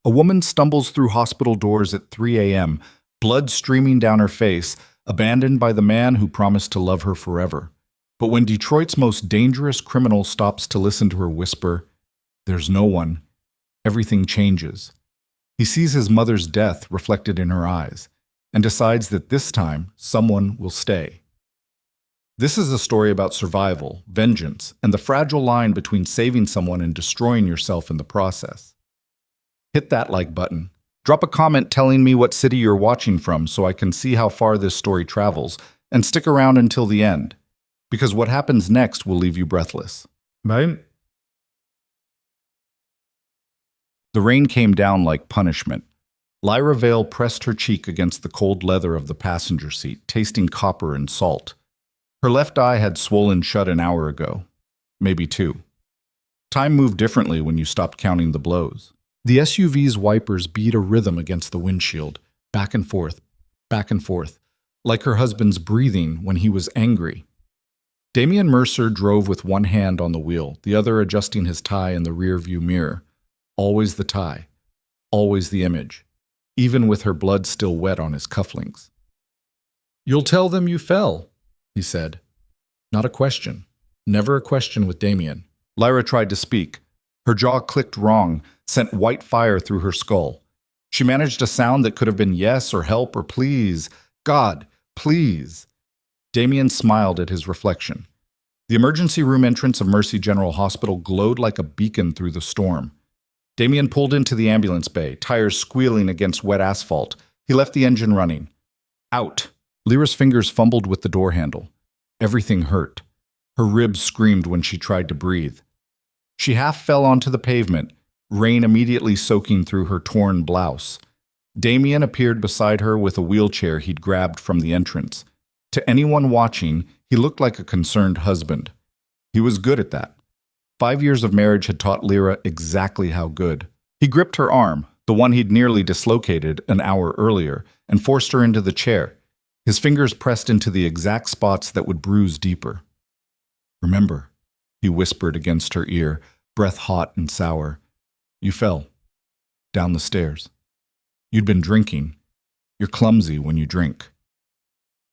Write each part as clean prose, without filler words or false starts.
A woman stumbles through hospital doors at 3 a.m., blood streaming down her face, abandoned by the man who promised to love her forever. But when Detroit's most dangerous criminal stops to listen to her whisper, "There's no one," everything changes. He sees his mother's death reflected in her eyes and decides that this time someone will stay. This is a story about survival, vengeance, and the fragile line between saving someone and destroying yourself in the process. Hit that like button. Drop a comment telling me what city you're watching from so I can see how far this story travels, and stick around until the end, because what happens next will leave you breathless. Right? The rain came down like punishment. Lyra Vale pressed her cheek against the cold leather of the passenger seat, tasting copper and salt. Her left eye had swollen shut an hour ago, maybe two. Time moved differently when you stopped counting the blows. The SUV's wipers beat a rhythm against the windshield, back and forth, like her husband's breathing when he was angry. Damian Mercer drove with one hand on the wheel, the other adjusting his tie in the rearview mirror. Always the tie, always the image, even with her blood still wet on his cufflinks. "You'll tell them you fell," he said. Not a question. Never a question with Damian. Lyra tried to speak. Her jaw clicked wrong, sent white fire through her skull. She managed a sound that could have been yes or help or please. God, please. Damian smiled at his reflection. The emergency room entrance of Mercy General Hospital glowed like a beacon through the storm. Damian pulled into the ambulance bay, tires squealing against wet asphalt. He left the engine running. Out. Lyra's fingers fumbled with the door handle. Everything hurt. Her ribs screamed when she tried to breathe. She half fell onto the pavement, rain immediately soaking through her torn blouse. Damian appeared beside her with a wheelchair he'd grabbed from the entrance. To anyone watching, he looked like a concerned husband. He was good at that. 5 years of marriage had taught Lyra exactly how good. He gripped her arm, the one he'd nearly dislocated an hour earlier, and forced her into the chair. His fingers pressed into the exact spots that would bruise deeper. "Remember," he whispered against her ear, breath hot and sour. "You fell. Down the stairs. You'd been drinking. You're clumsy when you drink."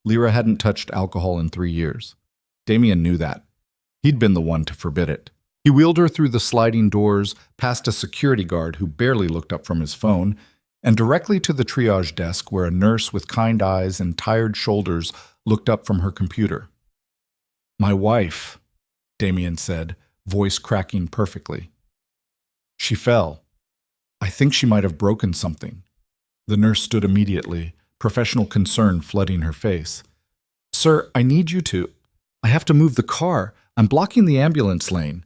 Lyra hadn't touched alcohol in 3 years. Damian knew that. He'd been the one to forbid it. He wheeled her through the sliding doors, past a security guard who barely looked up from his phone, and directly to the triage desk where a nurse with kind eyes and tired shoulders looked up from her computer. "My wife," Damian said, voice cracking perfectly. "She fell. I think she might have broken something." The nurse stood immediately, professional concern flooding her face. "Sir, I need you to. I have to move the car. I'm blocking the ambulance lane."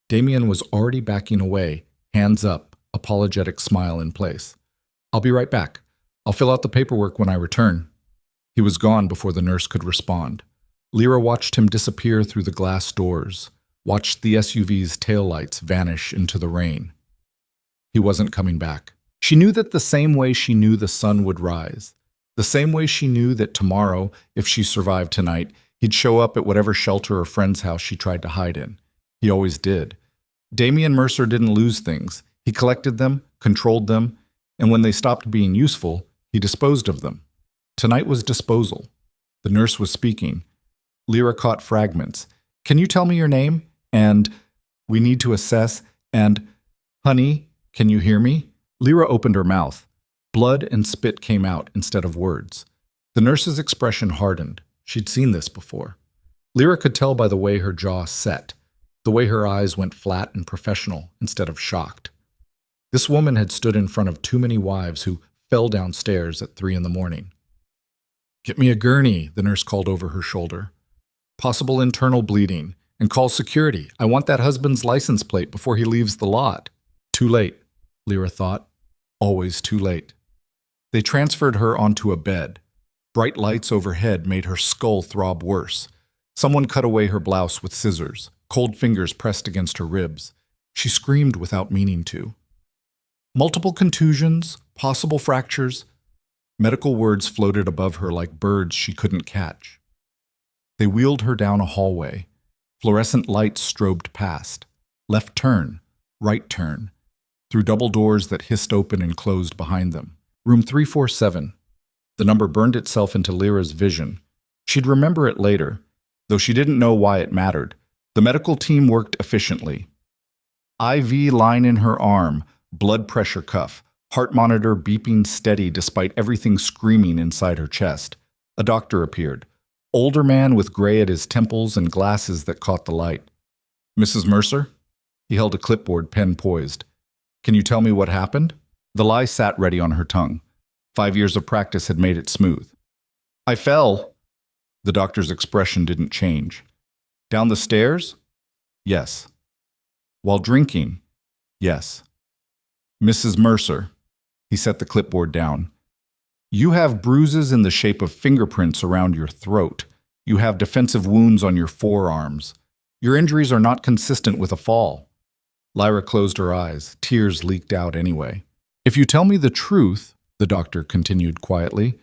Damian was already backing away, hands up, apologetic smile in place. "I'll be right back. I'll fill out the paperwork when I return." He was gone before the nurse could respond. Lyra watched him disappear through the glass doors, watched the SUV's taillights vanish into the rain. He wasn't coming back. She knew that the same way she knew the sun would rise, the same way she knew that tomorrow, if she survived tonight, he'd show up at whatever shelter or friend's house she tried to hide in. He always did. Damian Mercer didn't lose things. He collected them, controlled them, and when they stopped being useful, he disposed of them. Tonight was disposal. The nurse was speaking. Lyra caught fragments. "Can you tell me your name?" And, "We need to assess," and, "Honey, can you hear me?" Lyra opened her mouth. Blood and spit came out instead of words. The nurse's expression hardened. She'd seen this before. Lyra could tell by the way her jaw set, the way her eyes went flat and professional instead of shocked. This woman had stood in front of too many wives who fell downstairs at 3 a.m. "Get me a gurney," the nurse called over her shoulder. "Possible internal bleeding. And call security. I want that husband's license plate before he leaves the lot." Too late, Lyra thought. Always too late. They transferred her onto a bed. Bright lights overhead made her skull throb worse. Someone cut away her blouse with scissors. Cold fingers pressed against her ribs. She screamed without meaning to. Multiple contusions, possible fractures. Medical words floated above her like birds she couldn't catch. They wheeled her down a hallway. Fluorescent lights strobed past. Left turn, right turn. through double doors that hissed open and closed behind them. Room 347. The number burned itself into Lyra's vision. She'd remember it later, though she didn't know why it mattered. The medical team worked efficiently. IV line in her arm, blood pressure cuff, heart monitor beeping steady despite everything screaming inside her chest. A doctor appeared. Older man with gray at his temples and glasses that caught the light. "Mrs. Mercer?" He held a clipboard, pen poised. "Can you tell me what happened?" The lie sat ready on her tongue. 5 years of practice had made it smooth. "I fell." The doctor's expression didn't change. "Down the stairs?" "Yes." "While drinking?" "Yes." "Mrs. Mercer." He set the clipboard down. "You have bruises in the shape of fingerprints around your throat. You have defensive wounds on your forearms. Your injuries are not consistent with a fall." Lyra closed her eyes. Tears leaked out anyway. "If you tell me the truth," the doctor continued quietly,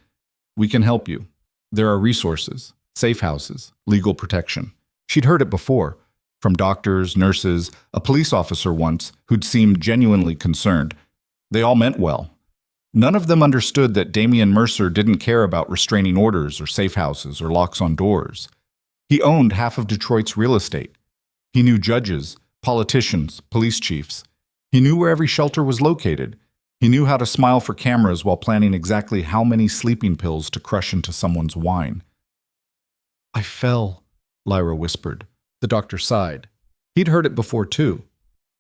"we can help you. There are resources, safe houses, legal protection." She'd heard it before, from doctors, nurses, a police officer once who'd seemed genuinely concerned. They all meant well. None of them understood that Damian Mercer didn't care about restraining orders or safe houses or locks on doors. He owned half of Detroit's real estate. He knew judges, politicians, police chiefs. He knew where every shelter was located. He knew how to smile for cameras while planning exactly how many sleeping pills to crush into someone's wine. "I fell," Lyra whispered. The doctor sighed. He'd heard it before, too.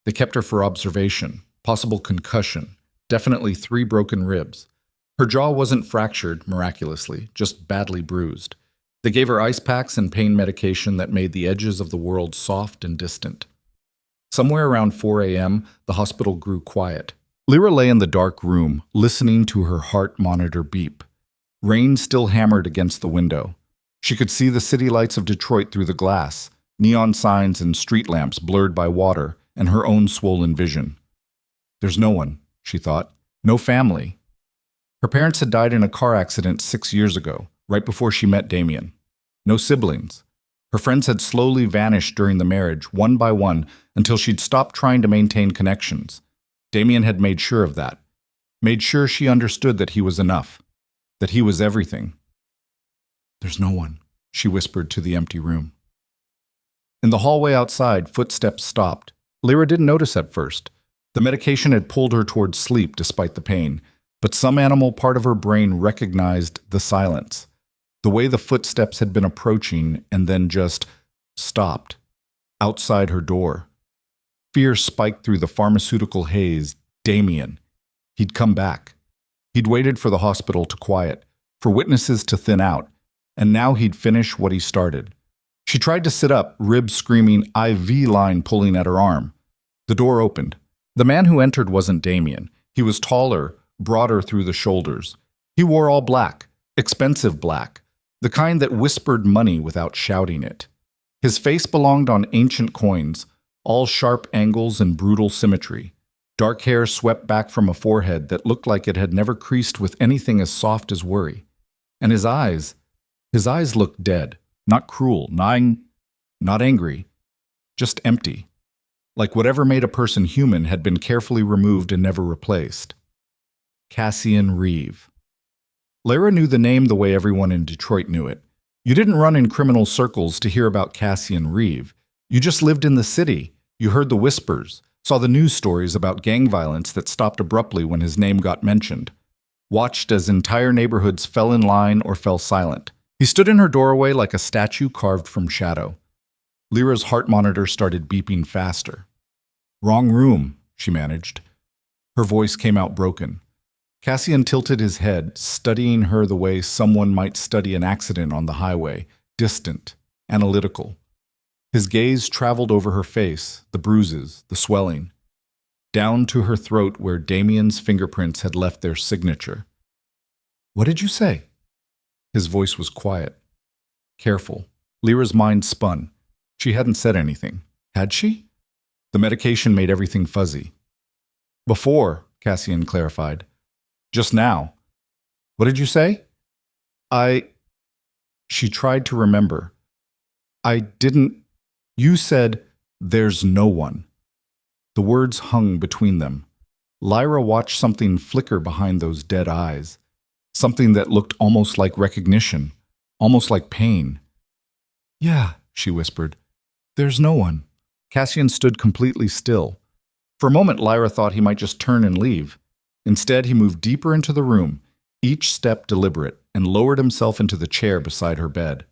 They kept her for observation. Possible concussion. Definitely 3 broken ribs. Her jaw wasn't fractured, miraculously, just badly bruised. They gave her ice packs and pain medication that made the edges of the world soft and distant. Somewhere around 4 a.m., the hospital grew quiet. Lyra lay in the dark room, listening to her heart monitor beep. Rain still hammered against the window. She could see the city lights of Detroit through the glass, neon signs and street lamps blurred by water, and her own swollen vision. There's no one, she thought. No family. Her parents had died in a car accident 6 years ago, right before she met Damian. No siblings. Her friends had slowly vanished during the marriage, one by one, until she'd stopped trying to maintain connections. Damian had made sure of that. Made sure she understood that he was enough. That he was everything. "There's no one," she whispered to the empty room. In the hallway outside, footsteps stopped. Lyra didn't notice at first. The medication had pulled her towards sleep despite the pain, but some animal part of her brain recognized the silence. The way the footsteps had been approaching and then just stopped. Outside her door. Fear spiked through the pharmaceutical haze. Damian. He'd come back. He'd waited for the hospital to quiet, for witnesses to thin out, and now he'd finish what he started. She tried to sit up, ribs screaming, IV line pulling at her arm. The door opened. The man who entered wasn't Damian. He was taller, broader through the shoulders. He wore all black, expensive black, the kind that whispered money without shouting it. His face belonged on ancient coins, all sharp angles and brutal symmetry. Dark hair swept back from a forehead that looked like it had never creased with anything as soft as worry. And his eyes looked dead, not cruel, not angry, just empty. Like whatever made a person human had been carefully removed and never replaced. Cassian Reeve. Lyra knew the name the way everyone in Detroit knew it. You didn't run in criminal circles to hear about Cassian Reeve. You just lived in the city. You heard the whispers, saw the news stories about gang violence that stopped abruptly when his name got mentioned. Watched as entire neighborhoods fell in line or fell silent. He stood in her doorway like a statue carved from shadow. Lyra's heart monitor started beeping faster. "Wrong room," she managed. Her voice came out broken. Cassian tilted his head, studying her the way someone might study an accident on the highway, distant, analytical. His gaze traveled over her face, the bruises, the swelling, down to her throat where Damian's fingerprints had left their signature. "What did you say?" His voice was quiet, careful. Lyra's mind spun. She hadn't said anything. Had she? The medication made everything fuzzy. "Before," Cassian clarified. "Just now." "What did you say?" She tried to remember. "I didn't... You said, there's no one." The words hung between them. Lyra watched something flicker behind those dead eyes, something that looked almost like recognition, almost like pain. Yeah, she whispered. There's no one. Cassian stood completely still. For a moment, Lyra thought he might just turn and leave. Instead, he moved deeper into the room, each step deliberate, and lowered himself into the chair beside her bed.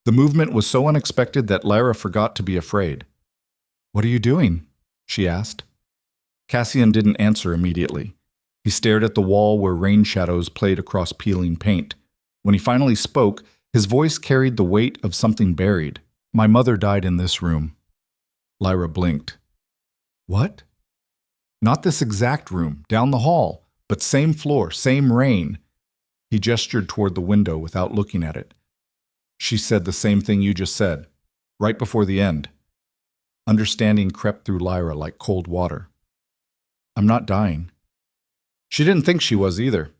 The movement was so unexpected that Lyra forgot to be afraid. What are you doing? She asked. Cassian didn't answer immediately. He stared at the wall where rain shadows played across peeling paint. When he finally spoke, his voice carried the weight of something buried. My mother died in this room. Lyra blinked. What? Not this exact room, down the hall, but same floor, same rain. He gestured toward the window without looking at it. She said the same thing you just said, right before the end. Understanding crept through Lyra like cold water. I'm not dying. She didn't think she was either.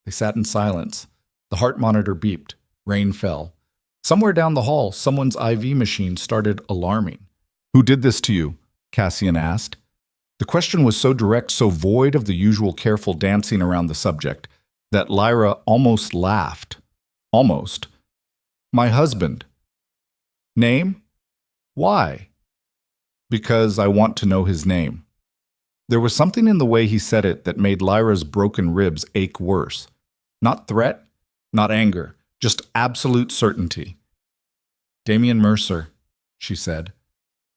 They sat in silence. The heart monitor beeped. Rain fell. Somewhere down the hall, someone's IV machine started alarming. Who did this to you? Cassian asked. The question was so direct, so void of the usual careful dancing around the subject, that Lyra almost laughed. Almost. My husband. Name? Why? Because I want to know his name. There was something in the way he said it that made Lyra's broken ribs ache worse. Not threat, not anger, just absolute certainty. Damien Mercer, she said.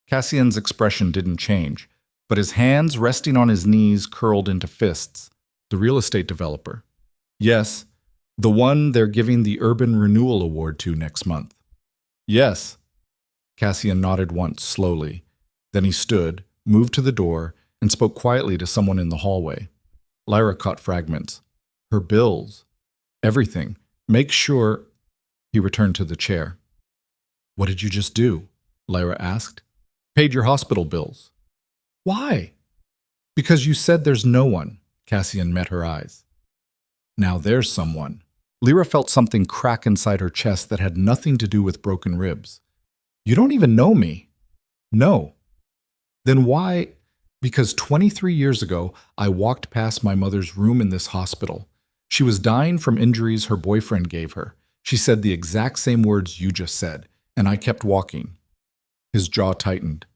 Cassian's expression didn't change, but his hands resting on his knees curled into fists. The real estate developer. Yes, the one they're giving the Urban Renewal Award to next month. Yes. Cassian nodded once, slowly. Then he stood, moved to the door, and spoke quietly to someone in the hallway. Lyra caught fragments. Her bills. Everything. Make sure... He returned to the chair. What did you just do? Lyra asked. Paid your hospital bills. Why? Because you said there's no one. Cassian met her eyes. Now there's someone. Lyra felt something crack inside her chest that had nothing to do with broken ribs. You don't even know me. No. Then why? Because 23 years ago, I walked past my mother's room in this hospital. She was dying from injuries her boyfriend gave her. She said the exact same words you just said, and I kept walking. His jaw tightened.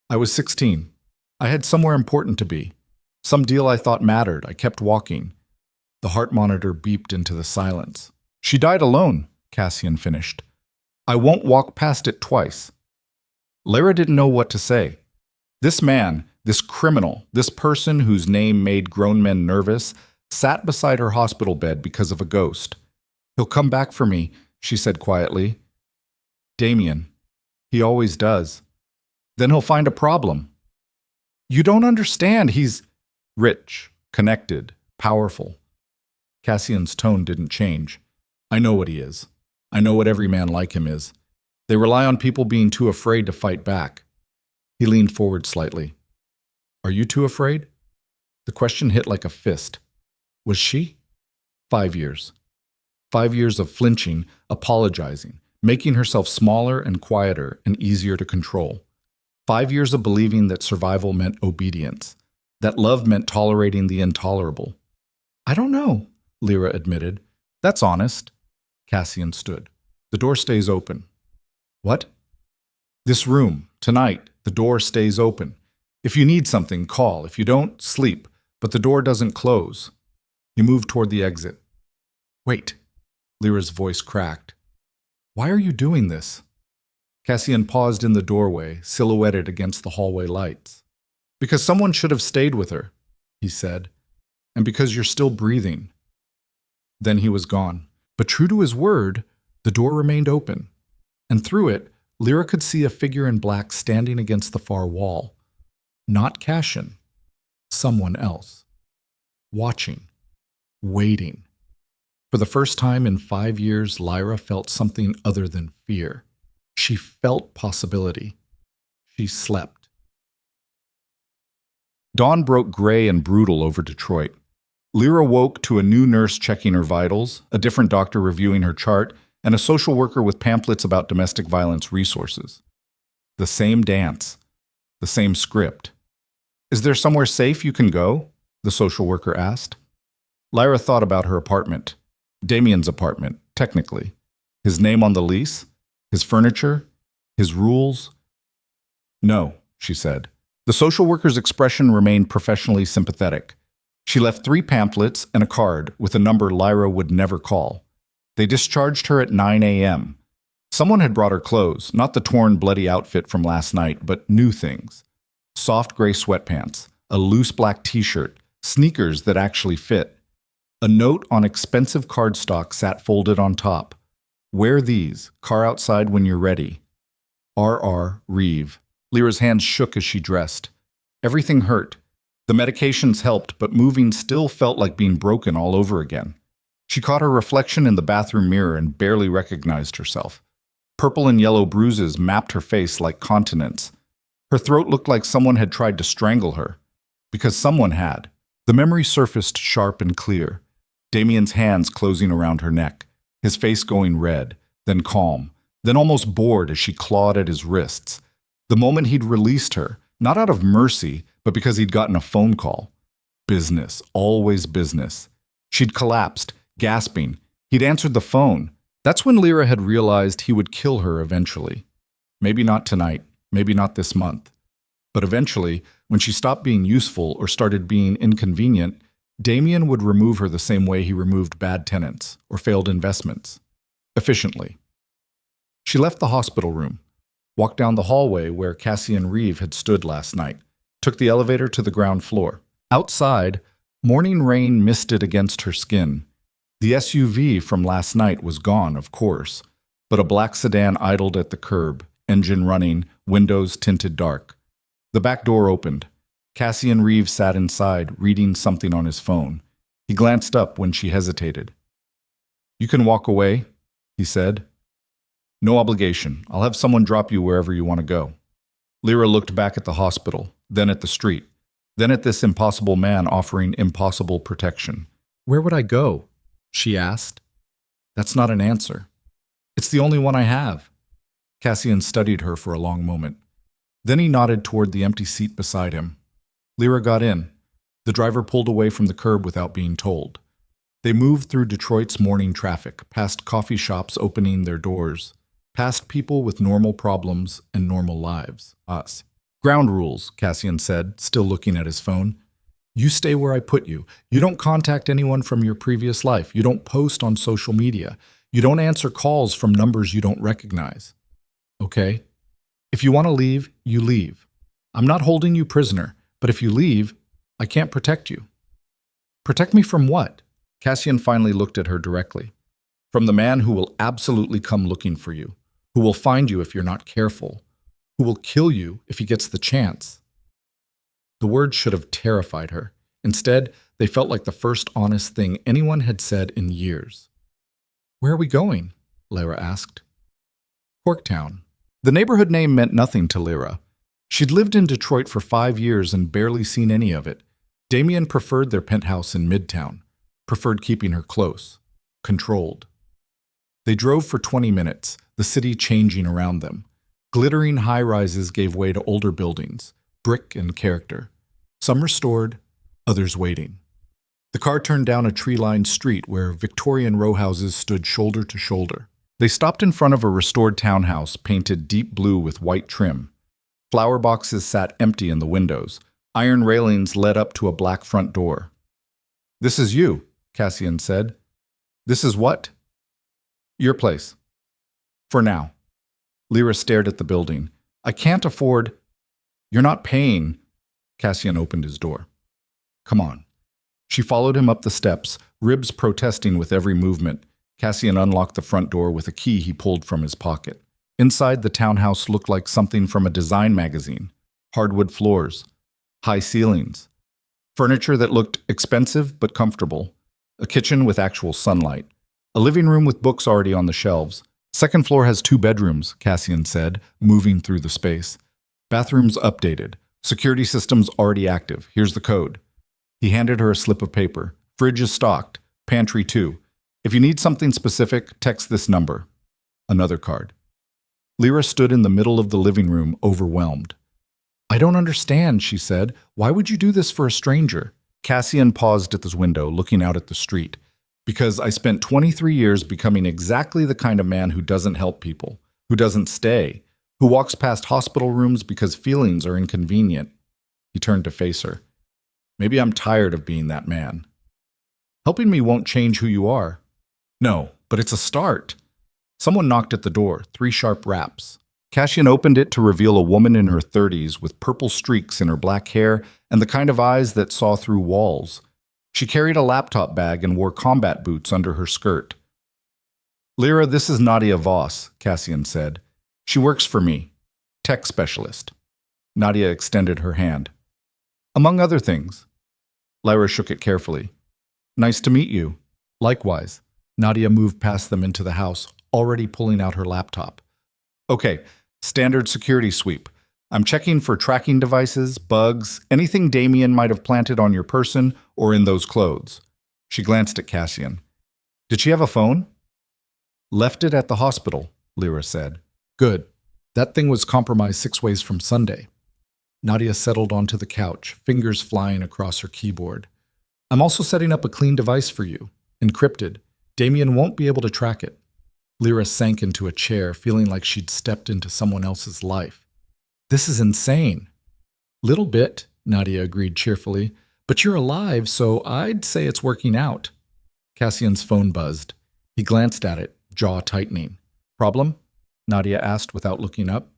I was 16. I had somewhere important to be. Some deal I thought mattered. I kept walking. The heart monitor beeped into the silence. She died alone, Cassian finished. I won't walk past it twice. Lyra didn't know what to say. This man, this criminal, this person whose name made grown men nervous, sat beside her hospital bed because of a ghost. He'll come back for me, she said quietly. Damien. He always does. Then he'll find a problem. You don't understand. He's rich, connected, powerful. Cassian's tone didn't change. I know what he is. I know what every man like him is. They rely on people being too afraid to fight back. He leaned forward slightly. Are you too afraid? The question hit like a fist. Was she? 5 years. 5 years of flinching, apologizing, making herself smaller and quieter and easier to control. 5 years of believing that survival meant obedience, that love meant tolerating the intolerable. I don't know, Lyra admitted. That's honest. Cassian stood. The door stays open. What? This room, tonight, the door stays open. If you need something, call. If you don't, sleep. But the door doesn't close. He moved toward the exit. Wait. Lyra's voice cracked. Why are you doing this? Cassian paused in the doorway, silhouetted against the hallway lights. Because someone should have stayed with her, he said. And because you're still breathing. Then he was gone. But true to his word, the door remained open. And through it, Lyra could see a figure in black standing against the far wall. Not Cassian. Someone else. Watching. Waiting. For the first time in 5 years, Lyra felt something other than fear. She felt possibility. She slept. Dawn broke gray and brutal over Detroit. Lyra woke to a new nurse checking her vitals, a different doctor reviewing her chart, and a social worker with pamphlets about domestic violence resources. The same dance. The same script. Is there somewhere safe you can go? the social worker asked. Lyra thought about her apartment. Damien's apartment, technically. His name on the lease? His furniture? His rules? No, she said. The social worker's expression remained professionally sympathetic. She left 3 pamphlets and a card with a number Lyra would never call. They discharged her at 9 a.m. Someone had brought her clothes, not the torn, bloody outfit from last night, but new things. Soft gray sweatpants, a loose black t-shirt, sneakers that actually fit. A note on expensive cardstock sat folded on top. Wear these, car outside when you're ready. R.R. Reeve. Lyra's hands shook as she dressed. Everything hurt. The medications helped, but moving still felt like being broken all over again. She caught her reflection in the bathroom mirror and barely recognized herself. Purple and yellow bruises mapped her face like continents. Her throat looked like someone had tried to strangle her. Because someone had. The memory surfaced sharp and clear. Damien's hands closing around her neck, his face going red, then calm, then almost bored as she clawed at his wrists. The moment he'd released her, not out of mercy, but because he'd gotten a phone call. Business, always business. She'd collapsed, gasping. He'd answered the phone. That's when Lyra had realized he would kill her eventually. Maybe not tonight, maybe not this month. But eventually, when she stopped being useful or started being inconvenient, Damien would remove her the same way he removed bad tenants or failed investments. Efficiently. She left the hospital room, walked down the hallway where Cassian Reeve had stood last night, took the elevator to the ground floor. Outside, morning rain misted against her skin. The SUV from last night was gone, of course, but a black sedan idled at the curb, engine running, windows tinted dark. The back door opened. Cassian Reeve sat inside, reading something on his phone. He glanced up when she hesitated. "You can walk away," he said. "No obligation. I'll have someone drop you wherever you want to go." Lyra looked back at the hospital, then at the street, then at this impossible man offering impossible protection. "Where would I go?" she asked. "That's not an answer. It's the only one I have." Cassian studied her for a long moment. Then he nodded toward the empty seat beside him. Lyra got in. The driver pulled away from the curb without being told. They moved through Detroit's morning traffic, past coffee shops opening their doors, past people with normal problems and normal lives. Us. "Ground rules," Cassian said, still looking at his phone. "You stay where I put you. You don't contact anyone from your previous life. You don't post on social media. You don't answer calls from numbers you don't recognize. Okay? If you want to leave, you leave. I'm not holding you prisoner, but if you leave, I can't protect you." "Protect me from what?" Cassian finally looked at her directly. "From the man who will absolutely come looking for you, who will find you if you're not careful, who will kill you if he gets the chance." The words should have terrified her. Instead, they felt like the first honest thing anyone had said in years. "Where are we going?" Lyra asked. "Corktown." The neighborhood name meant nothing to Lyra. She'd lived in Detroit for 5 years and barely seen any of it. Damien preferred their penthouse in Midtown, preferred keeping her close, controlled. They drove for 20 minutes, the city changing around them. Glittering high-rises gave way to older buildings, brick and character. Some restored, others waiting. The car turned down a tree-lined street where Victorian row houses stood shoulder to shoulder. They stopped in front of a restored townhouse painted deep blue with white trim. Flower boxes sat empty in the windows. Iron railings led up to a black front door. "This is you," Cassian said. "This is what?" "Your place. For now." Lyra stared at the building. "I can't afford—" "You're not paying." Cassian opened his door. "Come on." She followed him up the steps, ribs protesting with every movement. Cassian unlocked the front door with a key he pulled from his pocket. Inside, the townhouse looked like something from a design magazine. Hardwood floors, high ceilings, furniture that looked expensive but comfortable, a kitchen with actual sunlight, a living room with books already on the shelves. "Second floor has 2 bedrooms, Cassian said, moving through the space. "Bathrooms updated. Security systems already active. Here's the code." He handed her a slip of paper. "Fridge is stocked. Pantry too. If you need something specific, text this number." Another card. Lyra stood in the middle of the living room, overwhelmed. "I don't understand," she said. "Why would you do this for a stranger?" Cassian paused at the window, looking out at the street. Because I spent 23 years becoming exactly the kind of man who doesn't help people, who doesn't stay, who walks past hospital rooms because feelings are inconvenient. He turned to face her. Maybe I'm tired of being that man. Helping me won't change who you are. No, but it's a start. Someone knocked at the door, 3 sharp raps. Cassian opened it to reveal a woman in her 30s with purple streaks in her black hair and the kind of eyes that saw through walls. She carried a laptop bag and wore combat boots under her skirt. Lyra, this is Nadia Voss, Cassian said. She works for me. Tech specialist. Nadia extended her hand. Among other things. Lyra shook it carefully. Nice to meet you. Likewise. Nadia moved past them into the house, already pulling out her laptop. Okay, standard security sweep. I'm checking for tracking devices, bugs, anything Damien might have planted on your person or in those clothes. She glanced at Cassian. Did she have a phone? Left it at the hospital, Lyra said. Good. That thing was compromised 6 ways from Sunday. Nadia settled onto the couch, fingers flying across her keyboard. I'm also setting up a clean device for you, encrypted. Damien won't be able to track it. Lyra sank into a chair, feeling like she'd stepped into someone else's life. This is insane. Little bit, Nadia agreed cheerfully, but you're alive, so I'd say it's working out. Cassian's phone buzzed. He glanced at it, jaw tightening. Problem? Nadia asked without looking up.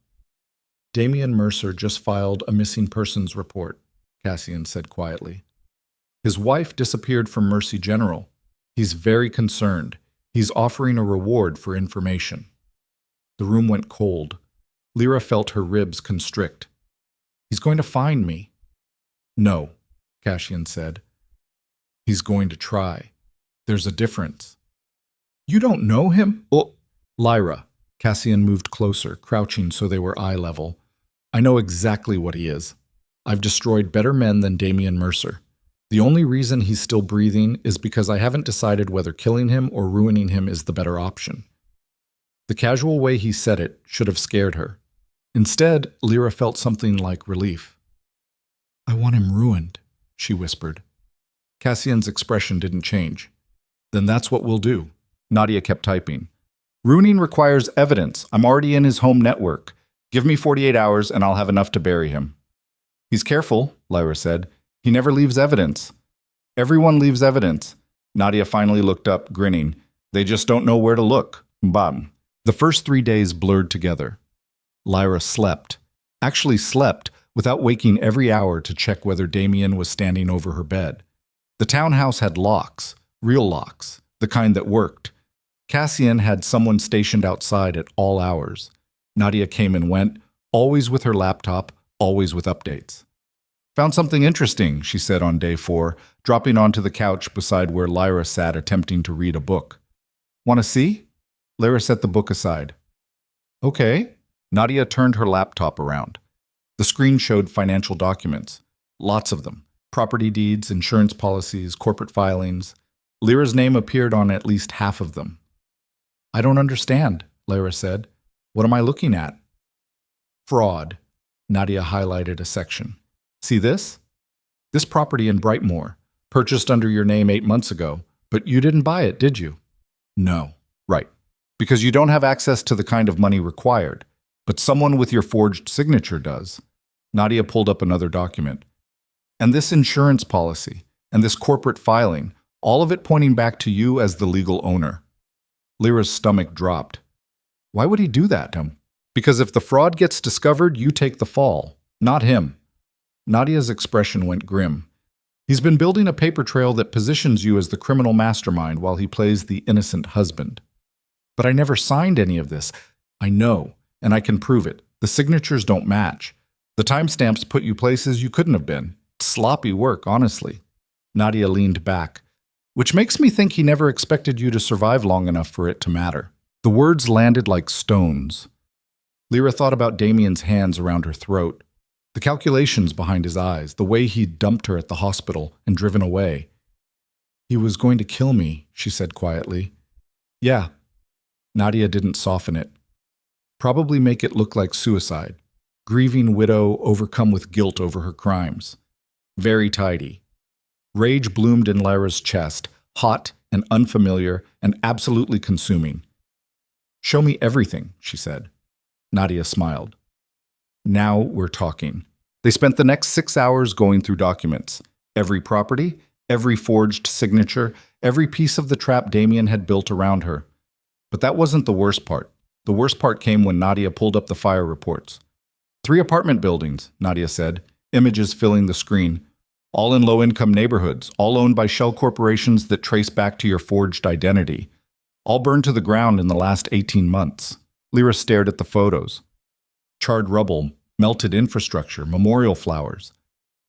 Damien Mercer just filed a missing persons report, Cassian said quietly. His wife disappeared from Mercy General. He's very concerned. He's offering a reward for information. The room went cold. Lyra felt her ribs constrict. He's going to find me. No, Cassian said. He's going to try. There's a difference. You don't know him? Oh, Lyra. Cassian moved closer, crouching so they were eye level. I know exactly what he is. I've destroyed better men than Damien Mercer. The only reason he's still breathing is because I haven't decided whether killing him or ruining him is the better option. The casual way he said it should have scared her. Instead, Lyra felt something like relief. I want him ruined, she whispered. Cassian's expression didn't change. Then that's what we'll do. Nadia kept typing. Ruining requires evidence. I'm already in his home network. Give me 48 hours and I'll have enough to bury him. He's careful, Lyra said. He never leaves evidence. Everyone leaves evidence. Nadia finally looked up, grinning. They just don't know where to look. Bam. The first 3 days blurred together. Lyra slept. Actually slept, without waking every hour to check whether Damien was standing over her bed. The townhouse had locks, real locks, the kind that worked. Cassian had someone stationed outside at all hours. Nadia came and went, always with her laptop, always with updates. Found something interesting, she said on day 4, dropping onto the couch beside where Lyra sat attempting to read a book. Want to see? Lyra set the book aside. Okay. Nadia turned her laptop around. The screen showed financial documents. Lots of them. Property deeds, insurance policies, corporate filings. Lyra's name appeared on at least half of them. I don't understand, Lyra said. What am I looking at? Fraud. Nadia highlighted a section. See this? This property in Brightmoor, purchased under your name 8 months ago, but you didn't buy it, did you? No. Right. Because you don't have access to the kind of money required, but someone with your forged signature does. Nadia pulled up another document. And this insurance policy, and this corporate filing, all of it pointing back to you as the legal owner. Lyra's stomach dropped. Why would he do that? Because if the fraud gets discovered, you take the fall, not him. Nadia's expression went grim. He's been building a paper trail that positions you as the criminal mastermind while he plays the innocent husband. But I never signed any of this. I know, and I can prove it. The signatures don't match. The timestamps put you places you couldn't have been. Sloppy work, honestly. Nadia leaned back. Which makes me think he never expected you to survive long enough for it to matter. The words landed like stones. Lyra thought about Damien's hands around her throat, the calculations behind his eyes, the way he'd dumped her at the hospital and driven away. He was going to kill me, she said quietly. Yeah. Nadia didn't soften it. Probably make it look like suicide. Grieving widow overcome with guilt over her crimes. Very tidy. Rage bloomed in Lyra's chest, hot and unfamiliar and absolutely consuming. "Show me everything," she said. Nadia smiled. "Now we're talking." They spent the next 6 hours going through documents. Every property, every forged signature, every piece of the trap Damien had built around her. But that wasn't the worst part. The worst part came when Nadia pulled up the fire reports. 3 apartment buildings, Nadia said, images filling the screen. All in low-income neighborhoods, all owned by shell corporations that trace back to your forged identity. All burned to the ground in the last 18 months. Lyra stared at the photos. Charred rubble, melted infrastructure, memorial flowers.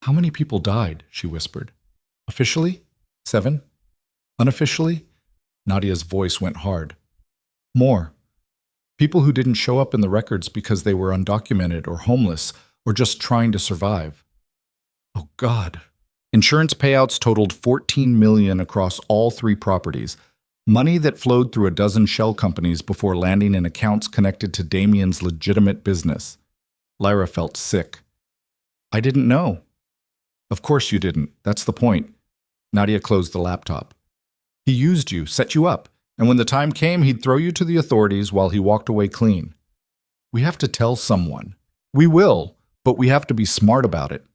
"How many people died?" she whispered. "Officially? 7? Unofficially?" Nadia's voice went hard. "More. People who didn't show up in the records because they were undocumented or homeless or just trying to survive." "Oh, God." Insurance payouts totaled $14 million across all 3 properties, money that flowed through a dozen shell companies before landing in accounts connected to Damien's legitimate business. Lyra felt sick. "I didn't know." "Of course you didn't. That's the point." Nadia closed the laptop. "He used you, set you up, and when the time came, he'd throw you to the authorities while he walked away clean. We have to tell someone. We will, but we have to be smart about it."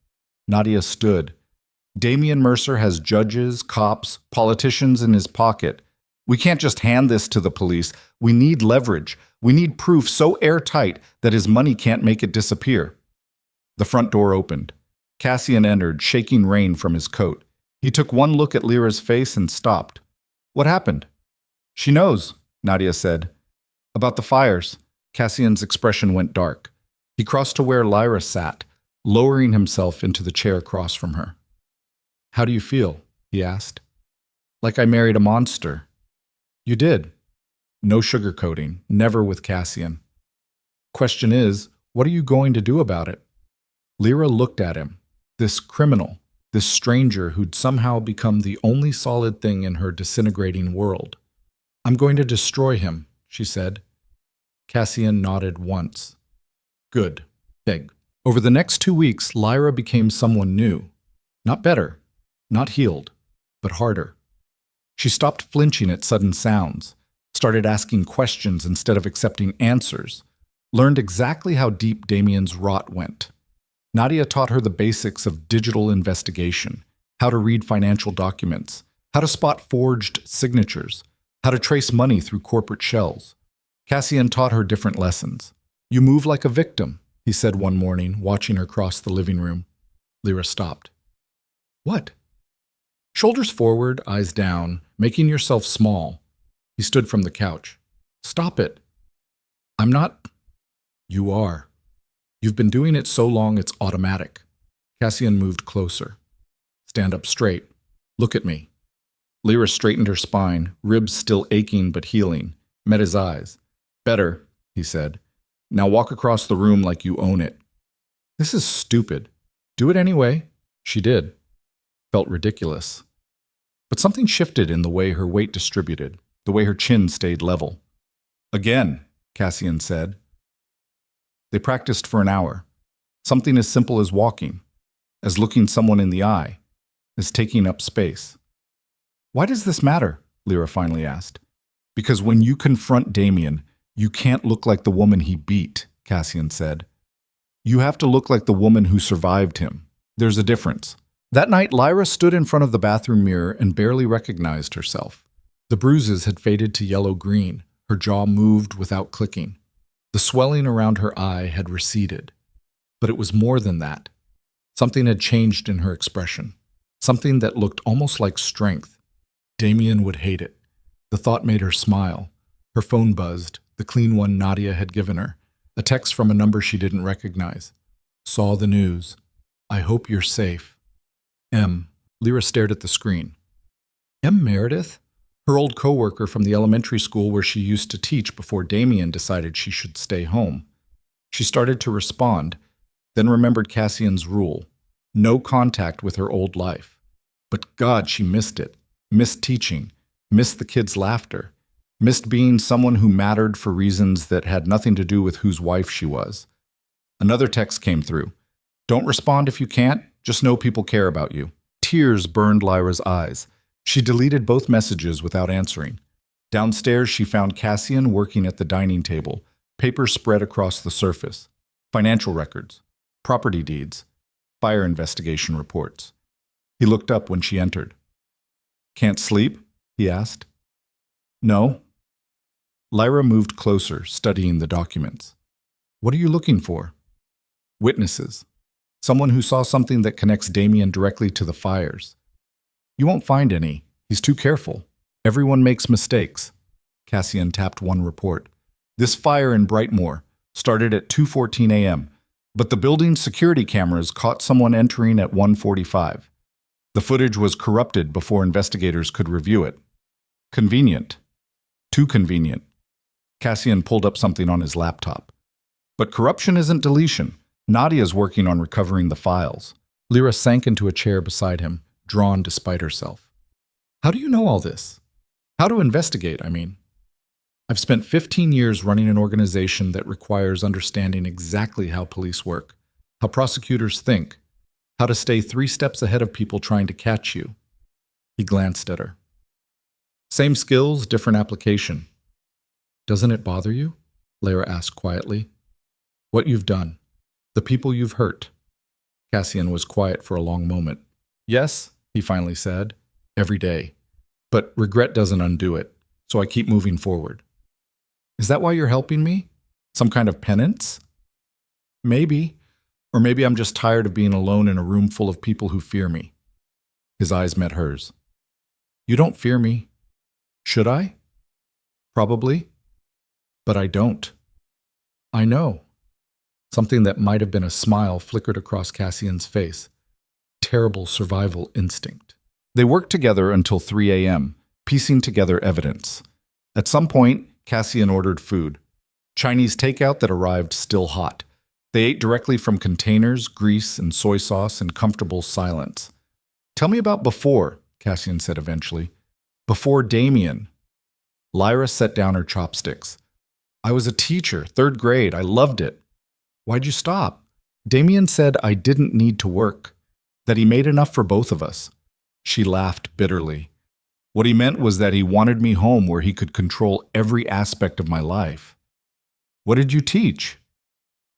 Nadia stood. "Damien Mercer has judges, cops, politicians in his pocket. We can't just hand this to the police. We need leverage. We need proof so airtight that his money can't make it disappear." The front door opened. Cassian entered, shaking rain from his coat. He took one look at Lyra's face and stopped. "What happened?" "She knows," Nadia said. "About the fires." Cassian's expression went dark. He crossed to where Lyra sat, lowering himself into the chair across from her. "How do you feel?" he asked. "Like I married a monster." "You did." No sugarcoating, never with Cassian. "Question is, what are you going to do about it?" Lyra looked at him, this criminal, this stranger who'd somehow become the only solid thing in her disintegrating world. "I'm going to destroy him," she said. Cassian nodded once. "Good. Big." Over the next 2 weeks, Lyra became someone new. Not better, not healed, but harder. She stopped flinching at sudden sounds, started asking questions instead of accepting answers, learned exactly how deep Damien's rot went. Nadia taught her the basics of digital investigation, how to read financial documents, how to spot forged signatures, how to trace money through corporate shells. Cassian taught her different lessons. "You move like a victim," he said one morning, watching her cross the living room. Lyra stopped. "What?" "Shoulders forward, eyes down, making yourself small." He stood from the couch. "Stop it." "I'm not." "You are. You've been doing it so long it's automatic." Cassian moved closer. "Stand up straight. Look at me." Lyra straightened her spine, ribs still aching but healing, met his eyes. "Better," he said. "Now walk across the room like you own it." "This is stupid." "Do it anyway." She did. Felt ridiculous. But something shifted in the way her weight distributed, the way her chin stayed level. "Again," Cassian said. They practiced for an hour. Something as simple as walking, as looking someone in the eye, as taking up space. "Why does this matter?" Lyra finally asked. "Because when you confront Damien, you can't look like the woman he beat," Cassian said. "You have to look like the woman who survived him. There's a difference." That night, Lyra stood in front of the bathroom mirror and barely recognized herself. The bruises had faded to yellow-green. Her jaw moved without clicking. The swelling around her eye had receded. But it was more than that. Something had changed in her expression. Something that looked almost like strength. Damien would hate it. The thought made her smile. Her phone buzzed, the clean one Nadia had given her. A text from a number she didn't recognize. "Saw the news. I hope you're safe. M." Lyra stared at the screen. M. Meredith? Her old coworker from the elementary school where she used to teach before Damien decided she should stay home. She started to respond, then remembered Cassian's rule. No contact with her old life. But God, she missed it. Missed teaching. Missed the kids' laughter. Missed being someone who mattered for reasons that had nothing to do with whose wife she was. Another text came through. "Don't respond if you can't. Just know people care about you. Tears burned Lyra's eyes. She deleted both messages without answering. Downstairs, she found Cassian working at the dining table, papers spread across the surface, financial records, property deeds, fire investigation reports. He looked up when she entered. "Can't sleep?" he asked. "No." Lyra moved closer, studying the documents. "What are you looking for?" "Witnesses. Someone who saw something that connects Damien directly to the fires." "You won't find any. He's too careful. Everyone makes mistakes." Cassian tapped one report. "This fire in Brightmoor started at 2:14 a.m., but the building's security cameras caught someone entering at 1:45. The footage was corrupted before investigators could review it. Convenient. Too convenient." Cassian pulled up something on his laptop. "But corruption isn't deletion. Nadia's working on recovering the files." Lyra sank into a chair beside him, drawn despite herself. "How do you know all this? How to investigate, I mean." "I've spent 15 years running an organization that requires understanding exactly how police work, how prosecutors think, how to stay 3 steps ahead of people trying to catch you." He glanced at her. "Same skills, different application." "Doesn't it bother you?" Lyra asked quietly. "What you've done, the people you've hurt." Cassian was quiet for a long moment. "Yes," he finally said, "every day. But regret doesn't undo it, so I keep moving forward." "Is that why you're helping me? Some kind of penance?" "Maybe. Or maybe I'm just tired of being alone in a room full of people who fear me." His eyes met hers. "You don't fear me. Should I?" "Probably. But I don't." "I know." Something that might have been a smile flickered across Cassian's face. Terrible survival instinct. They worked together until 3 a.m., piecing together evidence. At some point, Cassian ordered food. Chinese takeout that arrived still hot. They ate directly from containers, grease, and soy sauce in comfortable silence. "Tell me about before," Cassian said eventually. "Before Damien." Lyra set down her chopsticks. "I was a teacher, 3rd grade. I loved it." "Why'd you stop?" "Damien said I didn't need to work, that he made enough for both of us." She laughed bitterly. "What he meant was that he wanted me home where he could control every aspect of my life." "What did you teach?"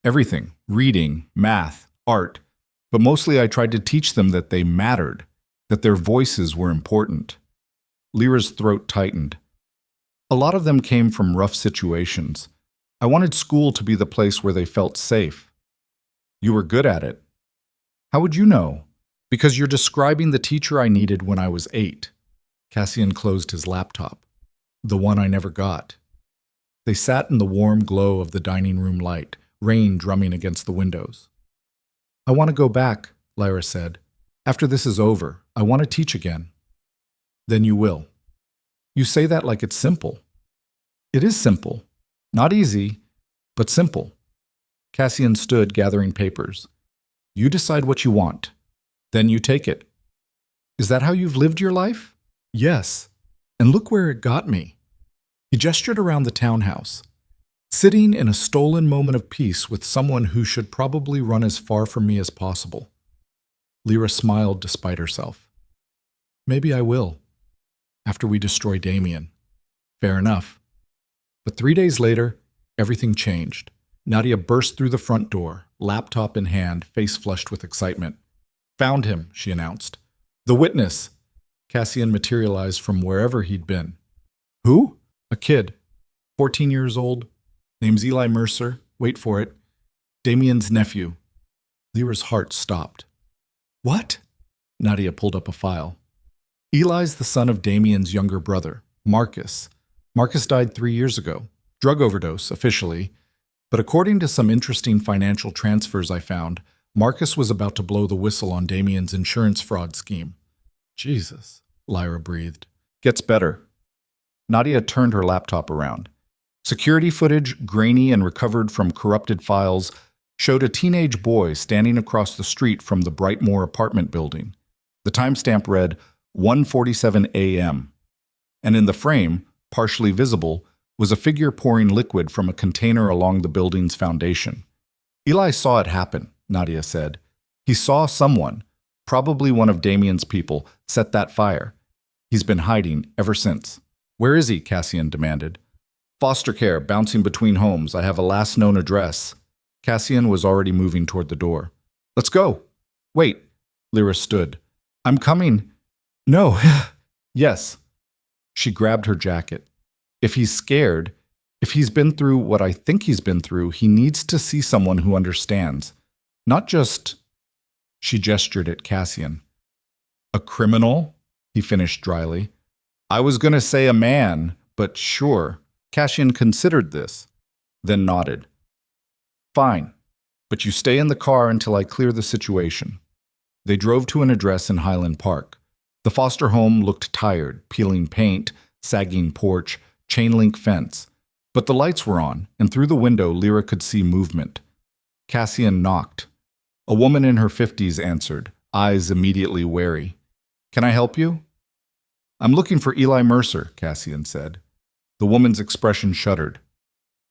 "Everything. Reading, math, art. But mostly I tried to teach them that they mattered, that their voices were important." Lyra's throat tightened. "A lot of them came from rough situations. I wanted school to be the place where they felt safe." "You were good at it." "How would you know?" "Because you're describing the teacher I needed when I was 8. Cassian closed his laptop. "The one I never got." They sat in the warm glow of the dining room light, rain drumming against the windows. "I want to go back," Lyra said. "After this is over, I want to teach again." "Then you will." "You say that like it's simple." "It is simple. Not easy, but simple." Cassian stood, gathering papers. "You decide what you want. Then you take it." "Is that how you've lived your life?" "Yes. And look where it got me." He gestured around the townhouse. "Sitting in a stolen moment of peace with someone who should probably run as far from me as possible." Lyra smiled despite herself. "Maybe I will. After we destroy Damien." "Fair enough." But 3 days later, everything changed. Nadia burst through the front door, laptop in hand, face flushed with excitement. "Found him," she announced. "The witness." Cassian materialized from wherever he'd been. "Who?" "A kid. 14 years old. Name's Eli Mercer. Wait for it. Damien's nephew." Lyra's heart stopped. "What?" Nadia pulled up a file. "Eli's the son of Damien's younger brother, Marcus. Marcus died 3 years ago. Drug overdose, officially. But according to some interesting financial transfers I found, Marcus was about to blow the whistle on Damien's insurance fraud scheme." "Jesus," Lyra breathed. "Gets better." Nadia turned her laptop around. Security footage, grainy and recovered from corrupted files, showed a teenage boy standing across the street from the Brightmoor apartment building. The timestamp read 1:47 a.m. And in the frame, partially visible, was a figure pouring liquid from a container along the building's foundation. "Eli saw it happen," Nadia said. "He saw someone, Probably one of Damien's people set that fire. He's been hiding ever since. Where is he? Cassian demanded. Foster care, bouncing between homes. I have a last known address. Cassian was already moving toward the door. Let's go. Wait. Lyra stood. I'm coming. No. Yes. She grabbed her jacket. If he's scared, if he's been through what I think he's been through, he needs to see someone who understands. Not just... She gestured at Cassian. A criminal? He finished dryly. I was going to say a man, but sure. Cassian considered this, then nodded. Fine, but you stay in the car until I clear the situation. They drove to an address in Highland Park. The foster home looked tired, peeling paint, sagging porch, chain-link fence. But the lights were on, and through the window Lyra could see movement. Cassian knocked. A woman in her 50s answered, eyes immediately wary. Can I help you? I'm looking for Eli Mercer, Cassian said. The woman's expression shuddered.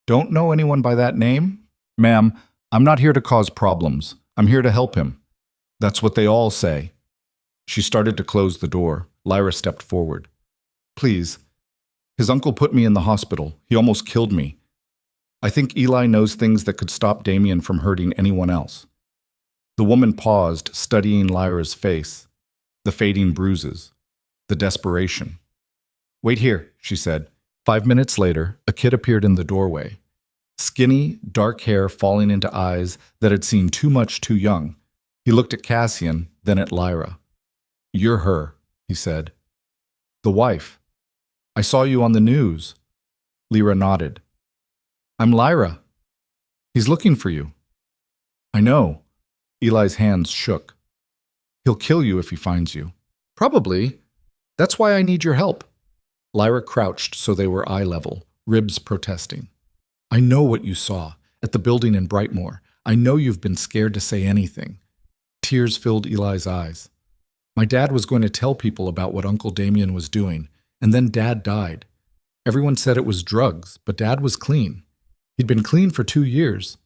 Don't know anyone by that name? Ma'am, I'm not here to cause problems. I'm here to help him. That's what they all say. She started to close the door. Lyra stepped forward. Please. His uncle put me in the hospital. He almost killed me. I think Eli knows things that could stop Damien from hurting anyone else. The woman paused, studying Lyra's face. The fading bruises. The desperation. Wait here, she said. 5 minutes later, a kid appeared in the doorway. Skinny, dark hair falling into eyes that had seen too much too young. He looked at Cassian, then at Lyra. You're her, he said. The wife. I saw you on the news. Lyra nodded. I'm Lyra. He's looking for you. I know. Eli's hands shook. He'll kill you if he finds you. Probably. That's why I need your help. Lyra crouched so they were eye level, ribs protesting. I know what you saw at the building in Brightmoor. I know you've been scared to say anything. Tears filled Eli's eyes. My dad was going to tell people about what Uncle Damien was doing, and then Dad died. Everyone said it was drugs, but Dad was clean. He'd been clean for 2 years.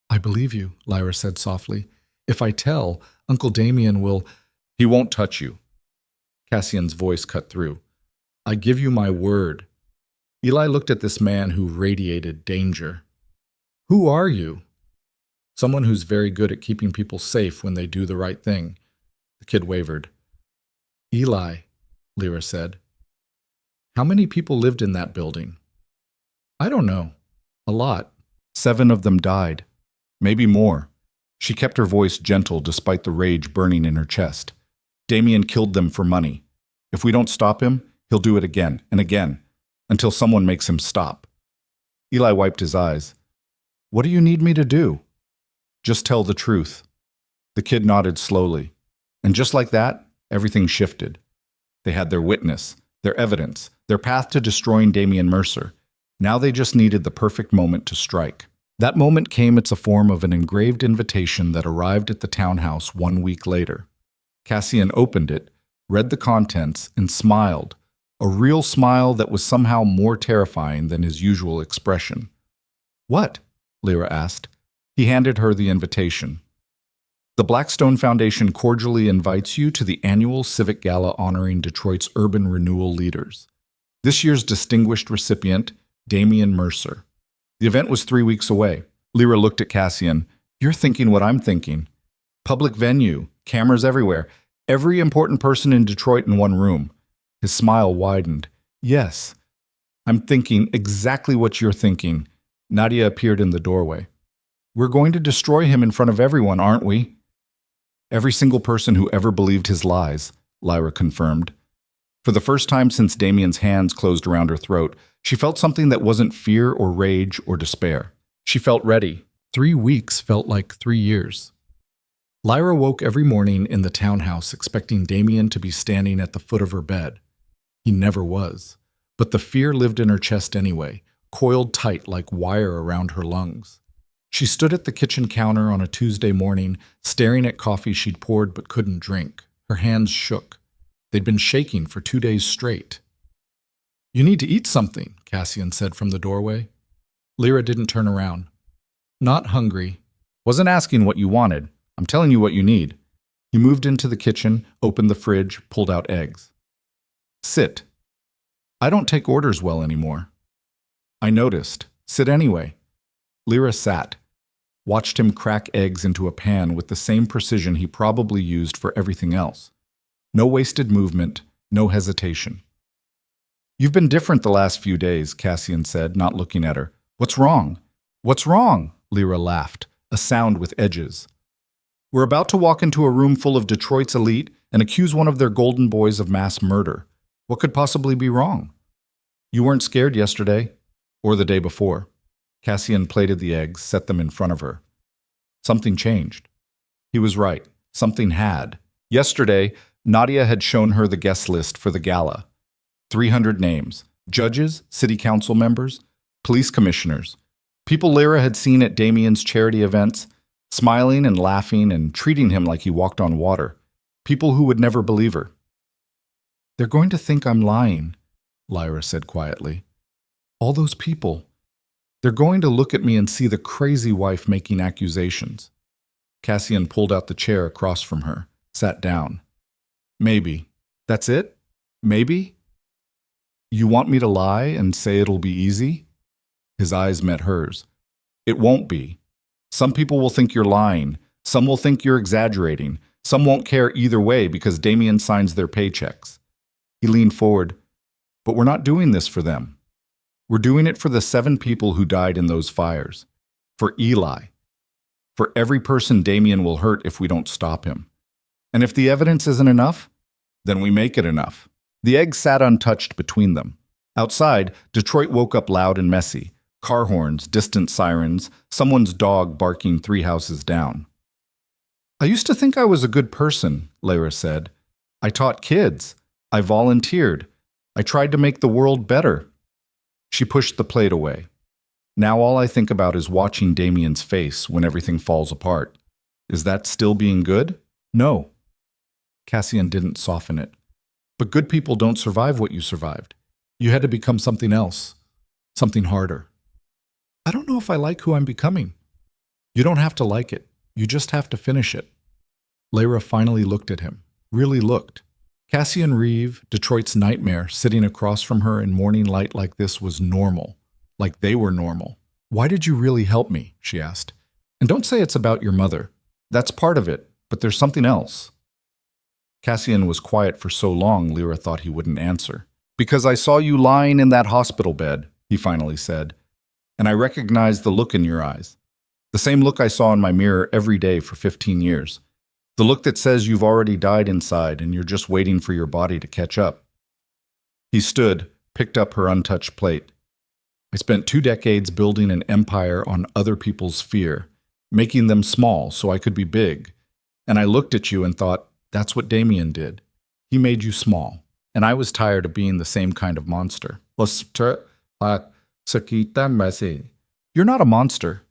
I believe you, Lyra said softly. If I tell, Uncle Damien will... He won't touch you. Cassian's voice cut through. I give you my word. Eli looked at this man who radiated danger. Who are you? Someone who's very good at keeping people safe when they do the right thing. The kid wavered. Eli, Lyra said. How many people lived in that building? I don't know. A lot. 7 of them died. Maybe more. She kept her voice gentle despite the rage burning in her chest. Damien killed them for money. If we don't stop him, he'll do it again and again, until someone makes him stop. Eli wiped his eyes. What do you need me to do? Just tell the truth. The kid nodded slowly. And just like that, everything shifted. They had their witness, their evidence, their path to destroying Damien Mercer. Now they just needed the perfect moment to strike. That moment came in the form of an engraved invitation that arrived at the townhouse 1 week later. Cassian opened it, read the contents, and smiled. A real smile that was somehow more terrifying than his usual expression. What? Lyra asked. He handed her the invitation. The Blackstone Foundation cordially invites you to the annual Civic Gala honoring Detroit's urban renewal leaders. This year's distinguished recipient, Damien Mercer. The event was 3 weeks away. Lyra looked at Cassian. You're thinking what I'm thinking. Public venue, cameras everywhere, every important person in Detroit in one room. His smile widened. Yes, I'm thinking exactly what you're thinking. Nadia appeared in the doorway. We're going to destroy him in front of everyone, aren't we? Every single person who ever believed his lies, Lyra confirmed. For the first time since Damien's hands closed around her throat, she felt something that wasn't fear or rage or despair. She felt ready. 3 weeks felt like 3 years. Lyra woke every morning in the townhouse expecting Damien to be standing at the foot of her bed. He never was. But the fear lived in her chest anyway, coiled tight like wire around her lungs. She stood at the kitchen counter on a Tuesday morning, staring at coffee she'd poured but couldn't drink. Her hands shook. They'd been shaking for 2 days straight. You need to eat something, Cassian said from the doorway. Lyra didn't turn around. Not hungry. Wasn't asking what you wanted. I'm telling you what you need. He moved into the kitchen, opened the fridge, pulled out eggs. Sit. I don't take orders well anymore. I noticed. Sit anyway. Lyra sat, watched him crack eggs into a pan with the same precision he probably used for everything else. No wasted movement, no hesitation. You've been different the last few days, Cassian said, not looking at her. What's wrong? What's wrong? Lyra laughed, a sound with edges. We're about to walk into a room full of Detroit's elite and accuse one of their golden boys of mass murder. What could possibly be wrong? You weren't scared yesterday, or the day before. Cassian plated the eggs, set them in front of her. Something changed. He was right. Something had. Yesterday, Nadia had shown her the guest list for the gala. 300 names. Judges, city council members, police commissioners. People Lyra had seen at Damien's charity events, smiling and laughing and treating him like he walked on water. People who would never believe her. They're going to think I'm lying, Lyra said quietly. All those people. They're going to look at me and see the crazy wife making accusations. Cassian pulled out the chair across from her, sat down. Maybe. That's it? Maybe? You want me to lie and say it'll be easy? His eyes met hers. It won't be. Some people will think you're lying. Some will think you're exaggerating. Some won't care either way because Damien signs their paychecks. He leaned forward. But we're not doing this for them. We're doing it for the 7 people who died in those fires. For Eli. For every person Damien will hurt if we don't stop him. And if the evidence isn't enough, then we make it enough. The eggs sat untouched between them. Outside, Detroit woke up loud and messy. Car horns, distant sirens, someone's dog barking 3 houses down. I used to think I was a good person, Lyra said. I taught kids. I volunteered. I tried to make the world better. She pushed the plate away. Now all I think about is watching Damien's face when everything falls apart. Is that still being good? No. Cassian didn't soften it. But good people don't survive what you survived. You had to become something else. Something harder. I don't know if I like who I'm becoming. You don't have to like it. You just have to finish it. Lyra finally looked at him. Really looked. Cassian Reeve, Detroit's nightmare, sitting across from her in morning light like this was normal. Like they were normal. Why did you really help me? She asked. And don't say it's about your mother. That's part of it, but there's something else. Cassian was quiet for so long Lyra thought he wouldn't answer. Because I saw you lying in that hospital bed, he finally said. And I recognized the look in your eyes. The same look I saw in my mirror every day for 15 years. The look that says you've already died inside and you're just waiting for your body to catch up. He stood, picked up her untouched plate. I spent 2 decades building an empire on other people's fear, making them small so I could be big. And I looked at you and thought, that's what Damien did. He made you small. And I was tired of being the same kind of monster. You're not a monster.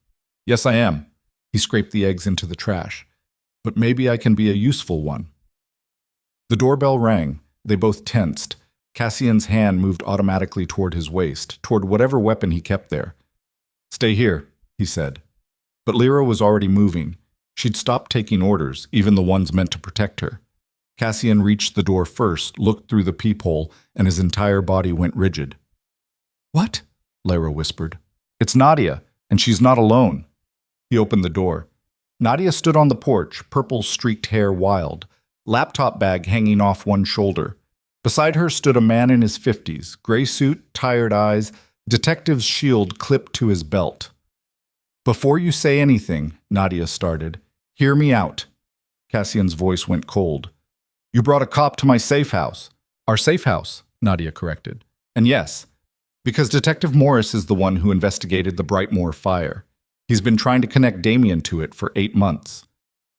Yes, I am. He scraped the eggs into the trash. But maybe I can be a useful one. The doorbell rang. They both tensed. Cassian's hand moved automatically toward his waist, toward whatever weapon he kept there. Stay here, he said. But Lyra was already moving. She'd stopped taking orders, even the ones meant to protect her. Cassian reached the door first, looked through the peephole, and his entire body went rigid. What? Lyra whispered. It's Nadia, and she's not alone. He opened the door. Nadia stood on the porch, purple-streaked hair wild, laptop bag hanging off one shoulder. Beside her stood a man in his 50s, gray suit, tired eyes, detective's shield clipped to his belt. Before you say anything, Nadia started, hear me out. Cassian's voice went cold. You brought a cop to my safe house. Our safe house, Nadia corrected. And yes, because Detective Morris is the one who investigated the Brightmoor fire. He's been trying to connect Damien to it for 8 months.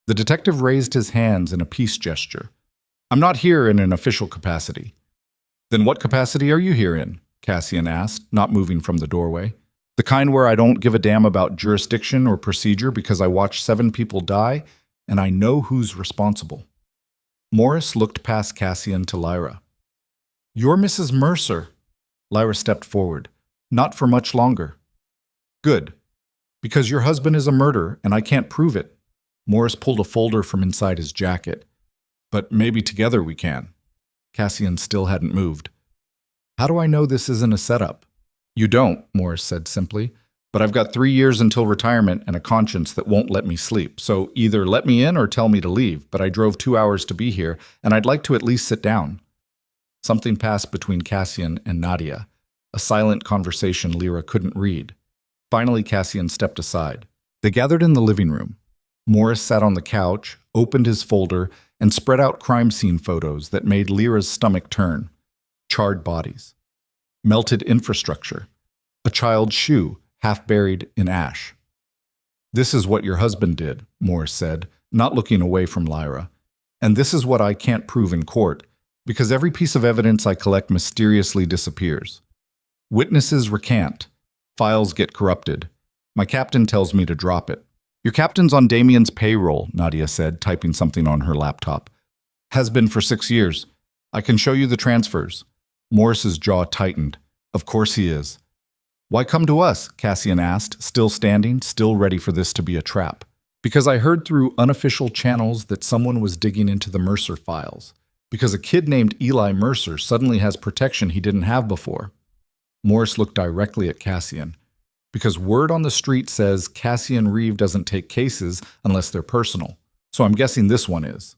The detective raised his hands in a peace gesture. I'm not here in an official capacity. Then what capacity are you here in? Cassian asked, not moving from the doorway. The kind where I don't give a damn about jurisdiction or procedure because I watched 7 people die and I know who's responsible. Morris looked past Cassian to Lyra. You're Mrs. Mercer. Lyra stepped forward. Not for much longer. Good. Because your husband is a murderer and I can't prove it. Morris pulled a folder from inside his jacket. But maybe together we can. Cassian still hadn't moved. How do I know this isn't a setup? You don't, Morris said simply. But I've got 3 years until retirement and a conscience that won't let me sleep. So either let me in or tell me to leave. But I drove 2 hours to be here, and I'd like to at least sit down. Something passed between Cassian and Nadia, a silent conversation Lyra couldn't read. Finally, Cassian stepped aside. They gathered in the living room. Morris sat on the couch, opened his folder, and spread out crime scene photos that made Lyra's stomach turn. Charred bodies. Melted infrastructure. A child's shoe, half buried in ash. This is what your husband did, Morris said, not looking away from Lyra. And this is what I can't prove in court, because every piece of evidence I collect mysteriously disappears. Witnesses recant. Files get corrupted. My captain tells me to drop it. Your captain's on Damien's payroll, Nadia said, typing something on her laptop. Has been for 6 years. I can show you the transfers. Morris's jaw tightened. Of course he is. Why come to us? Cassian asked, still standing, still ready for this to be a trap. Because I heard through unofficial channels that someone was digging into the Mercer files. Because a kid named Eli Mercer suddenly has protection he didn't have before. Morris looked directly at Cassian. Because word on the street says Cassian Reeve doesn't take cases unless they're personal. So I'm guessing this one is.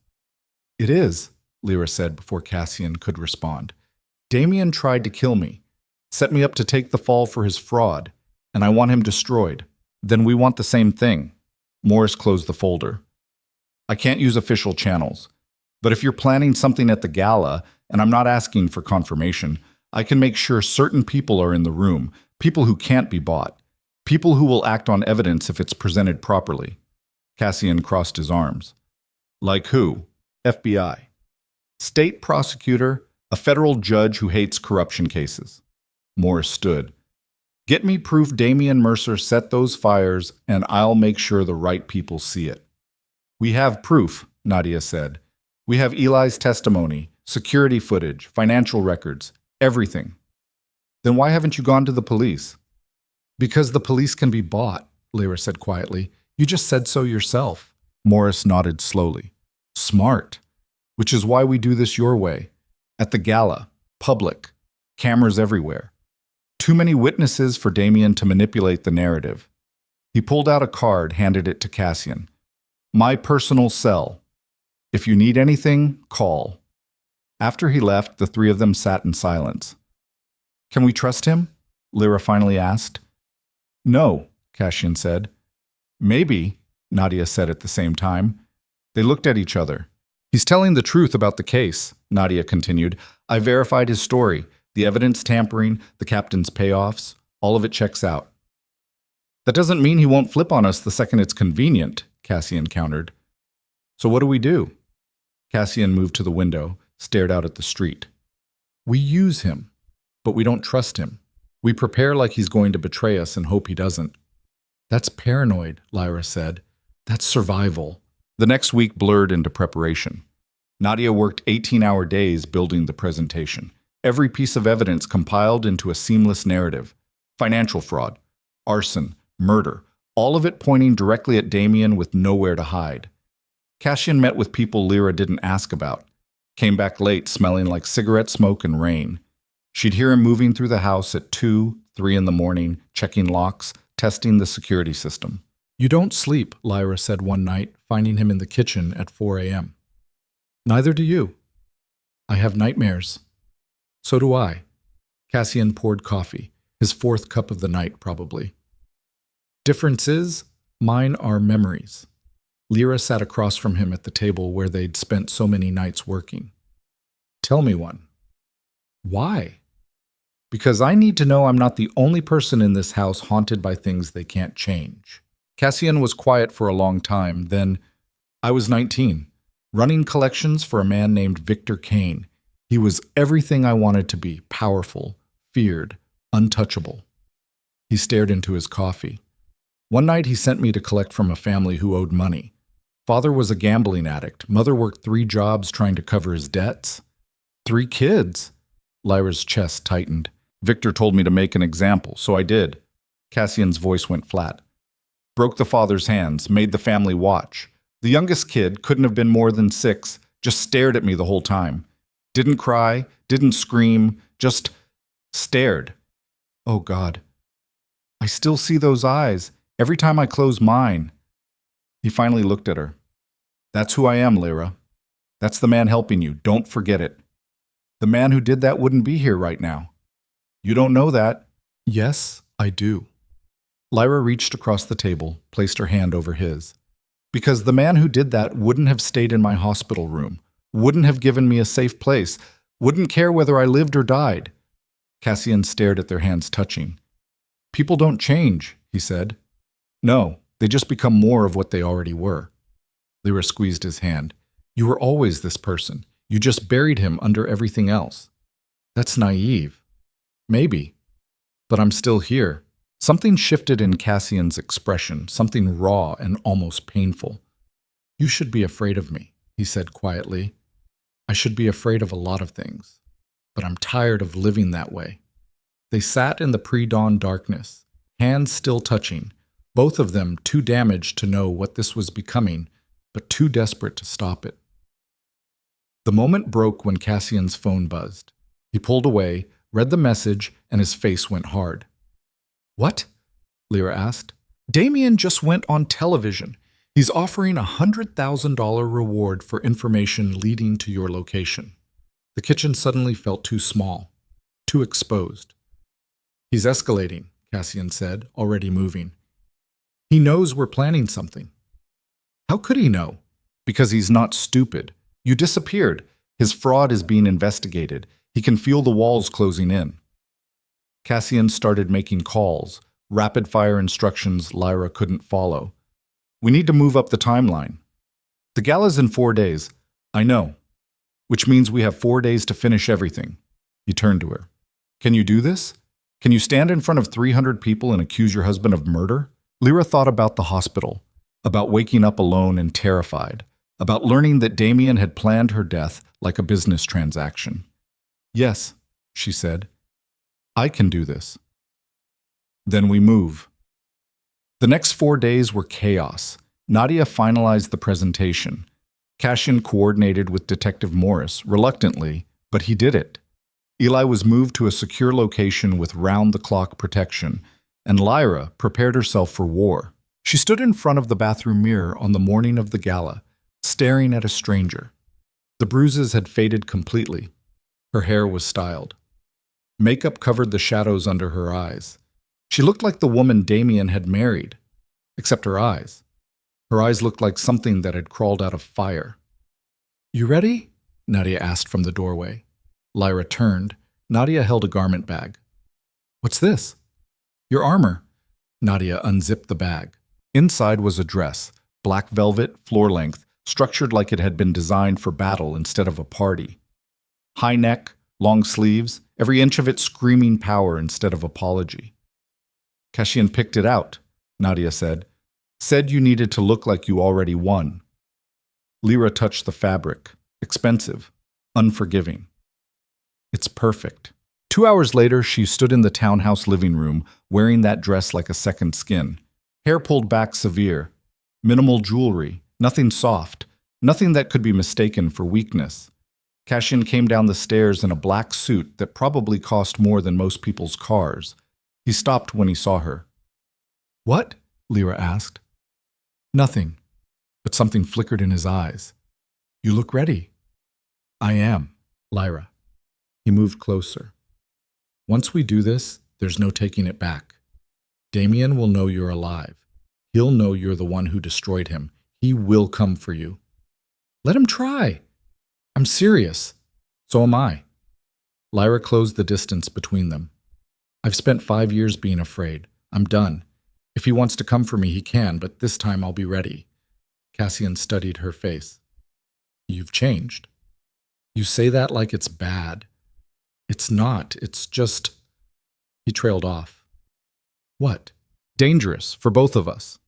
It is, Lyra said before Cassian could respond. Damien tried to kill me. Set me up to take the fall for his fraud, and I want him destroyed. Then we want the same thing. Morris closed the folder. I can't use official channels, but if you're planning something at the gala, and I'm not asking for confirmation, I can make sure certain people are in the room, people who can't be bought, people who will act on evidence if it's presented properly. Cassian crossed his arms. Like who? FBI. State prosecutor, a federal judge who hates corruption cases. Morris stood. Get me proof Damien Mercer set those fires, and I'll make sure the right people see it. We have proof, Nadia said. We have Eli's testimony, security footage, financial records, everything. Then why haven't you gone to the police? Because the police can be bought, Lyra said quietly. You just said so yourself. Morris nodded slowly. Smart. Which is why we do this your way. At the gala, public, cameras everywhere. Too many witnesses for Damien to manipulate the narrative. He pulled out a card, handed it to Cassian. My personal cell. If you need anything, call. After he left, the three of them sat in silence. Can we trust him? Lyra finally asked. No, Cassian said. Maybe, Nadia said at the same time. They looked at each other. He's telling the truth about the case, Nadia continued. I verified his story. The evidence tampering, the captain's payoffs, all of it checks out. That doesn't mean he won't flip on us the second it's convenient, Cassian countered. So what do we do? Cassian moved to the window, stared out at the street. We use him, but we don't trust him. We prepare like he's going to betray us and hope he doesn't. That's paranoid, Lyra said. That's survival. The next week blurred into preparation. Nadia worked 18-hour days building the presentation. Every piece of evidence compiled into a seamless narrative. Financial fraud, arson, murder, all of it pointing directly at Damien with nowhere to hide. Cassian met with people Lyra didn't ask about. Came back late, smelling like cigarette smoke and rain. She'd hear him moving through the house at 2, 3 in the morning, checking locks, testing the security system. You don't sleep, Lyra said one night, finding him in the kitchen at 4 a.m. Neither do you. I have nightmares. So do I. Cassian poured coffee, his 4th cup of the night probably. Difference is, mine are memories. Lyra sat across from him at the table where they'd spent so many nights working. Tell me one. Why? Because I need to know I'm not the only person in this house haunted by things they can't change. Cassian was quiet for a long time, then, I was 19, running collections for a man named Victor Kane. He was everything I wanted to be, powerful, feared, untouchable. He stared into his coffee. One night he sent me to collect from a family who owed money. Father was a gambling addict. Mother worked 3 jobs trying to cover his debts. 3 kids. Lyra's chest tightened. Victor told me to make an example, so I did. Cassian's voice went flat. Broke the father's hands, made the family watch. The youngest kid couldn't have been more than 6, just stared at me the whole time. Didn't cry, didn't scream, just stared. Oh God. I still see those eyes every time I close mine. He finally looked at her. That's who I am, Lyra. That's the man helping you. Don't forget it. The man who did that wouldn't be here right now. You don't know that. Yes, I do. Lyra reached across the table, placed her hand over his. Because the man who did that wouldn't have stayed in my hospital room, wouldn't have given me a safe place, wouldn't care whether I lived or died. Cassian stared at their hands touching. People don't change, he said. No, they just become more of what they already were. Lyra squeezed his hand. You were always this person. You just buried him under everything else. That's naive. Maybe. But I'm still here. Something shifted in Cassian's expression, something raw and almost painful. You should be afraid of me, he said quietly. I should be afraid of a lot of things, but I'm tired of living that way. They sat in the pre-dawn darkness, hands still touching, both of them too damaged to know what this was becoming, but too desperate to stop it. The moment broke when Cassian's phone buzzed. He pulled away, read the message, and his face went hard. What? Lyra asked. Damien just went on television. He's offering a $100,000 reward for information leading to your location. The kitchen suddenly felt too small, too exposed. He's escalating, Cassian said, already moving. He knows we're planning something. How could he know? Because he's not stupid. You disappeared. His fraud is being investigated. He can feel the walls closing in. Cassian started making calls, rapid-fire instructions Lyra couldn't follow. We need to move up the timeline. The gala's in 4 days. I know. Which means we have 4 days to finish everything. He turned to her. Can you do this? Can you stand in front of 300 people and accuse your husband of murder? Lyra thought about the hospital, about waking up alone and terrified, about learning that Damien had planned her death like a business transaction. Yes, she said. I can do this. Then we move. The next 4 days were chaos. Nadia finalized the presentation. Cassian coordinated with Detective Morris, reluctantly, but he did it. Eli was moved to a secure location with round-the-clock protection, and Lyra prepared herself for war. She stood in front of the bathroom mirror on the morning of the gala, staring at a stranger. The bruises had faded completely. Her hair was styled. Makeup covered the shadows under her eyes. She looked like the woman Damien had married, except her eyes. Her eyes looked like something that had crawled out of fire. You ready? Nadia asked from the doorway. Lyra turned. Nadia held a garment bag. What's this? Your armor. Nadia unzipped the bag. Inside was a dress, black velvet, floor-length, structured like it had been designed for battle instead of a party. High neck, long sleeves, every inch of it screaming power instead of apology. Cassian picked it out, Nadia said. Said you needed to look like you already won. Lyra touched the fabric. Expensive. Unforgiving. It's perfect. 2 hours later, she stood in the townhouse living room, wearing that dress like a second skin. Hair pulled back severe. Minimal jewelry. Nothing soft. Nothing that could be mistaken for weakness. Cassian came down the stairs in a black suit that probably cost more than most people's cars. He stopped when he saw her. What? Lyra asked. Nothing, but something flickered in his eyes. You look ready. I am, Lyra. He moved closer. Once we do this, there's no taking it back. Damien will know you're alive. He'll know you're the one who destroyed him. He will come for you. Let him try. I'm serious. So am I. Lyra closed the distance between them. I've spent 5 years being afraid. I'm done. If he wants to come for me, he can, but this time I'll be ready. Cassian studied her face. You've changed. You say that like it's bad. It's not. It's just... He trailed off. What? Dangerous for both of us.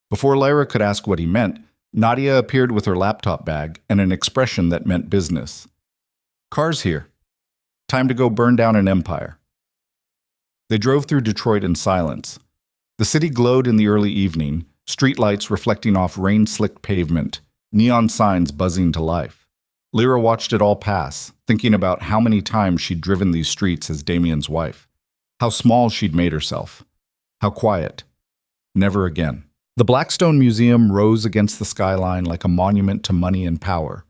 Before Lyra could ask what he meant, Nadia appeared with her laptop bag and an expression that meant business. Car's here. Time to go burn down an empire. They drove through Detroit in silence. The city glowed in the early evening, streetlights reflecting off rain-slicked pavement, neon signs buzzing to life. Lyra watched it all pass, thinking about how many times she'd driven these streets as Damien's wife. How small she'd made herself. How quiet. Never again. The Blackstone Museum rose against the skyline like a monument to money and power.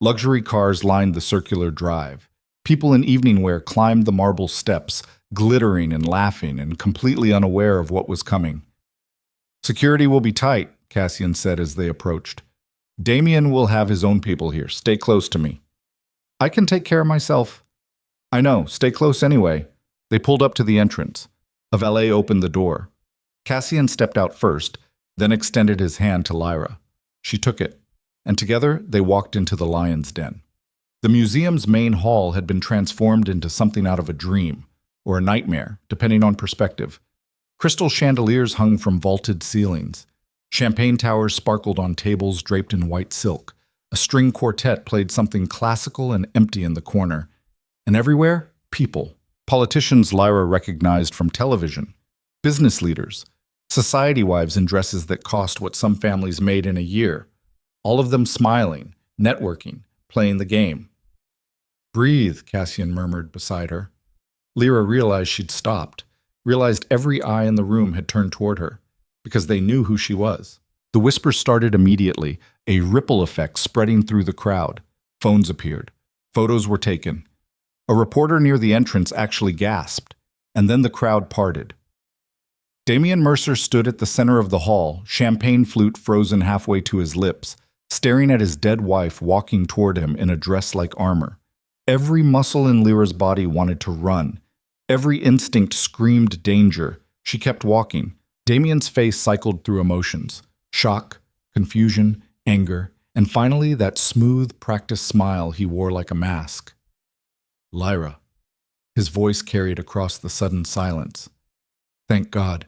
Luxury cars lined the circular drive. People in evening wear climbed the marble steps, glittering and laughing and completely unaware of what was coming. "Security will be tight," Cassian said as they approached. "Damien will have his own people here. Stay close to me." "I can take care of myself." "I know. Stay close anyway." They pulled up to the entrance. A valet opened the door. Cassian stepped out first, then extended his hand to Lyra. She took it, and together they walked into the lion's den. The museum's main hall had been transformed into something out of a dream, or a nightmare, depending on perspective. Crystal chandeliers hung from vaulted ceilings. Champagne towers sparkled on tables draped in white silk. A string quartet played something classical and empty in the corner. And everywhere, people. Politicians Lyra recognized from television. Business leaders. Society wives in dresses that cost what some families made in a year. All of them smiling, networking, playing the game. "Breathe," Cassian murmured beside her. Lyra realized she'd stopped, realized every eye in the room had turned toward her, because they knew who she was. The whispers started immediately, a ripple effect spreading through the crowd. Phones appeared. Photos were taken. A reporter near the entrance actually gasped, and then the crowd parted. Damien Mercer stood at the center of the hall, champagne flute frozen halfway to his lips, staring at his dead wife walking toward him in a dress like armor. Every muscle in Lyra's body wanted to run. Every instinct screamed danger. She kept walking. Damien's face cycled through emotions. Shock, confusion, anger, and finally that smooth, practiced smile he wore like a mask. "Lyra." His voice carried across the sudden silence. "Thank God.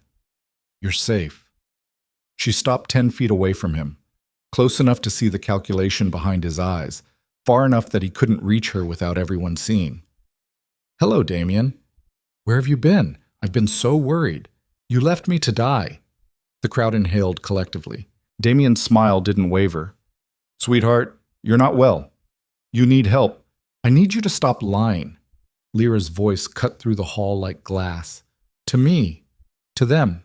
You're safe." She stopped 10 feet away from him, close enough to see the calculation behind his eyes, far enough that he couldn't reach her without everyone seeing. "Hello, Damien. Where have you been? I've been so worried. You left me to die." The crowd inhaled collectively. Damien's smile didn't waver. "Sweetheart, you're not well. You need help. I need you to stop lying." Lyra's voice cut through the hall like glass. "To me. To them.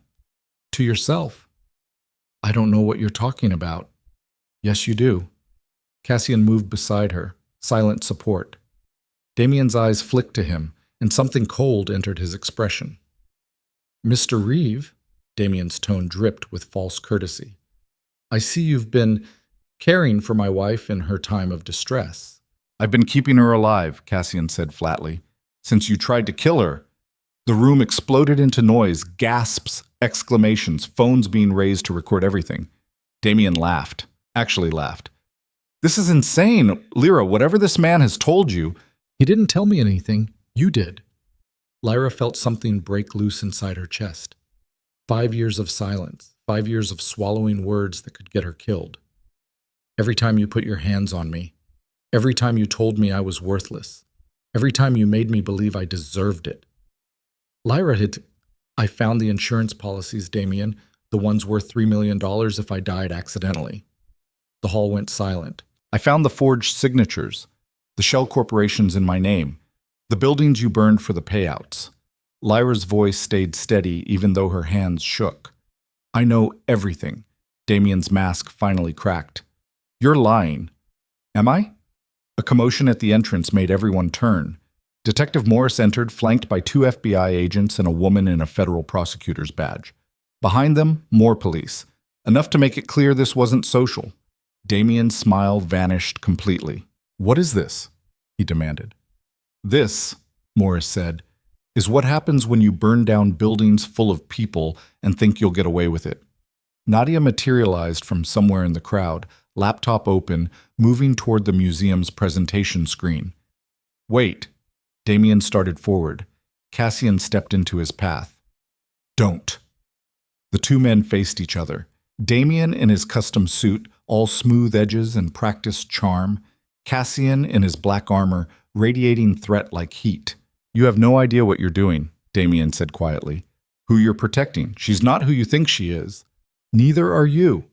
To yourself." "I don't know what you're talking about." "Yes, you do." Cassian moved beside her, silent support. Damien's eyes flicked to him, and something cold entered his expression. "Mr. Reeve," Damien's tone dripped with false courtesy, "I see you've been caring for my wife in her time of distress." "I've been keeping her alive," Cassian said flatly. "Since you tried to kill her." The room exploded into noise, gasps, exclamations, phones being raised to record everything. Damien laughed. Actually laughed. "This is insane. Lyra, whatever this man has told you—" "He didn't tell me anything. You did." Lyra felt something break loose inside her chest. 5 years of silence, 5 years of swallowing words that could get her killed. "Every time you put your hands on me, every time you told me I was worthless, every time you made me believe I deserved it." Lyra had... "I found the insurance policies, Damien, the ones worth $3 million if I died accidentally." The hall went silent. "I found the forged signatures, the shell corporations in my name, the buildings you burned for the payouts." Lyra's voice stayed steady even though her hands shook. "I know everything." Damien's mask finally cracked. "You're lying." "Am I?" A commotion at the entrance made everyone turn. Detective Morris entered, flanked by 2 FBI agents and a woman in a federal prosecutor's badge. Behind them, more police. Enough to make it clear this wasn't social. Damien's smile vanished completely. "What is this?" he demanded. "This," Morris said, "is what happens when you burn down buildings full of people and think you'll get away with it." Nadia materialized from somewhere in the crowd, laptop open, moving toward the museum's presentation screen. "Wait." Damien started forward. Cassian stepped into his path. "Don't." The two men faced each other. Damien in his custom suit, all smooth edges and practiced charm. Cassian in his black armor, radiating threat like heat. "You have no idea what you're doing," Damien said quietly. "Who you're protecting. She's not who you think she is. Neither are you."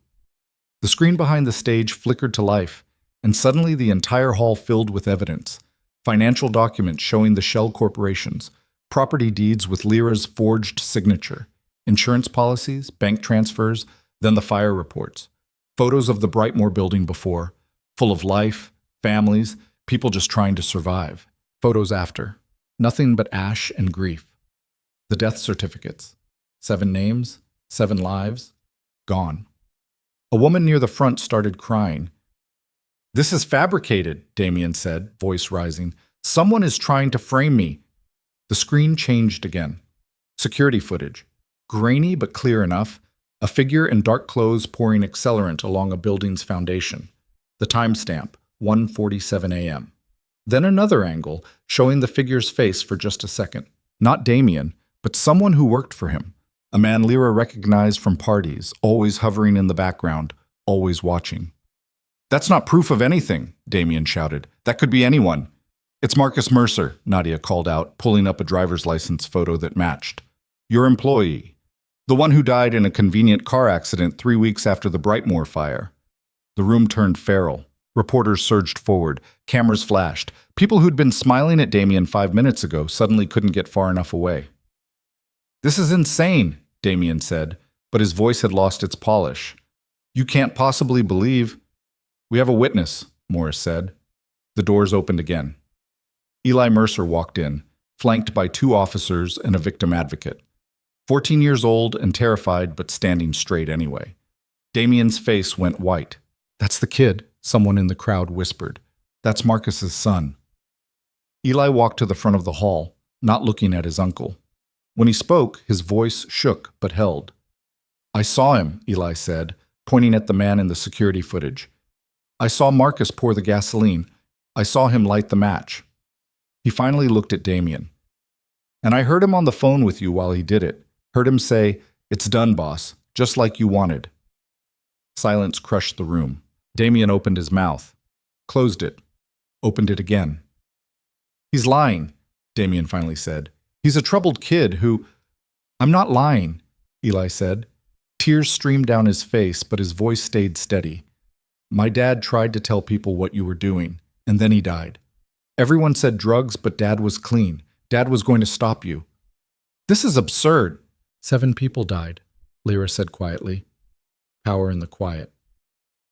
The screen behind the stage flickered to life. and suddenly the entire hall filled with evidence. Financial documents showing the shell corporations, property deeds with Lyra's forged signature, insurance policies, bank transfers, then the fire reports. Photos of the Brightmoor building before, full of life, families, people just trying to survive. Photos after, nothing but ash and grief. The death certificates, 7 names, 7 lives, gone. A woman near the front started crying. "This is fabricated," Damien said, voice rising. "Someone is trying to frame me." The screen changed again. Security footage. Grainy but clear enough. A figure in dark clothes pouring accelerant along a building's foundation. The timestamp, 1:47 a.m. Then another angle, showing the figure's face for just a second. Not Damien, but someone who worked for him. A man Lyra recognized from parties, always hovering in the background, always watching. "That's not proof of anything," Damien shouted. "That could be anyone." "It's Marcus Mercer," Nadia called out, pulling up a driver's license photo that matched. "Your employee. The one who died in a convenient car accident 3 weeks after the Brightmoor fire." The room turned feral. Reporters surged forward. Cameras flashed. People who'd been smiling at Damien 5 minutes ago suddenly couldn't get far enough away. "This is insane," Damien said, but his voice had lost its polish. "You can't possibly believe—" "We have a witness," Morris said. The doors opened again. Eli Mercer walked in, flanked by 2 officers and a victim advocate. 14 years old and terrified, but standing straight anyway. Damien's face went white. "That's the kid," someone in the crowd whispered. "That's Marcus's son." Eli walked to the front of the hall, not looking at his uncle. When he spoke, his voice shook but held. "I saw him," Eli said, pointing at the man in the security footage. "I saw Marcus pour the gasoline. I saw him light the match." He finally looked at Damien. "And I heard him on the phone with you while he did it. Heard him say, 'It's done, boss, just like you wanted.'" Silence crushed the room. Damien opened his mouth, closed it, opened it again. "He's lying," Damien finally said. "He's a troubled kid who—" "I'm not lying," Eli said. Tears streamed down his face, but his voice stayed steady. "My dad tried to tell people what you were doing, and then he died. Everyone said drugs, but Dad was clean. Dad was going to stop you." "This is absurd." 7 people died, Lyra said quietly. Power in the quiet.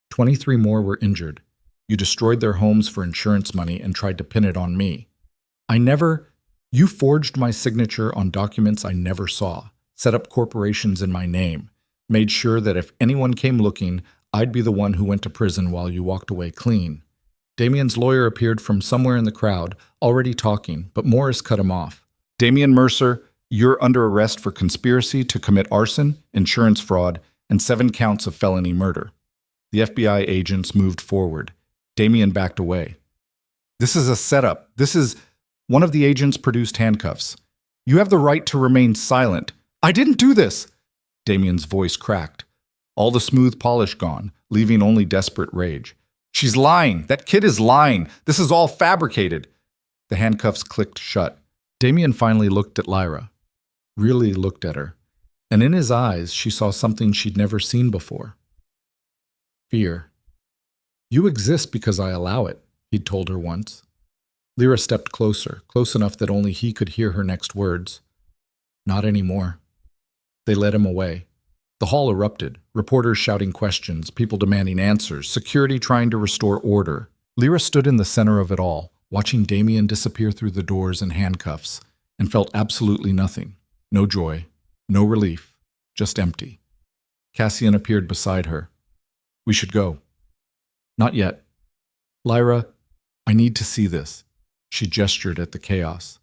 23 more were injured. You destroyed their homes for insurance money and tried to pin it on me. You forged my signature on documents I never saw, set up corporations in my name, made sure that if anyone came looking, I'd be the one who went to prison while you walked away clean. Damien's lawyer appeared from somewhere in the crowd, already talking, but Morris cut him off. "Damien Mercer, you're under arrest for conspiracy to commit arson, insurance fraud, and 7 counts of felony murder." The FBI agents moved forward. Damien backed away. "This is a setup. One of the agents produced handcuffs. You have the right to remain silent." "I didn't do this!" Damien's voice cracked. All the smooth polish gone, leaving only desperate rage. "She's lying. That kid is lying. This is all fabricated." The handcuffs clicked shut. Damien finally looked at Lyra. Really looked at her. And in his eyes, she saw something she'd never seen before. Fear. "You exist because I allow it," he'd told her once. Lyra stepped closer, close enough that only he could hear her next words. "Not anymore." They led him away. The hall erupted, reporters shouting questions, people demanding answers, security trying to restore order. Lyra stood in the center of it all, watching Damien disappear through the doors in handcuffs, and felt absolutely nothing. No joy, no relief, just empty. Cassian appeared beside her. "We should go." "Not yet." "Lyra, I need to see this." She gestured at the chaos.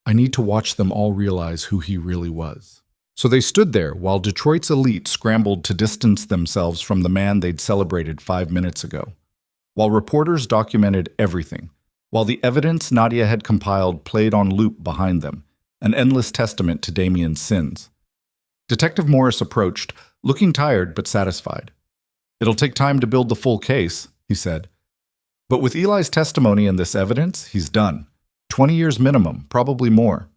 "I need to watch them all realize who he really was." So they stood there while Detroit's elite scrambled to distance themselves from the man they'd celebrated 5 minutes ago. While reporters documented everything. While the evidence Nadia had compiled played on loop behind them, an endless testament to Damien's sins. Detective Morris approached, looking tired but satisfied. "It'll take time to build the full case," he said. "But with Eli's testimony and this evidence, he's done. 20 years minimum, probably more."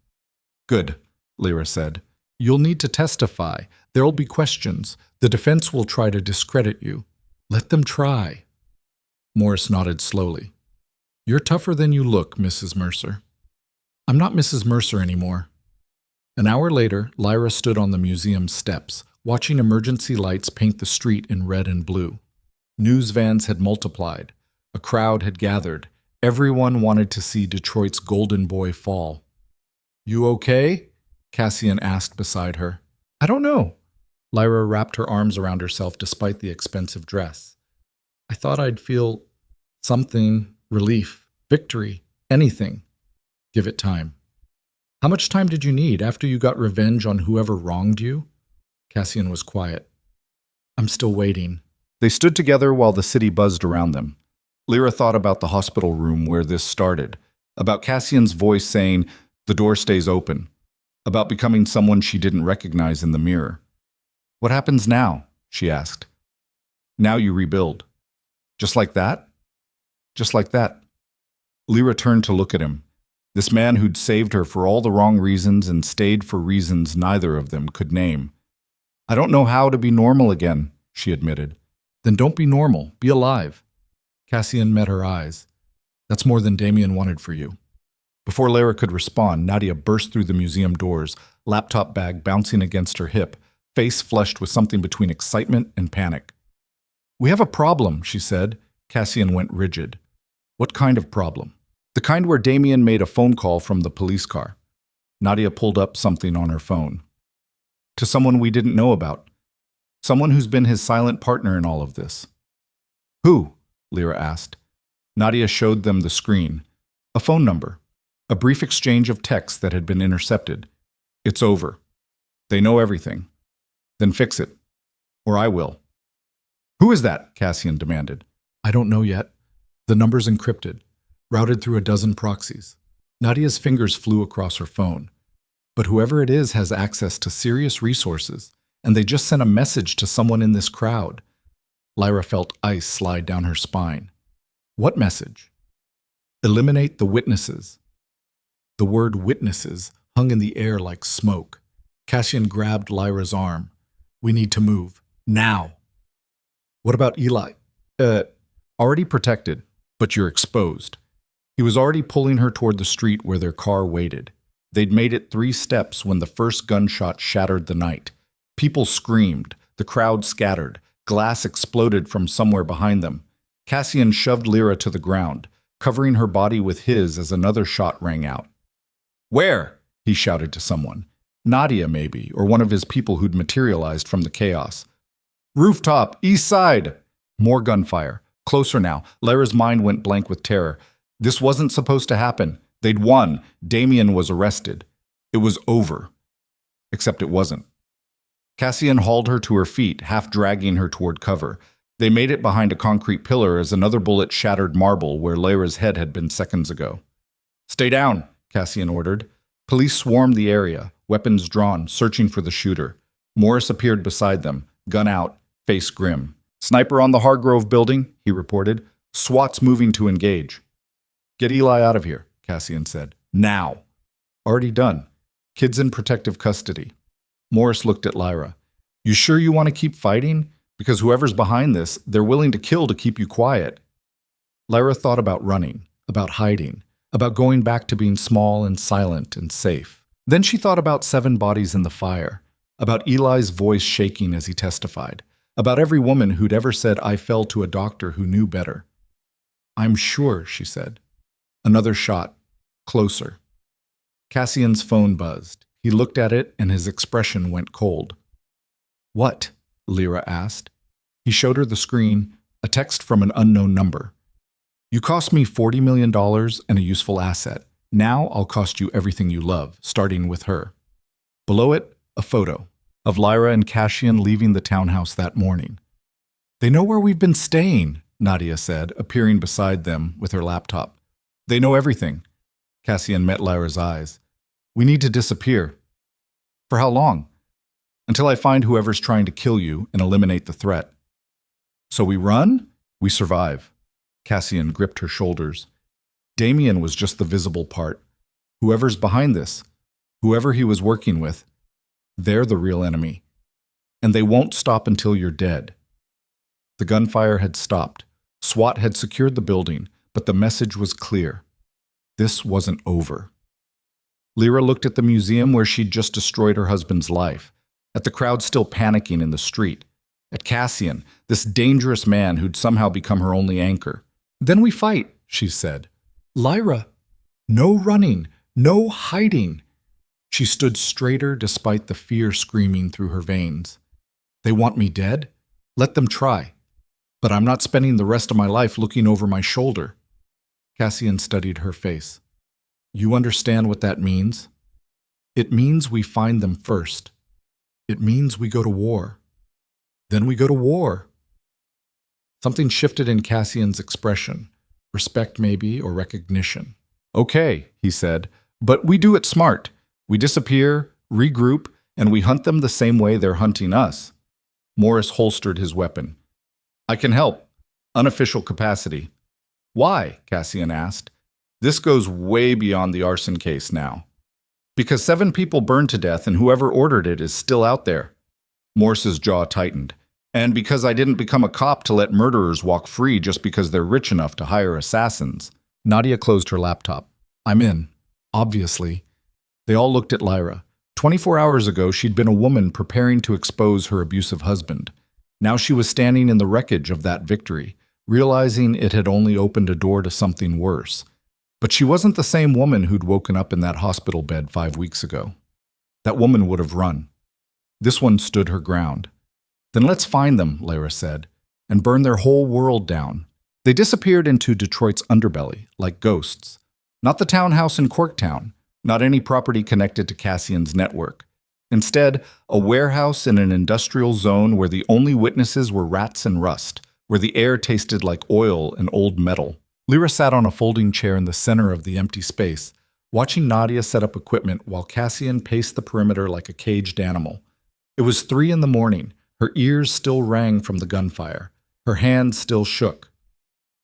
"Good," Lyra said. "You'll need to testify. There'll be questions. The defense will try to discredit you. Let them try." Morris nodded slowly. You're tougher than you look, Mrs. Mercer. I'm not Mrs. Mercer anymore. An hour later, Lyra stood on the museum steps, watching emergency lights paint the street in red and blue. News vans had multiplied. A crowd had gathered. Everyone wanted to see Detroit's golden boy fall. You okay? Cassian asked beside her. I don't know. Lyra wrapped her arms around herself despite the expensive dress. I thought I'd feel something, relief, victory, anything. Give it time. How much time did you need after you got revenge on whoever wronged you? Cassian was quiet. I'm still waiting. They stood together while the city buzzed around them. Lyra thought about the hospital room where this started, about Cassian's voice saying, the door stays open, about becoming someone she didn't recognize in the mirror. What happens now? She asked. Now you rebuild. Just like that? Just like that. Lyra turned to look at him. This man who'd saved her for all the wrong reasons and stayed for reasons neither of them could name. I don't know how to be normal again, she admitted. Then don't be normal. Be alive. Cassian met her eyes. That's more than Damien wanted for you. Before Lyra could respond, Nadia burst through the museum doors, laptop bag bouncing against her hip, face flushed with something between excitement and panic. We have a problem, she said. Cassian went rigid. What kind of problem? The kind where Damien made a phone call from the police car. Nadia pulled up something on her phone. To someone we didn't know about. Someone who's been his silent partner in all of this. Who? Lyra asked. Nadia showed them the screen. A phone number. A brief exchange of texts that had been intercepted. It's over. They know everything. Then fix it. Or I will. Who is that? Cassian demanded. I don't know yet. The number's encrypted, routed through a dozen proxies. Nadia's fingers flew across her phone. But whoever it is has access to serious resources, and they just sent a message to someone in this crowd. Lyra felt ice slide down her spine. What message? Eliminate the witnesses. The word witnesses hung in the air like smoke. Cassian grabbed Lyra's arm. We need to move. Now. What about Eli? Already protected, but you're exposed. He was already pulling her toward the street where their car waited. They'd made it 3 steps when the first gunshot shattered the night. People screamed. The crowd scattered. Glass exploded from somewhere behind them. Cassian shoved Lyra to the ground, covering her body with his as another shot rang out. Where? He shouted to someone. Nadia, maybe, or one of his people who'd materialized from the chaos. Rooftop, east side! More gunfire. Closer now. Lyra's mind went blank with terror. This wasn't supposed to happen. They'd won. Damien was arrested. It was over. Except it wasn't. Cassian hauled her to her feet, half dragging her toward cover. They made it behind a concrete pillar as another bullet shattered marble where Lyra's head had been seconds ago. Stay down, Cassian ordered. Police swarmed the area, weapons drawn, searching for the shooter. Morris appeared beside them, gun out, face grim. Sniper on the Hargrove building, he reported. SWAT's moving to engage. Get Eli out of here, Cassian said. Now. Already done. Kids in protective custody. Morris looked at Lyra. You sure you want to keep fighting? Because whoever's behind this, they're willing to kill to keep you quiet. Lyra thought about running, about hiding, about going back to being small and silent and safe. Then she thought about 7 bodies in the fire, about Eli's voice shaking as he testified, about every woman who'd ever said, I fell to a doctor who knew better. I'm sure, she said. Another shot. Closer. Cassian's phone buzzed. He looked at it and his expression went cold. What? Lyra asked. He showed her the screen, a text from an unknown number. You cost me $40 million and a useful asset. Now I'll cost you everything you love, starting with her. Below it, a photo of Lyra and Cassian leaving the townhouse that morning. They know where we've been staying, Nadia said, appearing beside them with her laptop. They know everything. Cassian met Lyra's eyes. We need to disappear. For how long? Until I find whoever's trying to kill you and eliminate the threat. So we run? We survive. Cassian gripped her shoulders. Damien was just the visible part. Whoever's behind this, whoever he was working with, they're the real enemy. And they won't stop until you're dead. The gunfire had stopped. SWAT had secured the building, but the message was clear. This wasn't over. Lyra looked at the museum where she'd just destroyed her husband's life, at the crowd still panicking in the street, at Cassian, this dangerous man who'd somehow become her only anchor. "Then we fight," she said. "Lyra, no running, no hiding." She stood straighter despite the fear screaming through her veins. "They want me dead? Let them try. But I'm not spending the rest of my life looking over my shoulder." Cassian studied her face. "You understand what that means? It means we find them first. It means we go to war. Then we go to war." Something shifted in Cassian's expression. Respect maybe, or recognition. "Okay," he said, "but we do it smart. We disappear, regroup, and we hunt them the same way they're hunting us." Morris holstered his weapon. "I can help. Unofficial capacity." "Why?" Cassian asked. "This goes way beyond the arson case now." "Because 7 people burned to death and whoever ordered it is still out there." Morris's jaw tightened. "And because I didn't become a cop to let murderers walk free just because they're rich enough to hire assassins." Nadia closed her laptop. "I'm in. Obviously." They all looked at Lyra. 24 hours ago, she'd been a woman preparing to expose her abusive husband. Now she was standing in the wreckage of that victory, realizing it had only opened a door to something worse. But she wasn't the same woman who'd woken up in that hospital bed 5 weeks ago. That woman would have run. This one stood her ground. "Then let's find them," Lyra said, "and burn their whole world down." They disappeared into Detroit's underbelly, like ghosts. Not the townhouse in Corktown, not any property connected to Cassian's network. Instead, a warehouse in an industrial zone where the only witnesses were rats and rust, where the air tasted like oil and old metal. Lyra sat on a folding chair in the center of the empty space, watching Nadia set up equipment while Cassian paced the perimeter like a caged animal. It was 3 in the morning. Her ears still rang from the gunfire. Her hands still shook.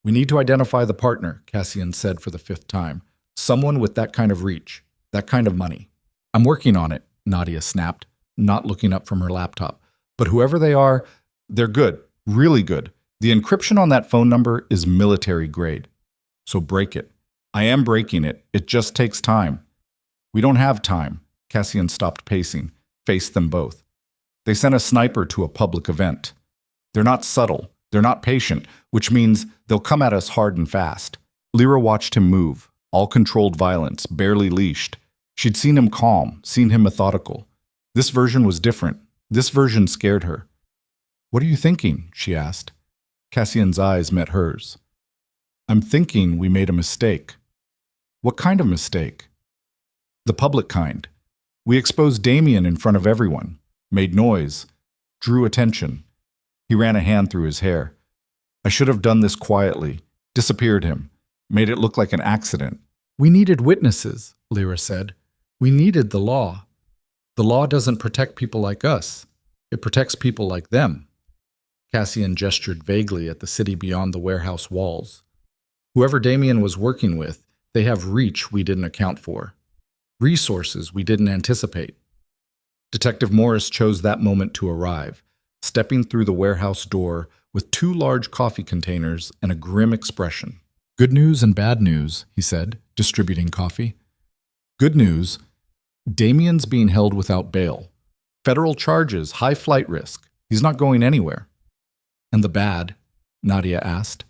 "We need to identify the partner," Cassian said for the 5th time. "Someone with that kind of reach, that kind of money." "I'm working on it," Nadia snapped, not looking up from her laptop. "But whoever they are, they're good, really good. The encryption on that phone number is military grade. So break it." "I am breaking it. It just takes time." "We don't have time." Cassian stopped pacing, faced them both. "They sent a sniper to a public event. They're not subtle. They're not patient, which means they'll come at us hard and fast." Lyra watched him move, all controlled violence, barely leashed. She'd seen him calm, seen him methodical. This version was different. This version scared her. "What are you thinking?" she asked. Cassian's eyes met hers. "I'm thinking we made a mistake." "What kind of mistake?" "The public kind. We exposed Damien in front of everyone, made noise, drew attention." He ran a hand through his hair. "I should have done this quietly, disappeared him, made it look like an accident." "We needed witnesses," Lyra said. "We needed the law. The law doesn't protect people like us. It protects people like them." Cassian gestured vaguely at the city beyond the warehouse walls. "Whoever Damien was working with, they have reach we didn't account for. Resources we didn't anticipate." Detective Morris chose that moment to arrive, stepping through the warehouse door with 2 large coffee containers and a grim expression. "Good news and bad news," he said, distributing coffee. "Good news. Damien's being held without bail. Federal charges, high flight risk. He's not going anywhere." "And the bad?" Nadia asked.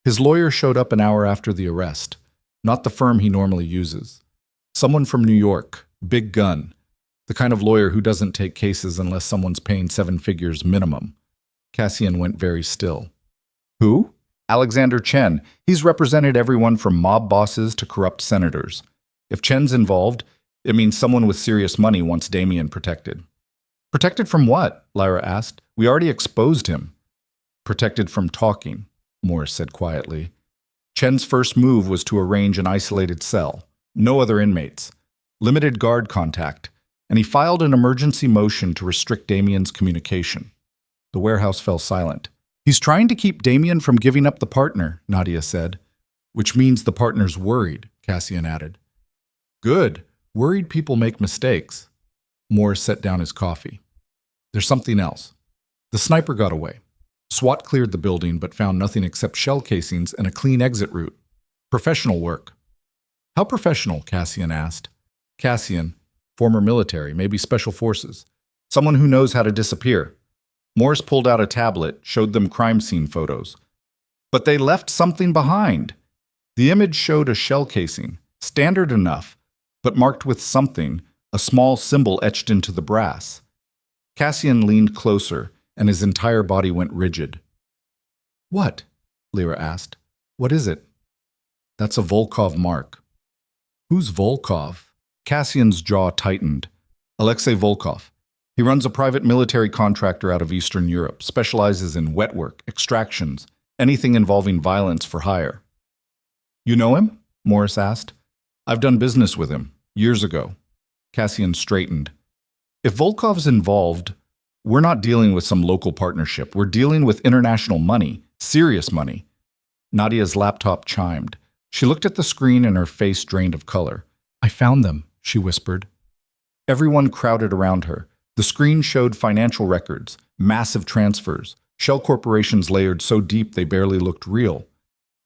"His lawyer showed up an hour after the arrest. Not the firm he normally uses. Someone from New York, big gun. The kind of lawyer who doesn't take cases unless someone's paying 7 figures minimum." Cassian went very still. "Who?" "Alexander Chen. He's represented everyone from mob bosses to corrupt senators. If Chen's involved, it means someone with serious money wants Damien protected." "Protected from what?" Lyra asked. "We already exposed him." "Protected from talking," Morris said quietly. "Chen's first move was to arrange an isolated cell. No other inmates. Limited guard contact. And he filed an emergency motion to restrict Damien's communication." The warehouse fell silent. "He's trying to keep Damien from giving up the partner," Nadia said. "Which means the partner's worried," Cassian added. "Good. Worried people make mistakes." Morris set down his coffee. "There's something else. The sniper got away. SWAT cleared the building but found nothing except shell casings and a clean exit route. Professional work. How professional? Cassian asked. Cassian, former military, maybe special forces. Someone who knows how to disappear. Morris pulled out a tablet, showed them crime scene photos. But they left something behind. The image showed a shell casing, standard enough, but marked with something, a small symbol etched into the brass. Cassian leaned closer, and his entire body went rigid. What? Lyra asked. What is it? That's a Volkov mark. Who's Volkov? Cassian's jaw tightened. Alexei Volkov. He runs a private military contractor out of Eastern Europe, specializes in wet work, extractions, anything involving violence for hire. You know him? Morris asked. I've done business with him, years ago. Cassian straightened. If Volkov's involved, we're not dealing with some local partnership. We're dealing with international money, serious money. Nadia's laptop chimed. She looked at the screen and her face drained of color. I found them, she whispered. Everyone crowded around her. The screen showed financial records, massive transfers, shell corporations layered so deep they barely looked real.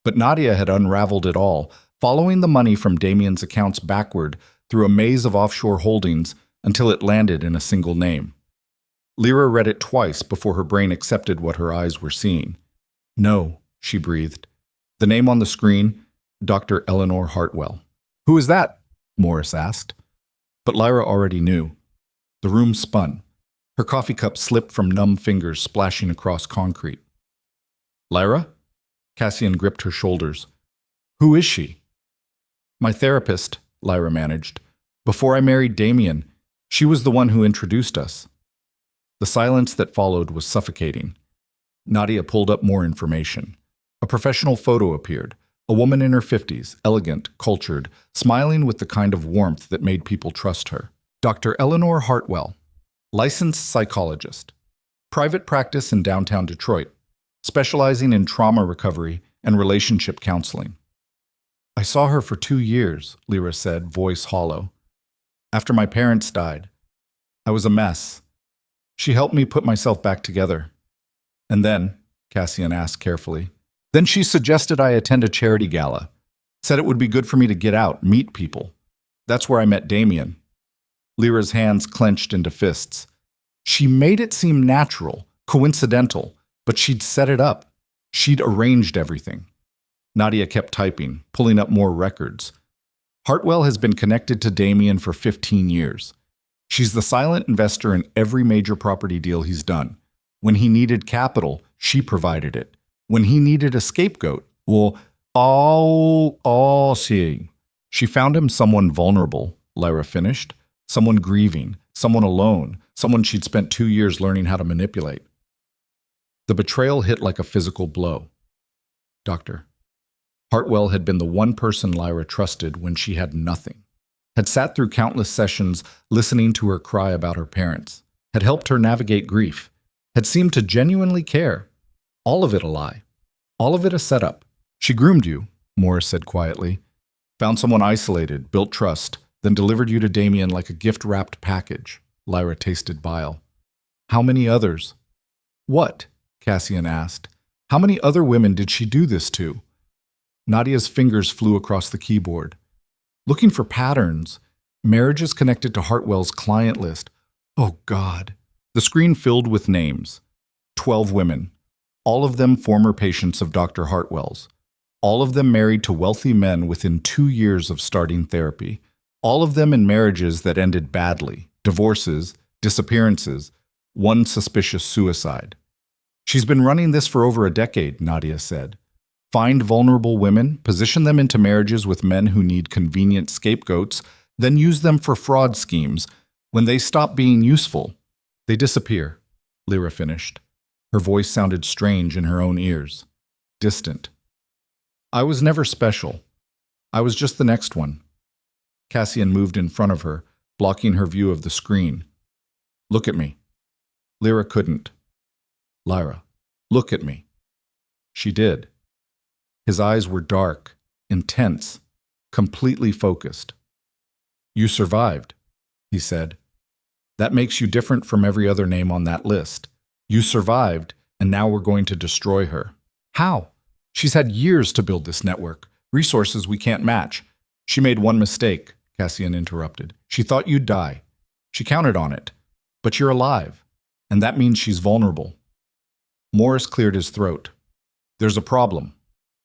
But Nadia had unraveled it all, following the money from Damien's accounts backward through a maze of offshore holdings until it landed in a single name. Lyra read it twice before her brain accepted what her eyes were seeing. No, she breathed. The name on the screen, Dr. Eleanor Hartwell. Who is that? Morris asked. But Lyra already knew. The room spun. Her coffee cup slipped from numb fingers splashing across concrete. Lyra? Cassian gripped her shoulders. Who is she? My therapist, Lyra managed. Before I married Damien, she was the one who introduced us. The silence that followed was suffocating. Nadia pulled up more information. A professional photo appeared. A woman in her 50s, elegant, cultured, smiling with the kind of warmth that made people trust her. Dr. Eleanor Hartwell, licensed psychologist. Private practice in downtown Detroit, specializing in trauma recovery and relationship counseling. I saw her for 2 years, Lyra said, voice hollow. After my parents died, I was a mess. She helped me put myself back together. And then, Cassian asked carefully, then she suggested I attend a charity gala. Said it would be good for me to get out, meet people. That's where I met Damien. Lyra's hands clenched into fists. She made it seem natural, coincidental, but she'd set it up. She'd arranged everything. Nadia kept typing, pulling up more records. Hartwell has been connected to Damien for 15 years. She's the silent investor in every major property deal he's done. When he needed capital, she provided it. When he needed a scapegoat, see. She found him someone vulnerable, Lyra finished. Someone grieving, someone alone, someone she'd spent 2 years learning how to manipulate. The betrayal hit like a physical blow. Doctor. Hartwell had been the one person Lyra trusted when she had nothing. Had sat through countless sessions listening to her cry about her parents. Had helped her navigate grief. Had seemed to genuinely care. All of it a lie. All of it a setup. She groomed you, Morris said quietly. Found someone isolated, built trust, then delivered you to Damien like a gift-wrapped package. Lyra tasted bile. How many others? What? Cassian asked. How many other women did she do this to? Nadia's fingers flew across the keyboard. Looking for patterns. Marriages connected to Hartwell's client list. Oh, God. The screen filled with names. 12 women. All of them former patients of Dr. Hartwell's. All of them married to wealthy men within 2 years of starting therapy. All of them in marriages that ended badly. Divorces, disappearances, one suspicious suicide. She's been running this for over a decade, Nadia said. Find vulnerable women, position them into marriages with men who need convenient scapegoats, then use them for fraud schemes. When they stop being useful, they disappear, Lyra finished. Her voice sounded strange in her own ears. Distant. I was never special. I was just the next one. Cassian moved in front of her, blocking her view of the screen. Look at me. Lyra couldn't. Lyra, look at me. She did. His eyes were dark, intense, completely focused. You survived, he said. That makes you different from every other name on that list. You survived and now we're going to destroy her. How? She's had years to build this network, resources we can't match. She made one mistake, Cassian interrupted. She thought you'd die. She counted on it. But you're alive, and that means she's vulnerable. Morris cleared his throat. There's a problem.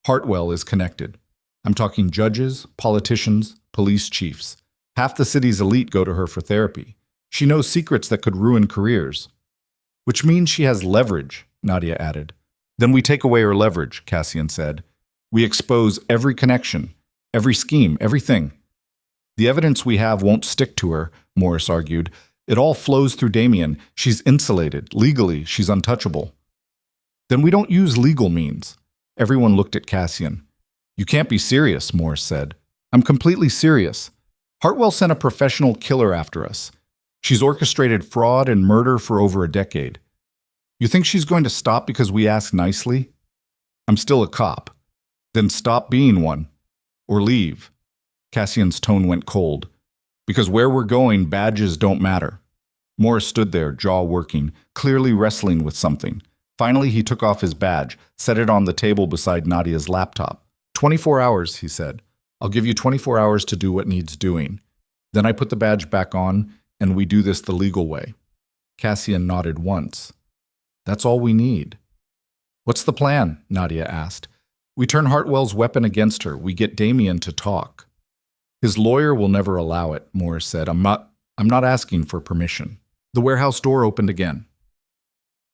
Hartwell is connected. I'm talking judges, politicians, police chiefs. Half the city's elite go to her for therapy. She knows secrets that could ruin careers. Which means she has leverage, Nadia added. Then we take away her leverage, Cassian said. We expose every connection, every scheme, everything. The evidence we have won't stick to her, Morris argued. It all flows through Damien. She's insulated. Legally, she's untouchable. Then we don't use legal means. Everyone looked at Cassian. You can't be serious, Morris said. I'm completely serious. Hartwell sent a professional killer after us. She's orchestrated fraud and murder for over a decade. You think she's going to stop because we ask nicely? I'm still a cop. Then stop being one. Or leave. Cassian's tone went cold. Because where we're going, badges don't matter. Morris stood there, jaw working, clearly wrestling with something. Finally, he took off his badge, set it on the table beside Nadia's laptop. 24 hours, he said. I'll give you 24 hours to do what needs doing. Then I put the badge back on, and we do this the legal way. Cassian nodded once. That's all we need. What's the plan? Nadia asked. We turn Hartwell's weapon against her. We get Damien to talk. His lawyer will never allow it, Morris said. I'm not asking for permission. The warehouse door opened again.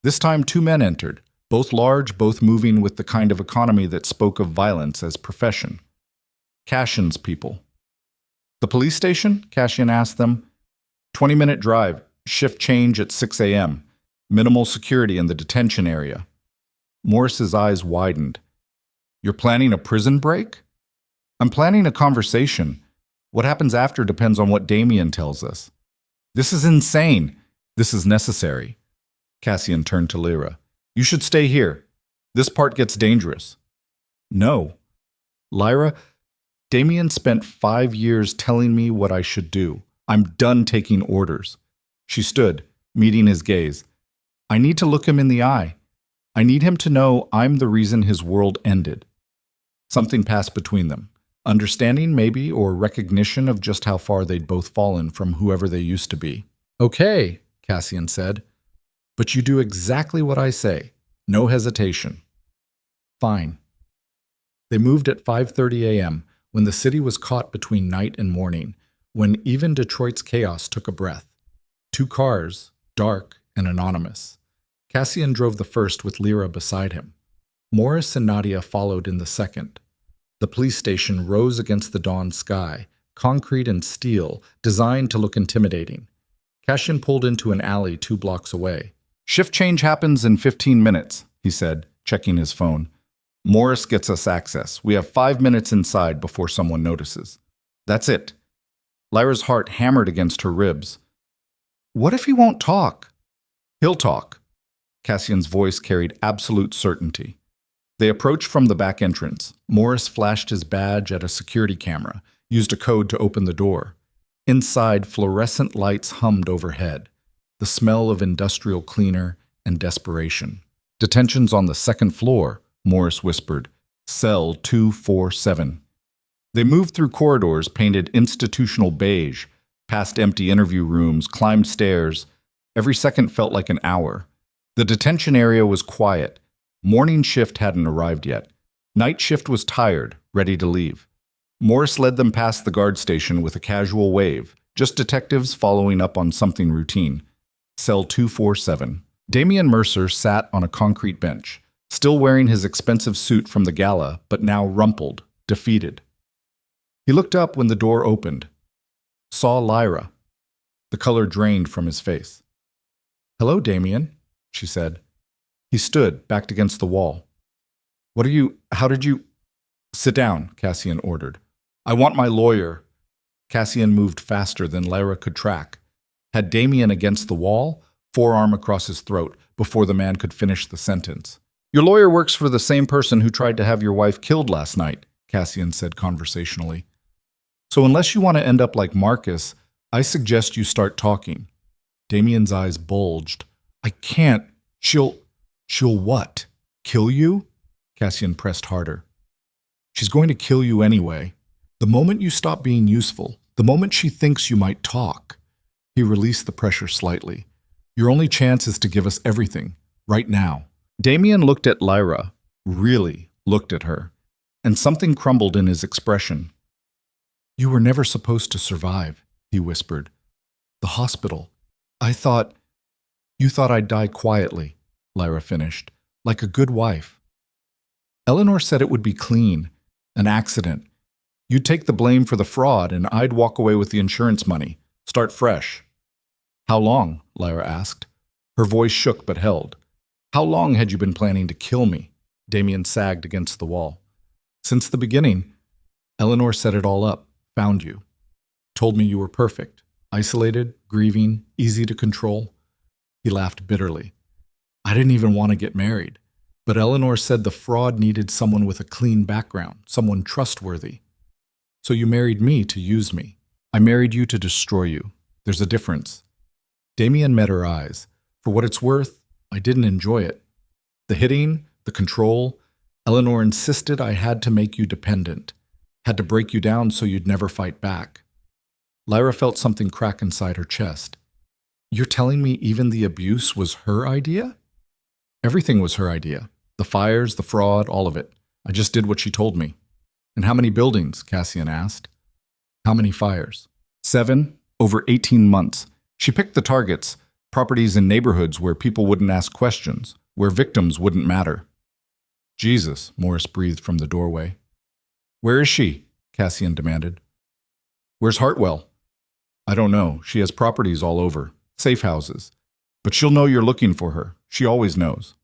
This time 2 men entered, both large, both moving with the kind of economy that spoke of violence as profession. Cashin's people. The police station? Cassian asked them. 20-minute drive, shift change at 6 a.m., minimal security in the detention area. Morris's eyes widened. You're planning a prison break? I'm planning a conversation. What happens after depends on what Damien tells us. This is insane. This is necessary. Cassian turned to Lyra. You should stay here. This part gets dangerous. No. Lyra, Damien spent 5 years telling me what I should do. I'm done taking orders. She stood, meeting his gaze. I need to look him in the eye. I need him to know I'm the reason his world ended. Something passed between them. Understanding, maybe, or recognition of just how far they'd both fallen from whoever they used to be. Okay, Cassian said. But you do exactly what I say. No hesitation. Fine. They moved at 5:30 a.m., when the city was caught between night and morning, when even Detroit's chaos took a breath. 2 cars, dark and anonymous. Cassian drove the first with Lyra beside him. Morris and Nadia followed in the second. The police station rose against the dawn sky, concrete and steel, designed to look intimidating. Cassian pulled into an alley 2 blocks away. Shift change happens in 15 minutes, he said, checking his phone. Morris gets us access. We have 5 minutes inside before someone notices. That's it. Lyra's heart hammered against her ribs. What if he won't talk? He'll talk. Cassian's voice carried absolute certainty. They approached from the back entrance. Morris flashed his badge at a security camera, used a code to open the door. Inside, fluorescent lights hummed overhead, the smell of industrial cleaner and desperation. Detention's on the 2nd floor, Morris whispered. Cell 247. They moved through corridors painted institutional beige, past empty interview rooms, climbed stairs. Every second felt like an hour. The detention area was quiet. Morning shift hadn't arrived yet. Night shift was tired, ready to leave. Morris led them past the guard station with a casual wave, just detectives following up on something routine. Cell 247. Damien Mercer sat on a concrete bench, still wearing his expensive suit from the gala, but now rumpled, defeated. He looked up when the door opened. Saw Lyra. The color drained from his face. Hello, Damien, she said. He stood, backed against the wall. How did you... Sit down, Cassian ordered. I want my lawyer. Cassian moved faster than Lyra could track. Had Damien against the wall, forearm across his throat, before the man could finish the sentence. Your lawyer works for the same person who tried to have your wife killed last night, Cassian said conversationally. So unless you want to end up like Marcus, I suggest you start talking. Damien's eyes bulged. I can't. She'll what? Kill you? Cassian pressed harder. She's going to kill you anyway. The moment you stop being useful, the moment she thinks you might talk. He released the pressure slightly. Your only chance is to give us everything, right now. Damien looked at Lyra, really looked at her, and something crumbled in his expression. You were never supposed to survive, he whispered. The hospital. You thought I'd die quietly, Lyra finished, like a good wife. Eleanor said it would be clean, an accident. You'd take the blame for the fraud and I'd walk away with the insurance money, start fresh. How long? Lyra asked. Her voice shook but held. How long had you been planning to kill me? Damien sagged against the wall. Since the beginning. Eleanor set it all up, found you. Told me you were perfect, isolated, grieving, easy to control. He laughed bitterly. I didn't even want to get married. But Eleanor said the fraud needed someone with a clean background, someone trustworthy. So you married me to use me. I married you to destroy you. There's a difference. Damien met her eyes. For what it's worth, I didn't enjoy it. The hitting, the control. Eleanor insisted I had to make you dependent. Had to break you down so you'd never fight back. Lyra felt something crack inside her chest. You're telling me even the abuse was her idea? Everything was her idea. The fires, the fraud, all of it. I just did what she told me. And how many buildings? Cassian asked. How many fires? 7, over 18 months. She picked the targets, properties in neighborhoods where people wouldn't ask questions, where victims wouldn't matter. Jesus, Morris breathed from the doorway. Where is she? Cassian demanded. Where's Hartwell? I don't know. She has properties all over, safe houses. But she'll know you're looking for her. She always knows.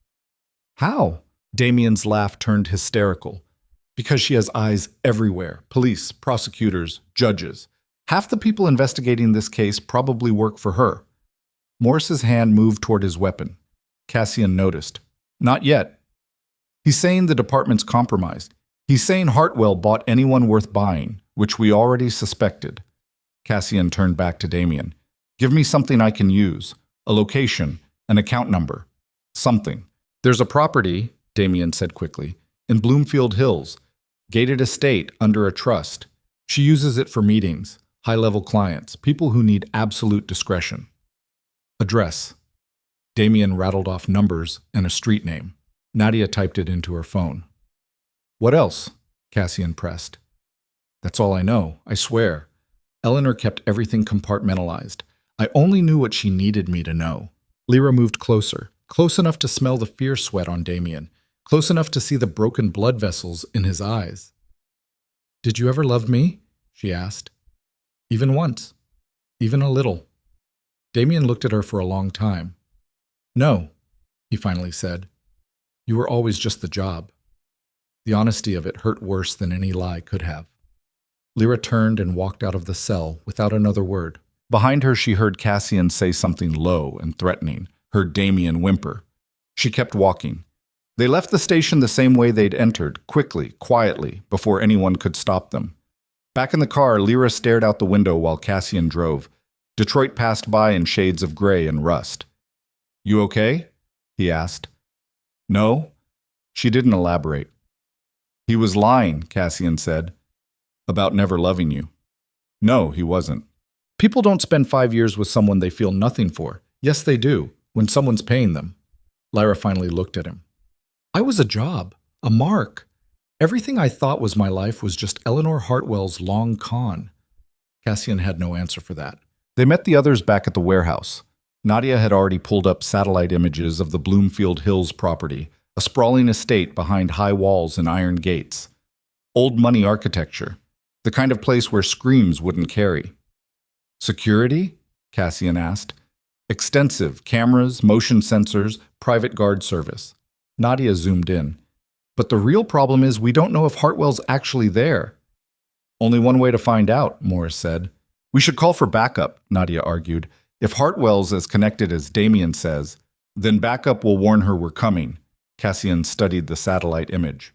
How? Damien's laugh turned hysterical. Because she has eyes everywhere. Police, prosecutors, judges. Half the people investigating this case probably work for her. Morris's hand moved toward his weapon. Cassian noticed. Not yet. He's saying the department's compromised. He's saying Hartwell bought anyone worth buying, which we already suspected. Cassian turned back to Damien. Give me something I can use. A location, an account number. Something. There's a property, Damien said quickly, in Bloomfield Hills. Gated estate under a trust. She uses it for meetings, high-level clients, people who need absolute discretion. Address. Damien rattled off numbers and a street name. Nadia typed it into her phone. What else? Cassian pressed. That's all I know, I swear. Eleanor kept everything compartmentalized. I only knew what she needed me to know. Lyra moved closer, close enough to smell the fear sweat on Damien, close enough to see the broken blood vessels in his eyes. Did you ever love me? She asked. Even once. Even a little. Damien looked at her for a long time. No, he finally said. You were always just the job. The honesty of it hurt worse than any lie could have. Lyra turned and walked out of the cell without another word. Behind her, she heard Cassian say something low and threatening, heard Damien whimper. She kept walking. They left the station the same way they'd entered, quickly, quietly, before anyone could stop them. Back in the car, Lyra stared out the window while Cassian drove. Detroit passed by in shades of gray and rust. You okay? He asked. No. She didn't elaborate. He was lying, Cassian said, about never loving you. No, he wasn't. People don't spend 5 years with someone they feel nothing for. Yes, they do, when someone's paying them. Lyra finally looked at him. I was a job, a mark. Everything I thought was my life was just Eleanor Hartwell's long con. Cassian had no answer for that. They met the others back at the warehouse. Nadia had already pulled up satellite images of the Bloomfield Hills property, a sprawling estate behind high walls and iron gates. Old money architecture, the kind of place where screams wouldn't carry. Security? Cassian asked. Extensive cameras, motion sensors, private guard service. Nadia zoomed in. But the real problem is we don't know if Hartwell's actually there. Only one way to find out, Morris said. We should call for backup, Nadia argued. If Hartwell's as connected as Damien says, then backup will warn her we're coming. Cassian studied the satellite image.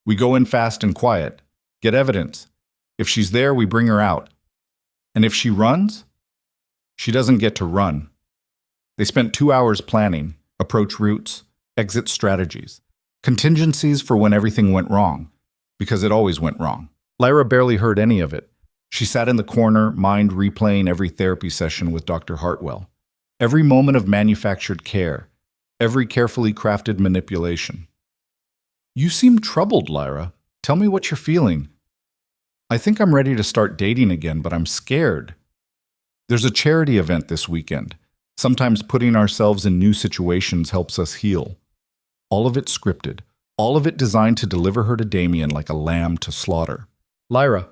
We go in fast and quiet. Get evidence. If she's there, we bring her out. And if she runs? She doesn't get to run. They spent 2 hours planning, approach routes, exit strategies, contingencies for when everything went wrong, because it always went wrong. Lyra barely heard any of it. She sat in the corner, mind replaying every therapy session with Dr. Hartwell. Every moment of manufactured care, every carefully crafted manipulation. You seem troubled, Lyra. Tell me what you're feeling. I think I'm ready to start dating again, but I'm scared. There's a charity event this weekend. Sometimes putting ourselves in new situations helps us heal. All of it scripted, all of it designed to deliver her to Damien like a lamb to slaughter. Lyra.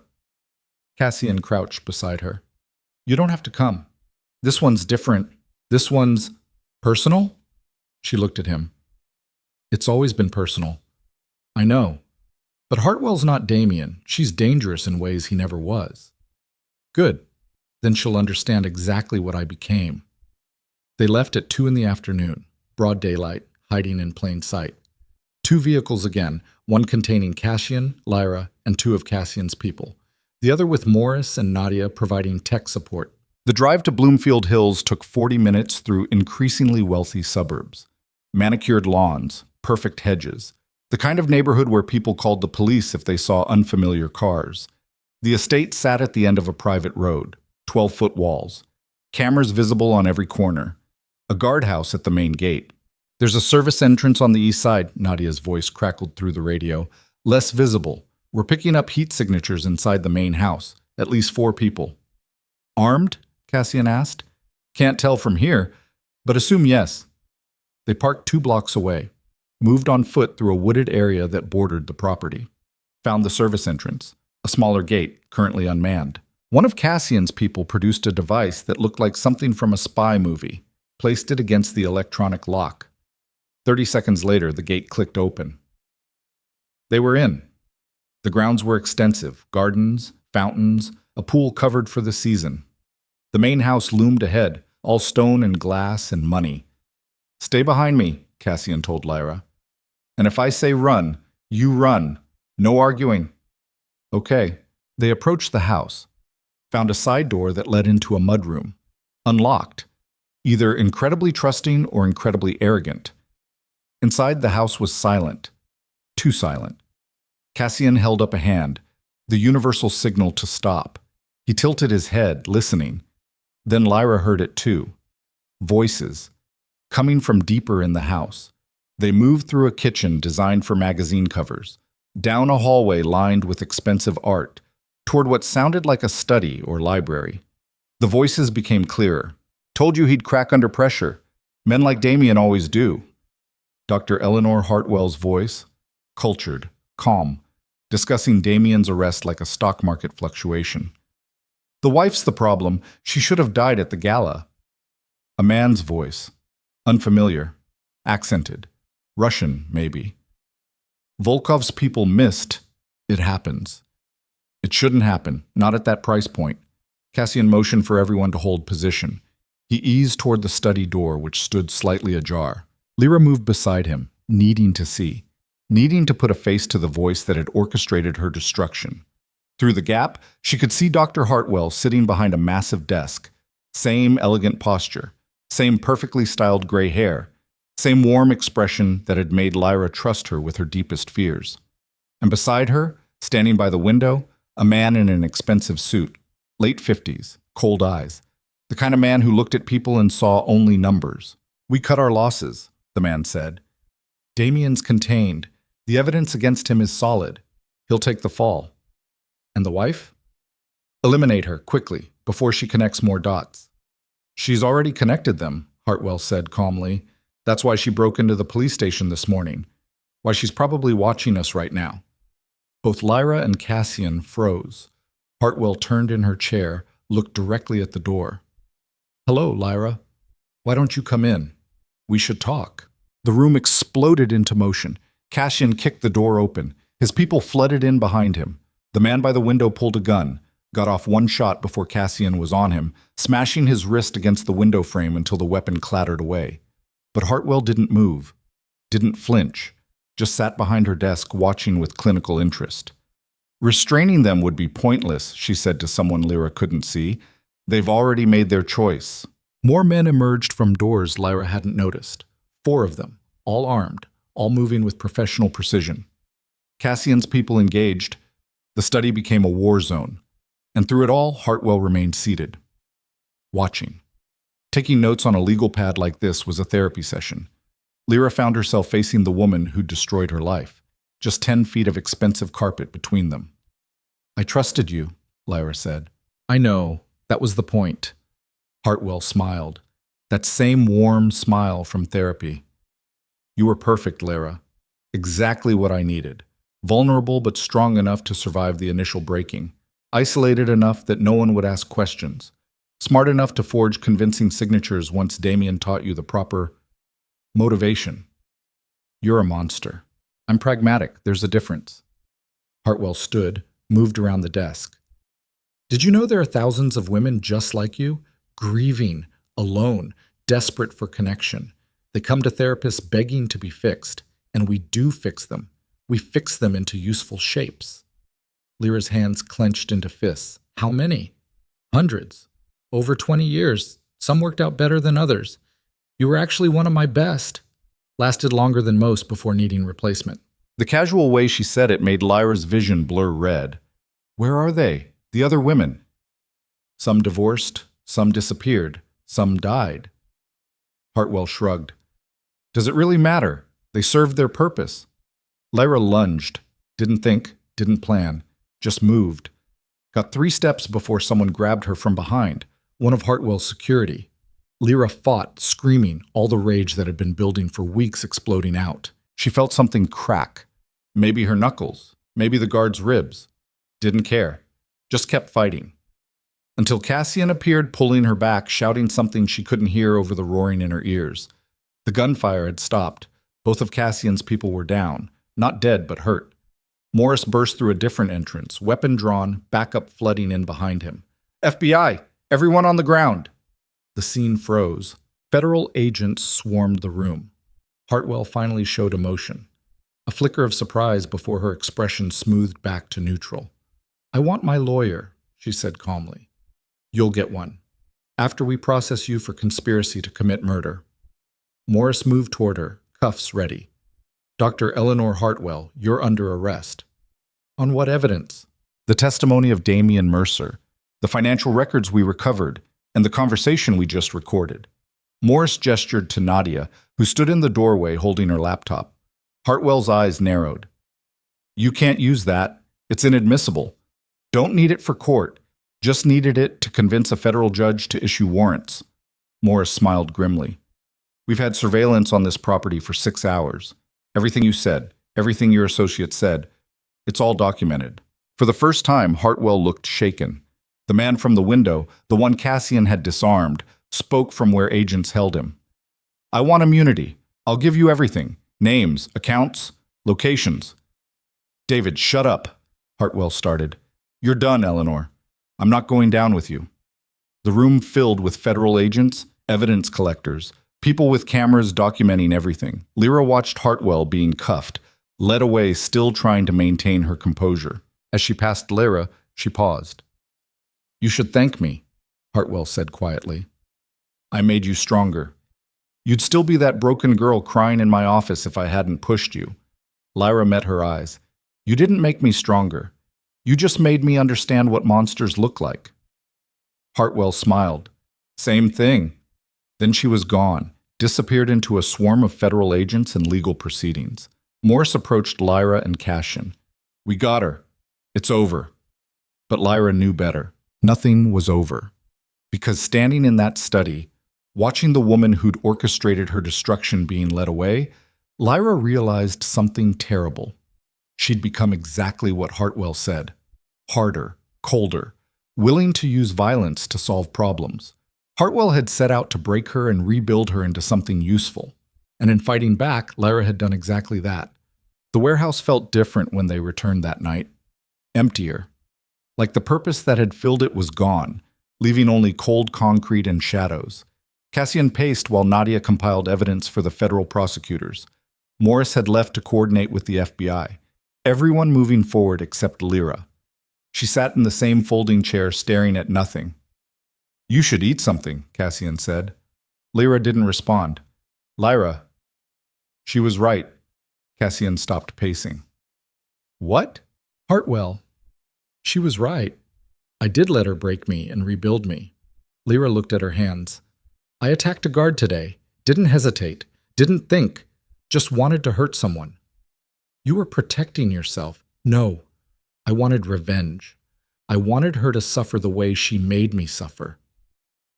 Cassian crouched beside her. You don't have to come. This one's different. This one's personal? She looked at him. It's always been personal. I know. But Hartwell's not Damien. She's dangerous in ways he never was. Good. Then she'll understand exactly what I became. They left at 2 in the afternoon, broad daylight, hiding in plain sight. 2 vehicles again, one containing Cassian, Lyra, and 2 of Cassian's people. The other with Morris and Nadia providing tech support. The drive to Bloomfield Hills took 40 minutes through increasingly wealthy suburbs. Manicured lawns, perfect hedges. The kind of neighborhood where people called the police if they saw unfamiliar cars. The estate sat at the end of a private road, 12-foot walls. Cameras visible on every corner. A guardhouse at the main gate. There's a service entrance on the east side, Nadia's voice crackled through the radio. Less visible. We're picking up heat signatures inside the main house. At least 4 people. Armed? Cassian asked. Can't tell from here, but assume yes. They parked 2 blocks away. Moved on foot through a wooded area that bordered the property. Found the service entrance. A smaller gate, currently unmanned. One of Cassian's people produced a device that looked like something from a spy movie. Placed it against the electronic lock. 30 seconds later, the gate clicked open. They were in. The grounds were extensive, gardens, fountains, a pool covered for the season. The main house loomed ahead, all stone and glass and money. Stay behind me, Cassian told Lyra. And if I say run, you run. No arguing. Okay. They approached the house. Found a side door that led into a mudroom. Unlocked. Either incredibly trusting or incredibly arrogant. Inside, the house was silent. Too silent. Cassian held up a hand, the universal signal to stop. He tilted his head, listening. Then Lyra heard it too. Voices. Coming from deeper in the house. They moved through a kitchen designed for magazine covers, down a hallway lined with expensive art, toward what sounded like a study or library. The voices became clearer. Told you he'd crack under pressure. Men like Damien always do. Dr. Eleanor Hartwell's voice, cultured, calm, discussing Damien's arrest like a stock market fluctuation. The wife's the problem. She should have died at the gala. A man's voice, unfamiliar, accented, Russian, maybe. Volkov's people missed. It happens. It shouldn't happen, not at that price point. Cassian motioned for everyone to hold position. He eased toward the study door, which stood slightly ajar. Lyra moved beside him, needing to see, needing to put a face to the voice that had orchestrated her destruction. Through the gap, she could see Dr. Hartwell sitting behind a massive desk. Same elegant posture, same perfectly styled gray hair, same warm expression that had made Lyra trust her with her deepest fears. And beside her, standing by the window, a man in an expensive suit, late 50s, cold eyes. The kind of man who looked at people and saw only numbers. We cut our losses, the man said. Damien's contained. The evidence against him is solid. He'll take the fall. And the wife? Eliminate her, quickly, before she connects more dots. She's already connected them, Hartwell said calmly. That's why she broke into the police station this morning. Why she's probably watching us right now. Both Lyra and Cassian froze. Hartwell turned in her chair, looked directly at the door. Hello, Lyra. Why don't you come in? We should talk. The room exploded into motion. Cassian kicked the door open. His people flooded in behind him. The man by the window pulled a gun, got off one shot before Cassian was on him, smashing his wrist against the window frame until the weapon clattered away. But Hartwell didn't move, didn't flinch, just sat behind her desk watching with clinical interest. Restraining them would be pointless, she said to someone Lyra couldn't see. They've already made their choice. More men emerged from doors Lyra hadn't noticed. 4 of them, all armed, all moving with professional precision. Cassian's people engaged. The study became a war zone. And through it all, Hartwell remained seated, watching. Taking notes on a legal pad like this was a therapy session. Lyra found herself facing the woman who'd destroyed her life, just 10 feet of expensive carpet between them. "I trusted you," Lyra said. "I know. That was the point." Hartwell smiled. That same warm smile from therapy. "You were perfect, Lyra. Exactly what I needed. Vulnerable but strong enough to survive the initial breaking. Isolated enough that no one would ask questions. Smart enough to forge convincing signatures once Damien taught you the proper motivation. You're a monster. I'm pragmatic. There's a difference." Hartwell stood, moved around the desk. "Did you know there are thousands of women just like you? Grieving, alone, desperate for connection. They come to therapists begging to be fixed, and we do fix them. We fix them into useful shapes." Lyra's hands clenched into fists. "How many?" "Hundreds. Over 20 years. Some worked out better than others. You were actually one of my best. Lasted longer than most before needing replacement." The casual way she said it made Lyra's vision blur red. "Where are they? The other women?" "Some divorced, some disappeared, some died." Hartwell shrugged. "Does it really matter? They served their purpose." Lyra lunged. Didn't think, didn't plan, just moved. Got 3 steps before someone grabbed her from behind, one of Hartwell's security. Lyra fought, screaming, all the rage that had been building for weeks exploding out. She felt something crack. Maybe her knuckles, maybe the guard's ribs. Didn't care. Just kept fighting. Until Cassian appeared, pulling her back, shouting something she couldn't hear over the roaring in her ears. The gunfire had stopped. Both of Cassian's people were down. Not dead, but hurt. Morris burst through a different entrance, weapon drawn, backup flooding in behind him. "FBI! Everyone on the ground!" The scene froze. Federal agents swarmed the room. Hartwell finally showed emotion. A flicker of surprise before her expression smoothed back to neutral. "I want my lawyer," she said calmly. "You'll get one. After we process you for conspiracy to commit murder." Morris moved toward her, cuffs ready. "Dr. Eleanor Hartwell, you're under arrest." "On what evidence?" "The testimony of Damien Mercer, the financial records we recovered, and the conversation we just recorded." Morris gestured to Nadia, who stood in the doorway holding her laptop. Hartwell's eyes narrowed. "You can't use that. It's inadmissible. Don't need it for court. Just needed it to convince a federal judge to issue warrants." Morris smiled grimly. "We've had surveillance on this property for 6 hours. Everything you said, everything your associates said, it's all documented." For the first time, Hartwell looked shaken. The man from the window, the one Cassian had disarmed, spoke from where agents held him. "I want immunity. I'll give you everything. Names, accounts, locations." "David, shut up," Hartwell started. "You're done, Eleanor. I'm not going down with you." The room filled with federal agents, evidence collectors, people with cameras documenting everything. Lyra watched Hartwell being cuffed, led away, still trying to maintain her composure. As she passed Lyra, she paused. "You should thank me," Hartwell said quietly. "I made you stronger. You'd still be that broken girl crying in my office if I hadn't pushed you." Lyra met her eyes. "You didn't make me stronger. You just made me understand what monsters look like." Hartwell smiled. "Same thing." Then she was gone, disappeared into a swarm of federal agents and legal proceedings. Morris approached Lyra and Cassian. "We got her. It's over." But Lyra knew better. Nothing was over. Because standing in that study, watching the woman who'd orchestrated her destruction being led away, Lyra realized something terrible. She'd become exactly what Hartwell said. Harder, colder, willing to use violence to solve problems. Hartwell had set out to break her and rebuild her into something useful. And in fighting back, Lyra had done exactly that. The warehouse felt different when they returned that night. Emptier. Like the purpose that had filled it was gone, leaving only cold concrete and shadows. Cassian paced while Nadia compiled evidence for the federal prosecutors. Morris had left to coordinate with the FBI. Everyone moving forward except Lyra. She sat in the same folding chair staring at nothing. "You should eat something," Cassian said. Lyra didn't respond. "Lyra." She was right. Cassian stopped pacing. What? Hartwell. She was right. I did let her break me and rebuild me. Lyra looked at her hands. I attacked a guard today. Didn't hesitate. Didn't think. Just wanted to hurt someone. You were protecting yourself. No. I wanted revenge. I wanted her to suffer the way she made me suffer.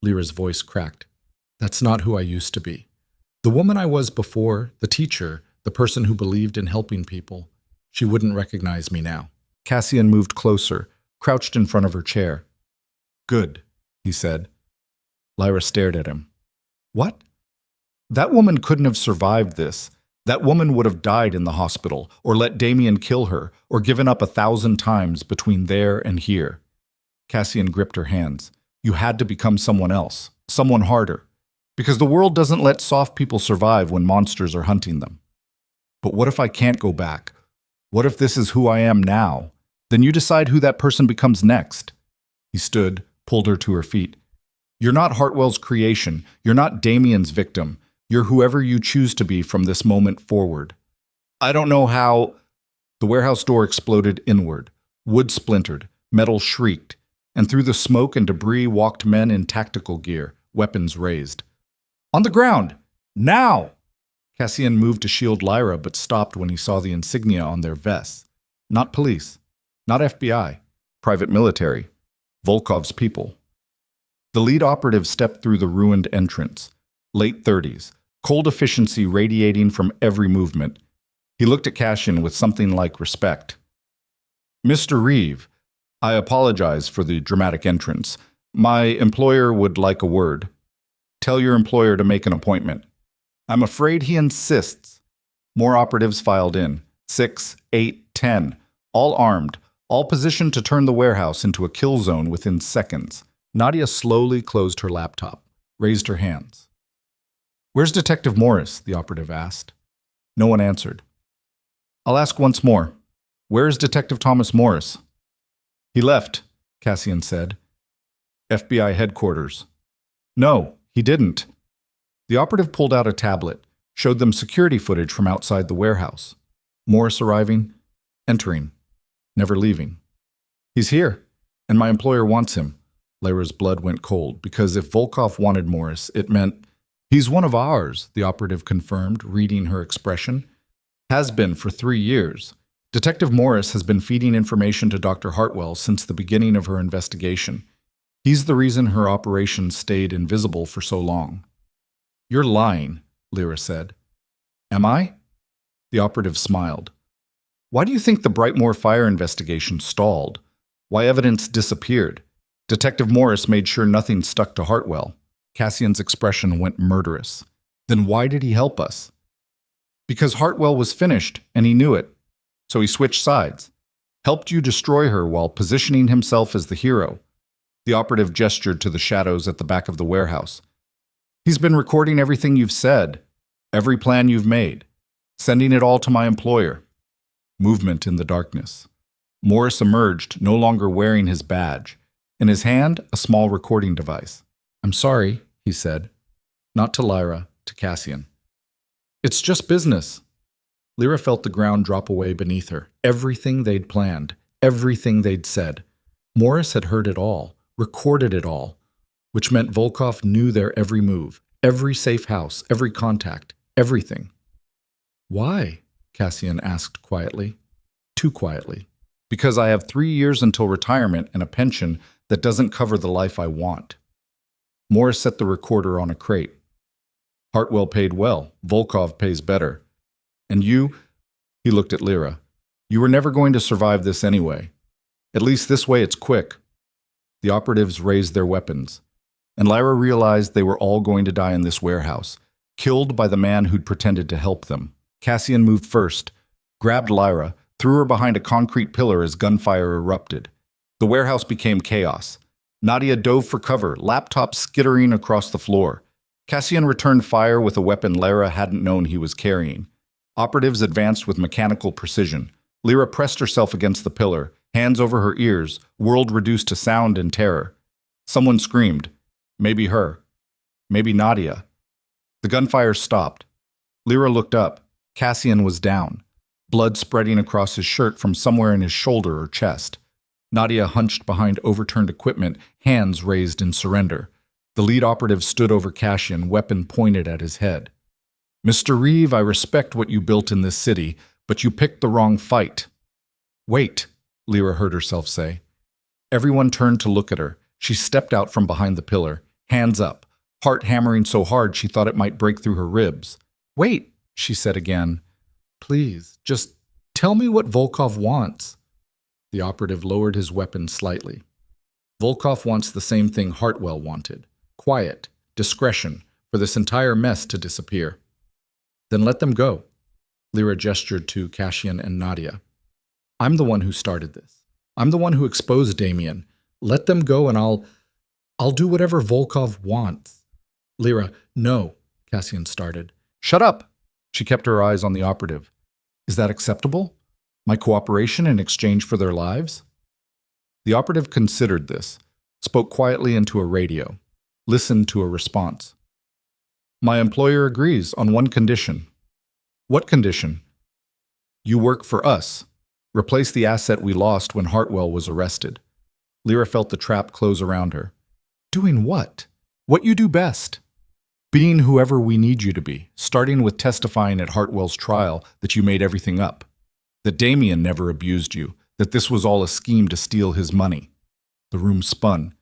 Lyra's voice cracked. That's not who I used to be. The woman I was before, the teacher, the person who believed in helping people, she wouldn't recognize me now. Cassian moved closer, crouched in front of her chair. Good, he said. Lyra stared at him. What? That woman couldn't have survived this. That woman would have died in the hospital, or let Damien kill her, or given up 1,000 times between there and here. Cassian gripped her hands. You had to become someone else, someone harder. Because the world doesn't let soft people survive when monsters are hunting them. But what if I can't go back? What if this is who I am now? Then you decide who that person becomes next. He stood, pulled her to her feet. You're not Hartwell's creation. You're not Damien's victim. You're whoever you choose to be from this moment forward. I don't know how... The warehouse door exploded inward. Wood splintered. Metal shrieked. And through the smoke and debris walked men in tactical gear, weapons raised. On the ground! Now! Cassian moved to shield Lyra, but stopped when he saw the insignia on their vests. Not police. Not FBI. Private military. Volkov's people. The lead operative stepped through the ruined entrance. Late 30s. Cold efficiency radiating from every movement. He looked at Cassian with something like respect. Mr. Reeve, I apologize for the dramatic entrance. My employer would like a word. Tell your employer to make an appointment. I'm afraid he insists. More operatives filed in. 6, 8, 10. All armed. All positioned to turn the warehouse into a kill zone within seconds. Nadia slowly closed her laptop, raised her hands. Where's Detective Morris? The operative asked. No one answered. I'll ask once more. Where is Detective Thomas Morris? He left, Cassian said. FBI headquarters. No, he didn't. The operative pulled out a tablet, showed them security footage from outside the warehouse. Morris arriving, entering, never leaving. He's here, and my employer wants him. Lyra's blood went cold, because if Volkov wanted Morris, it meant, he's one of ours, the operative confirmed, reading her expression. Has been for 3 years. Detective Morris has been feeding information to Dr. Hartwell since the beginning of her investigation. He's the reason her operation stayed invisible for so long. You're lying, Lyra said. Am I? The operative smiled. Why do you think the Brightmoor fire investigation stalled? Why evidence disappeared? Detective Morris made sure nothing stuck to Hartwell. Cassian's expression went murderous. Then why did he help us? Because Hartwell was finished, and he knew it. So he switched sides. Helped you destroy her while positioning himself as the hero. The operative gestured to the shadows at the back of the warehouse. He's been recording everything you've said, every plan you've made, sending it all to my employer. Movement in the darkness. Morris emerged, no longer wearing his badge. In his hand, a small recording device. I'm sorry, he said. Not to Lyra, to Cassian. It's just business. Lyra felt the ground drop away beneath her. Everything they'd planned, everything they'd said. Morris had heard it all, recorded it all, which meant Volkov knew their every move, every safe house, every contact, everything. Why? Cassian asked quietly. Too quietly. Because I have 3 years until retirement and a pension that doesn't cover the life I want. Morris set the recorder on a crate. Hartwell paid well. Volkov pays better. And you, he looked at Lyra, you were never going to survive this anyway. At least this way it's quick. The operatives raised their weapons, and Lyra realized they were all going to die in this warehouse, killed by the man who'd pretended to help them. Cassian moved first, grabbed Lyra, threw her behind a concrete pillar as gunfire erupted. The warehouse became chaos. Nadia dove for cover, laptop skittering across the floor. Cassian returned fire with a weapon Lyra hadn't known he was carrying. Operatives advanced with mechanical precision. Lyra pressed herself against the pillar, hands over her ears, world reduced to sound and terror. Someone screamed. Maybe her. Maybe Nadia. The gunfire stopped. Lyra looked up. Cassian was down, blood spreading across his shirt from somewhere in his shoulder or chest. Nadia hunched behind overturned equipment, hands raised in surrender. The lead operative stood over Cassian, weapon pointed at his head. "Mr. Reeve, I respect what you built in this city, but you picked the wrong fight." "Wait," Lyra heard herself say. Everyone turned to look at her. She stepped out from behind the pillar, hands up, heart hammering so hard she thought it might break through her ribs. "Wait," she said again. "Please, just tell me what Volkov wants." The operative lowered his weapon slightly. "Volkov wants the same thing Hartwell wanted. Quiet, discretion, for this entire mess to disappear." "Then let them go." Lyra gestured to Cassian and Nadia. "I'm the one who started this. I'm the one who exposed Damien. Let them go and I'll do whatever Volkov wants." "Lyra, no," Cassian started. "Shut up!" She kept her eyes on the operative. "Is that acceptable? My cooperation in exchange for their lives?" The operative considered this, spoke quietly into a radio, listened to a response. "My employer agrees on one condition." "What condition?" "You work for us. Replace the asset we lost when Hartwell was arrested." Lyra felt the trap close around her. "Doing what?" "What you do best. Being whoever we need you to be, starting with testifying at Hartwell's trial that you made everything up, that Damien never abused you, that this was all a scheme to steal his money." The room spun.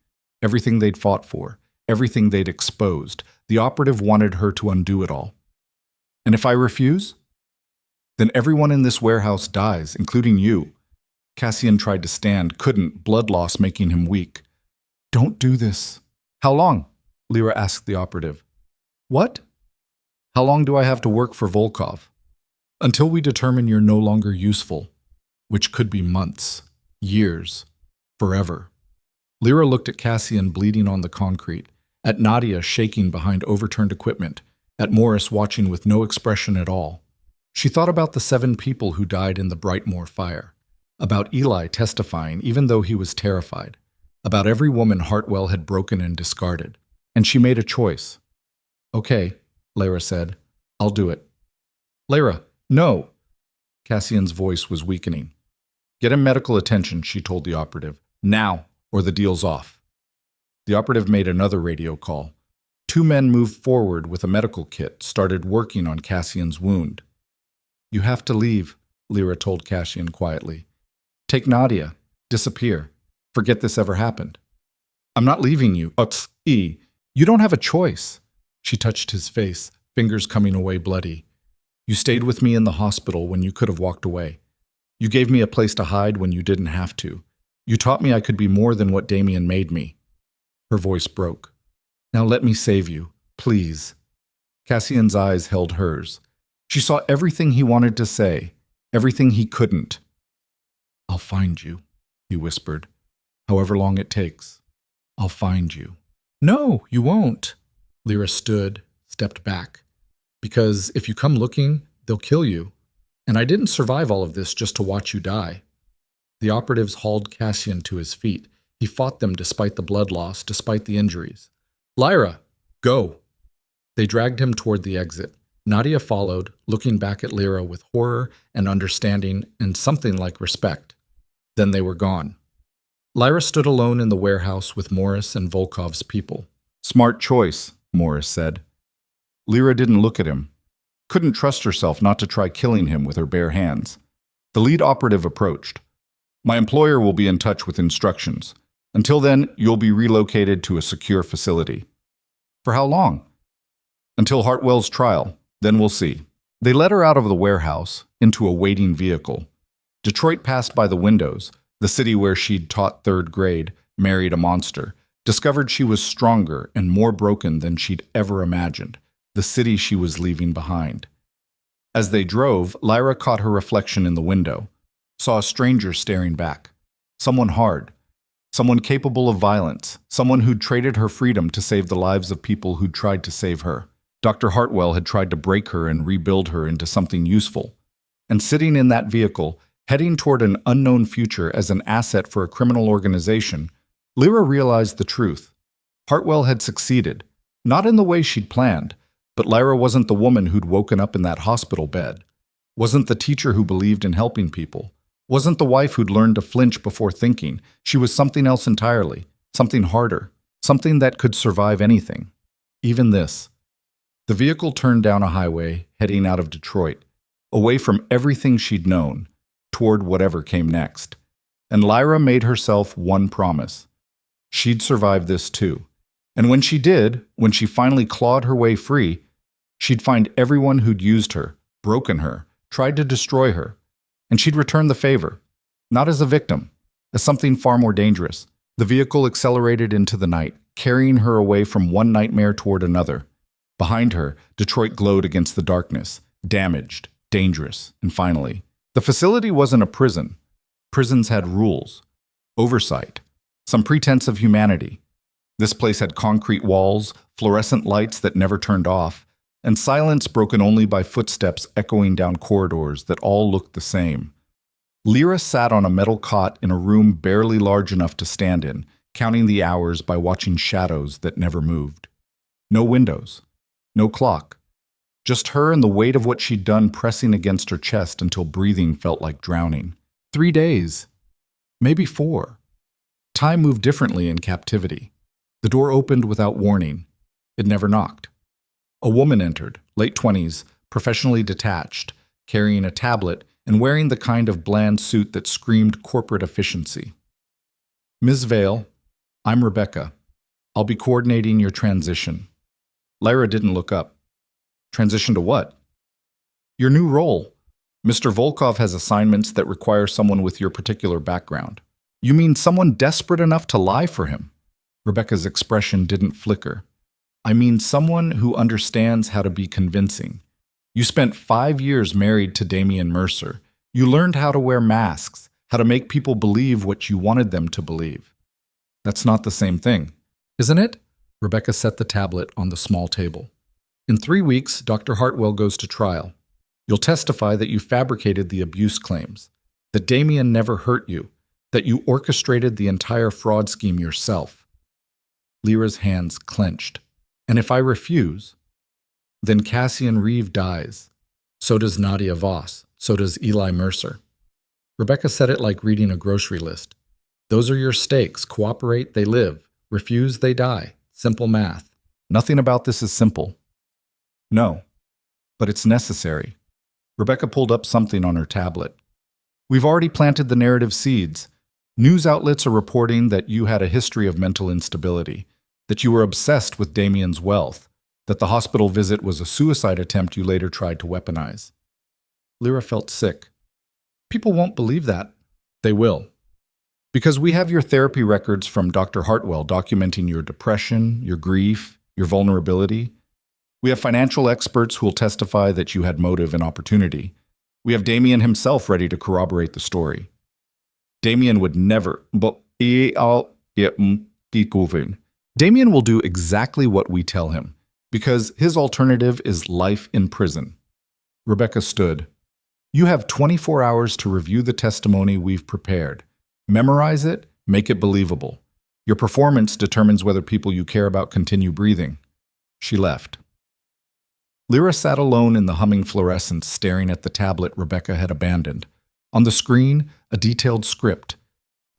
Everything they'd fought for, everything they'd exposed, the operative wanted her to undo it all. "And if I refuse?" "Then everyone in this warehouse dies, including you." Cassian tried to stand, couldn't, blood loss making him weak. "Don't do this." "How long?" Lyra asked the operative. "What?" "How long do I have to work for Volkov?" "Until we determine you're no longer useful," which could be months, years, forever. Lyra looked at Cassian bleeding on the concrete, at Nadia shaking behind overturned equipment, at Morris watching with no expression at all. She thought about the 7 people who died in the Brightmoor fire, about Eli testifying even though he was terrified, about every woman Hartwell had broken and discarded. And she made a choice. "Okay," Lyra said. "I'll do it." "Lyra, no!" Cassian's voice was weakening. "Get him medical attention," she told the operative. "Now, or the deal's off." The operative made another radio call. 2 men moved forward with a medical kit, started working on Cassian's wound. "You have to leave," Lyra told Cassian quietly. "Take Nadia. Disappear. Forget this ever happened." "I'm not leaving you. You don't have a choice." She touched his face, fingers coming away bloody. "You stayed with me in the hospital when you could have walked away. You gave me a place to hide when you didn't have to. You taught me I could be more than what Damien made me." Her voice broke. "Now let me save you, please." Cassian's eyes held hers. She saw everything he wanted to say, everything he couldn't. "I'll find you," he whispered. "However long it takes. I'll find you." "No, you won't." Lyra stood, stepped back. "Because if you come looking, they'll kill you. And I didn't survive all of this just to watch you die." The operatives hauled Cassian to his feet. He fought them despite the blood loss, despite the injuries. "Lyra, go!" They dragged him toward the exit. Nadia followed, looking back at Lyra with horror and understanding and something like respect. Then they were gone. Lyra stood alone in the warehouse with Morris and Volkov's people. "Smart choice," Morris said. Lyra didn't look at him. Couldn't trust herself not to try killing him with her bare hands. The lead operative approached. "My employer will be in touch with instructions. Until then, you'll be relocated to a secure facility." "For how long?" "Until Hartwell's trial. Then we'll see." They led her out of the warehouse, into a waiting vehicle. Detroit passed by the windows, the city where she'd taught 3rd grade, married a monster, discovered she was stronger and more broken than she'd ever imagined, the city she was leaving behind. As they drove, Lyra caught her reflection in the window, saw a stranger staring back, someone hard, someone capable of violence, someone who'd traded her freedom to save the lives of people who'd tried to save her. Dr. Hartwell had tried to break her and rebuild her into something useful. And sitting in that vehicle, heading toward an unknown future as an asset for a criminal organization, Lyra realized the truth. Hartwell had succeeded, not in the way she'd planned, but Lyra wasn't the woman who'd woken up in that hospital bed. Wasn't the teacher who believed in helping people. Wasn't the wife who'd learned to flinch before thinking. She was something else entirely, something harder, something that could survive anything. Even this. The vehicle turned down a highway, heading out of Detroit, away from everything she'd known, toward whatever came next. And Lyra made herself one promise. She'd survive this too. And when she did, when she finally clawed her way free, she'd find everyone who'd used her, broken her, tried to destroy her, and she'd return the favor, not as a victim, as something far more dangerous. The vehicle accelerated into the night, carrying her away from one nightmare toward another. Behind her, Detroit glowed against the darkness, damaged, dangerous, and finally, the facility wasn't a prison. Prisons had rules, oversight, some pretense of humanity. This place had concrete walls, fluorescent lights that never turned off, and silence broken only by footsteps echoing down corridors that all looked the same. Lyra sat on a metal cot in a room barely large enough to stand in, counting the hours by watching shadows that never moved. No windows, no clock, just her and the weight of what she'd done pressing against her chest until breathing felt like drowning. 3 days, maybe 4. Time moved differently in captivity. The door opened without warning. It never knocked. A woman entered, late 20s, professionally detached, carrying a tablet and wearing the kind of bland suit that screamed corporate efficiency. Ms. Vale, I'm Rebecca. I'll be coordinating your transition. Lyra didn't look up. Transition to what? Your new role. Mr. Volkov has assignments that require someone with your particular background. You mean someone desperate enough to lie for him? Rebecca's expression didn't flicker. I mean someone who understands how to be convincing. You spent 5 years married to Damian Mercer. You learned how to wear masks, how to make people believe what you wanted them to believe. That's not the same thing, isn't it? Rebecca set the tablet on the small table. In 3 weeks, Dr. Hartwell goes to trial. You'll testify that you fabricated the abuse claims, that Damian never hurt you, that you orchestrated the entire fraud scheme yourself. Lyra's hands clenched. And if I refuse, then Cassian Reeve dies. So does Nadia Voss. So does Eli Mercer. Rebecca said it like reading a grocery list. Those are your stakes. Cooperate, they live. Refuse, they die. Simple math. Nothing about this is simple. No, but it's necessary. Rebecca pulled up something on her tablet. We've already planted the narrative seeds. News outlets are reporting that you had a history of mental instability, that you were obsessed with Damian's wealth, that the hospital visit was a suicide attempt you later tried to weaponize. Lyra felt sick. People won't believe that. They will. Because we have your therapy records from Dr. Hartwell documenting your depression, your grief, your vulnerability. We have financial experts who will testify that you had motive and opportunity. We have Damian himself ready to corroborate the story. Damian would never, Damian will do exactly what we tell him, because his alternative is life in prison. Rebecca stood. You have 24 hours to review the testimony we've prepared. Memorize it, make it believable. Your performance determines whether people you care about continue breathing. She left. Lyra sat alone in the humming fluorescence, staring at the tablet Rebecca had abandoned. On the screen, a detailed script.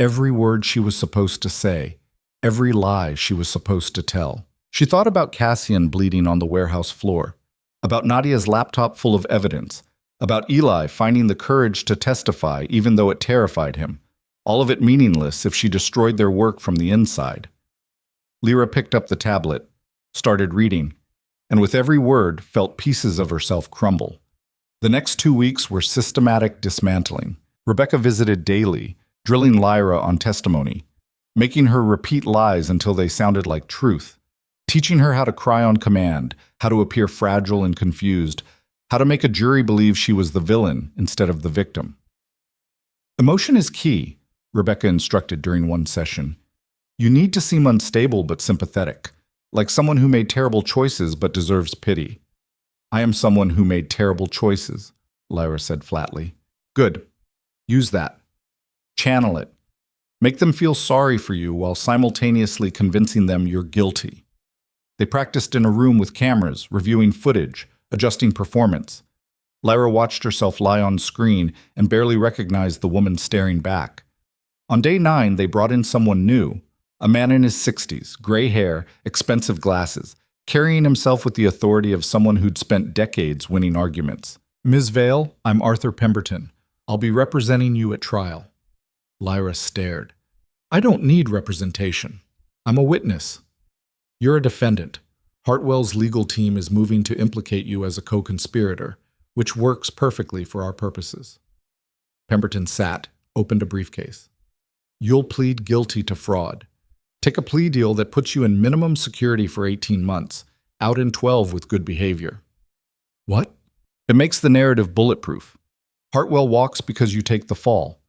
Every word she was supposed to say, every lie she was supposed to tell. She thought about Cassian bleeding on the warehouse floor, about Nadia's laptop full of evidence, about Eli finding the courage to testify even though it terrified him, all of it meaningless if she destroyed their work from the inside. Lyra picked up the tablet, started reading, and with every word felt pieces of herself crumble. The next 2 weeks were systematic dismantling. Rebecca visited daily, drilling Lyra on testimony, making her repeat lies until they sounded like truth, teaching her how to cry on command, how to appear fragile and confused, how to make a jury believe she was the villain instead of the victim. Emotion is key, Rebecca instructed during one session. You need to seem unstable but sympathetic, like someone who made terrible choices but deserves pity. I am someone who made terrible choices, Lyra said flatly. Good. Use that. Channel it. Make them feel sorry for you while simultaneously convincing them you're guilty. They practiced in a room with cameras, reviewing footage, adjusting performance. Lyra watched herself lie on screen and barely recognized the woman staring back. On day 9, they brought in someone new, a man in his 60s, gray hair, expensive glasses, carrying himself with the authority of someone who'd spent decades winning arguments. "Ms. Vale, I'm Arthur Pemberton. I'll be representing you at trial." Lyra stared. "I don't need representation. I'm a witness. You're a defendant. Hartwell's legal team is moving to implicate you as a co-conspirator, which works perfectly for our purposes." Pemberton sat, opened a briefcase. "You'll plead guilty to fraud. Take a plea deal that puts you in minimum security for 18 months, out in 12 with good behavior." "What?" "It makes the narrative bulletproof. Hartwell walks because you take the fall.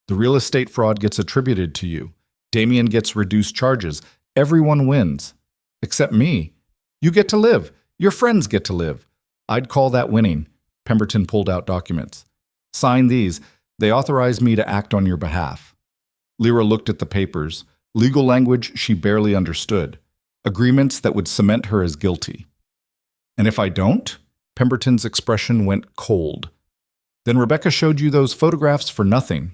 The real estate fraud gets attributed to you. Damien gets reduced charges. Everyone wins. Except me. You get to live. Your friends get to live. I'd call that winning." Pemberton pulled out documents. "Sign these. They authorize me to act on your behalf." Lyra looked at the papers. Legal language she barely understood. Agreements that would cement her as guilty. "And if I don't?" Pemberton's expression went cold. "Then Rebecca showed you those photographs for nothing."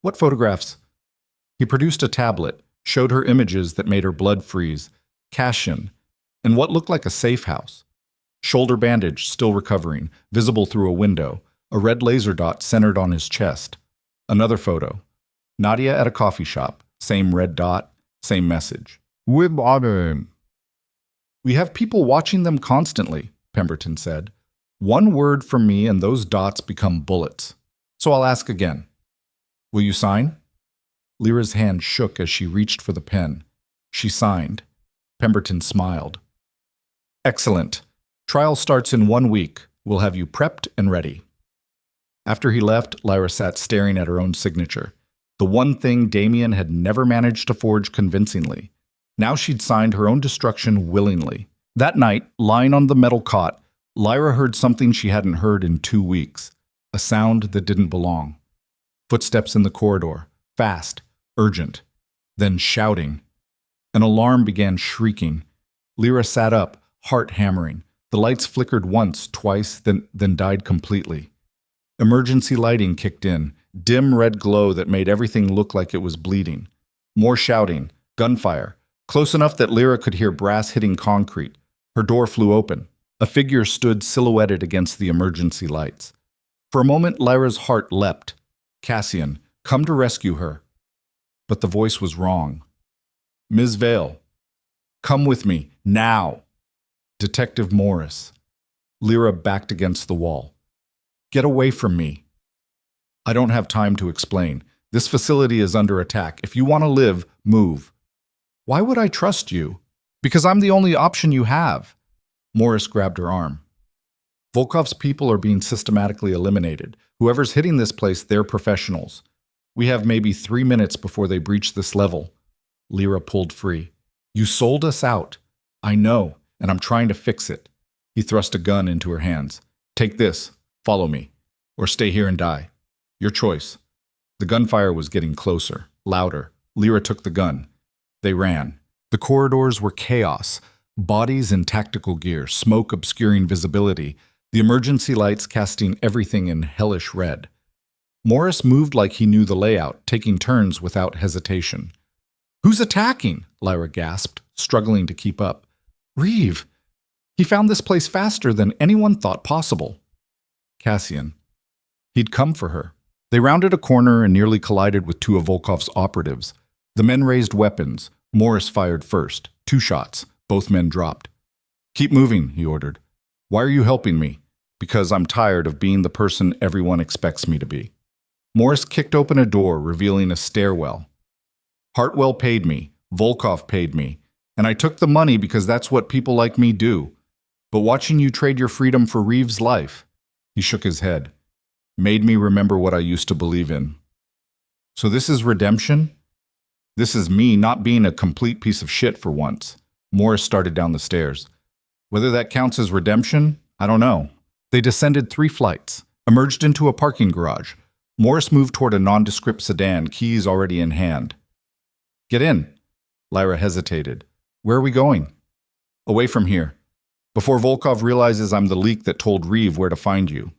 "What photographs?" He produced a tablet, showed her images that made her blood freeze. Cash in, and what looked like a safe house. Shoulder bandage still recovering, visible through a window, a red laser dot centered on his chest. Another photo. Nadia at a coffee shop, same red dot, same message. "With honor." "We have people watching them constantly," Pemberton said. "One word from me and those dots become bullets. So I'll ask again. Will you sign?" Lyra's hand shook as she reached for the pen. She signed. Pemberton smiled. "Excellent. Trial starts in 1 week. We'll have you prepped and ready." After he left, Lyra sat staring at her own signature. The one thing Damien had never managed to forge convincingly. Now she'd signed her own destruction willingly. That night, lying on the metal cot, Lyra heard something she hadn't heard in 2 weeks. A sound that didn't belong. Footsteps in the corridor. Fast. Urgent. Then shouting. An alarm began shrieking. Lyra sat up, heart hammering. The lights flickered once, twice, then died completely. Emergency lighting kicked in, dim red glow that made everything look like it was bleeding. More shouting, gunfire, close enough that Lyra could hear brass hitting concrete. Her door flew open. A figure stood silhouetted against the emergency lights. For a moment, Lyra's heart leapt. Cassian, come to rescue her. But the voice was wrong. "Ms. Vale, come with me, now." Detective Morris. Lyra backed against the wall. "Get away from me." "I don't have time to explain. This facility is under attack. If you want to live, move." "Why would I trust you?" "Because I'm the only option you have." Morris grabbed her arm. "Volkov's people are being systematically eliminated. Whoever's hitting this place, they're professionals. We have maybe 3 minutes before they breach this level." Lyra pulled free. "You sold us out." "I know, and I'm trying to fix it." He thrust a gun into her hands. "Take this. Follow me. Or stay here and die. Your choice." The gunfire was getting closer, louder. Lyra took the gun. They ran. The corridors were chaos. Bodies in tactical gear, smoke obscuring visibility, the emergency lights casting everything in hellish red. Morris moved like he knew the layout, taking turns without hesitation. "Who's attacking?" Lyra gasped, struggling to keep up. "Reeve. He found this place faster than anyone thought possible." Cassian. He'd come for her. They rounded a corner and nearly collided with 2 of Volkov's operatives. The men raised weapons. Morris fired first. 2 shots. Both men dropped. "Keep moving," he ordered. "Why are you helping me?" "Because I'm tired of being the person everyone expects me to be." Morris kicked open a door, revealing a stairwell. "Hartwell paid me. Volkov paid me. And I took the money because that's what people like me do. But watching you trade your freedom for Reeves' life," he shook his head, "made me remember what I used to believe in." "So this is redemption?" "This is me not being a complete piece of shit for once." Morris started down the stairs. "Whether that counts as redemption, I don't know." They descended 3 flights, emerged into a parking garage. Morris moved toward a nondescript sedan, keys already in hand. "Get in." Lyra hesitated. "Where are we going?" "Away from here. Before Volkov realizes I'm the leak that told Reeve where to find you."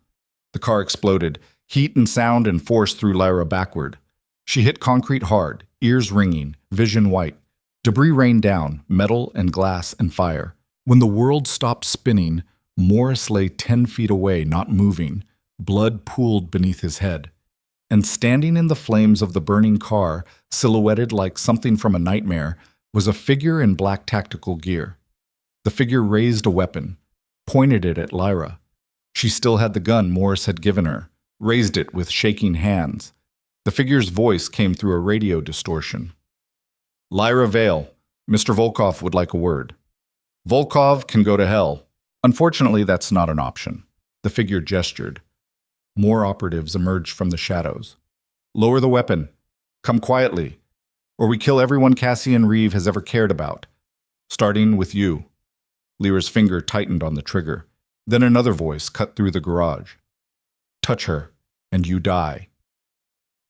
The car exploded. Heat and sound and force threw Lyra backward. She hit concrete hard, ears ringing, vision white. Debris rained down, metal and glass and fire. When the world stopped spinning, Morris lay 10 feet away, not moving. Blood pooled beneath his head. And standing in the flames of the burning car, silhouetted like something from a nightmare, was a figure in black tactical gear. The figure raised a weapon, pointed it at Lyra. She still had the gun Morris had given her, raised it with shaking hands. The figure's voice came through a radio distortion. Lyra Vale, Mr. Volkov would like a word. Volkov can go to hell. Unfortunately, that's not an option. The figure gestured. More operatives emerged from the shadows. Lower the weapon. Come quietly, or we kill everyone Cassian Reeve has ever cared about. Starting with you. Lyra's finger tightened on the trigger. Then another voice cut through the garage. Touch her, and you die.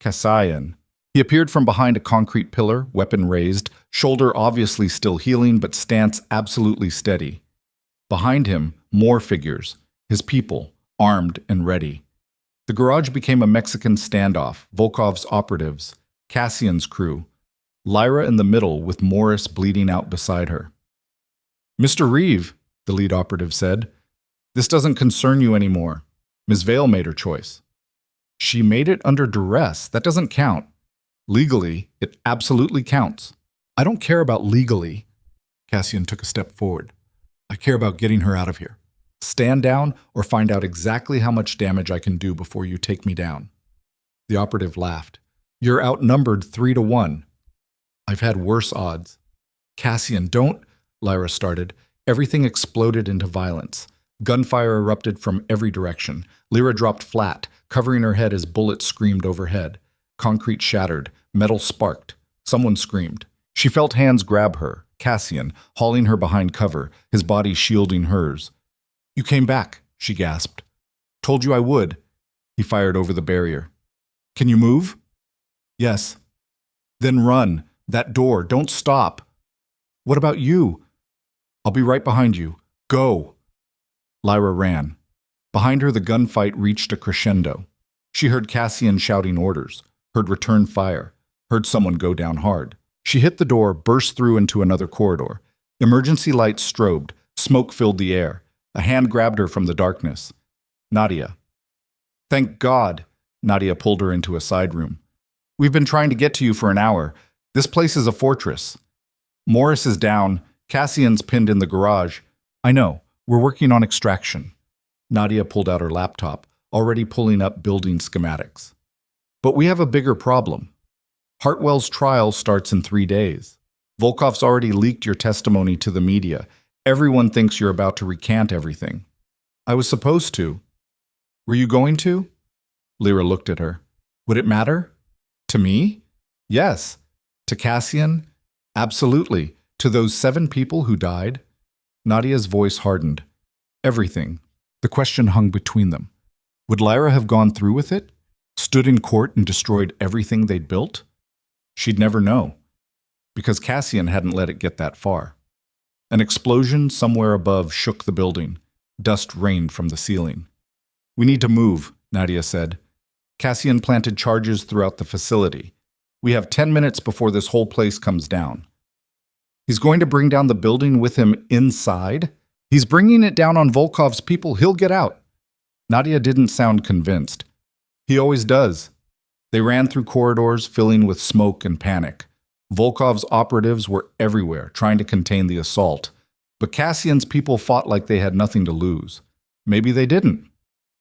Cassian. He appeared from behind a concrete pillar, weapon raised, shoulder obviously still healing, but stance absolutely steady. Behind him, more figures, his people, armed and ready. The garage became a Mexican standoff, Volkov's operatives, Cassian's crew, Lyra in the middle with Morris bleeding out beside her. Mr. Reeve, the lead operative said, this doesn't concern you anymore. Ms. Vale made her choice. She made it under duress. That doesn't count. Legally, it absolutely counts. I don't care about legally. Cassian took a step forward. I care about getting her out of here. Stand down or find out exactly how much damage I can do before you take me down. The operative laughed. You're outnumbered 3-1. I've had worse odds. Cassian, don't, Lyra started. Everything exploded into violence. Gunfire erupted from every direction. Lyra dropped flat, covering her head as bullets screamed overhead. Concrete shattered. Metal sparked. Someone screamed. She felt hands grab her, Cassian, hauling her behind cover, his body shielding hers. You came back, she gasped. Told you I would. He fired over the barrier. Can you move? Yes. Then run. That door. Don't stop. What about you? I'll be right behind you. Go. Lyra ran. Behind her, the gunfight reached a crescendo. She heard Cassian shouting orders, heard return fire, heard someone go down hard. She hit the door, burst through into another corridor. Emergency lights strobed. Smoke filled the air. A hand grabbed her from the darkness. Nadia. Thank God. Nadia pulled her into a side room. We've been trying to get to you for an hour. This place is a fortress. Morris is down. Cassian's pinned in the garage. I know. We're working on extraction. Nadia pulled out her laptop, already pulling up building schematics. But we have a bigger problem. Hartwell's trial starts in 3 days. Volkov's already leaked your testimony to the media. Everyone thinks you're about to recant everything. I was supposed to. Were you going to? Lyra looked at her. Would it matter? To me? Yes. To Cassian? Absolutely. To those 7 people who died? Nadia's voice hardened. Everything. The question hung between them. Would Lyra have gone through with it? Stood in court and destroyed everything they'd built? She'd never know, because Cassian hadn't let it get that far. An explosion somewhere above shook the building. Dust rained from the ceiling. We need to move, Nadia said. Cassian planted charges throughout the facility. We have 10 minutes before this whole place comes down. He's going to bring down the building with him inside? He's bringing it down on Volkov's people. He'll get out. Nadia didn't sound convinced. He always does. They ran through corridors filling with smoke and panic. Volkov's operatives were everywhere, trying to contain the assault. But Cassian's people fought like they had nothing to lose. Maybe they didn't.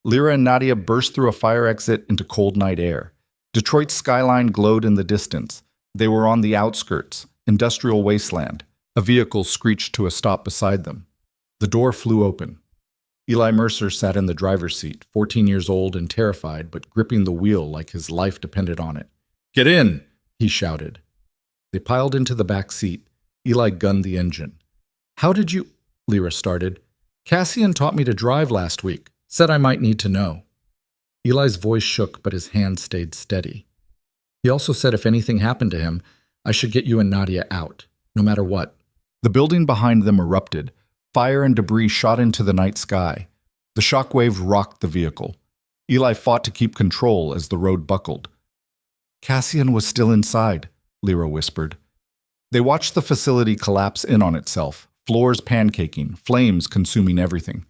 Lyra and Nadia burst through a fire exit into cold night air. Detroit's skyline glowed in the distance. They were on the outskirts, industrial wasteland. A vehicle screeched to a stop beside them. The door flew open. Eli Mercer sat in the driver's seat, 14 years old and terrified, but gripping the wheel like his life depended on it. Get in, he shouted. They piled into the back seat. Eli gunned the engine. How did you... Lyra started. Cassian taught me to drive last week. Said I might need to know. Eli's voice shook, but his hand stayed steady. He also said if anything happened to him, I should get you and Nadia out, no matter what. The building behind them erupted. Fire and debris shot into the night sky. The shockwave rocked the vehicle. Eli fought to keep control as the road buckled. Cassian was still inside, Lyra whispered. They watched the facility collapse in on itself, floors pancaking, flames consuming everything.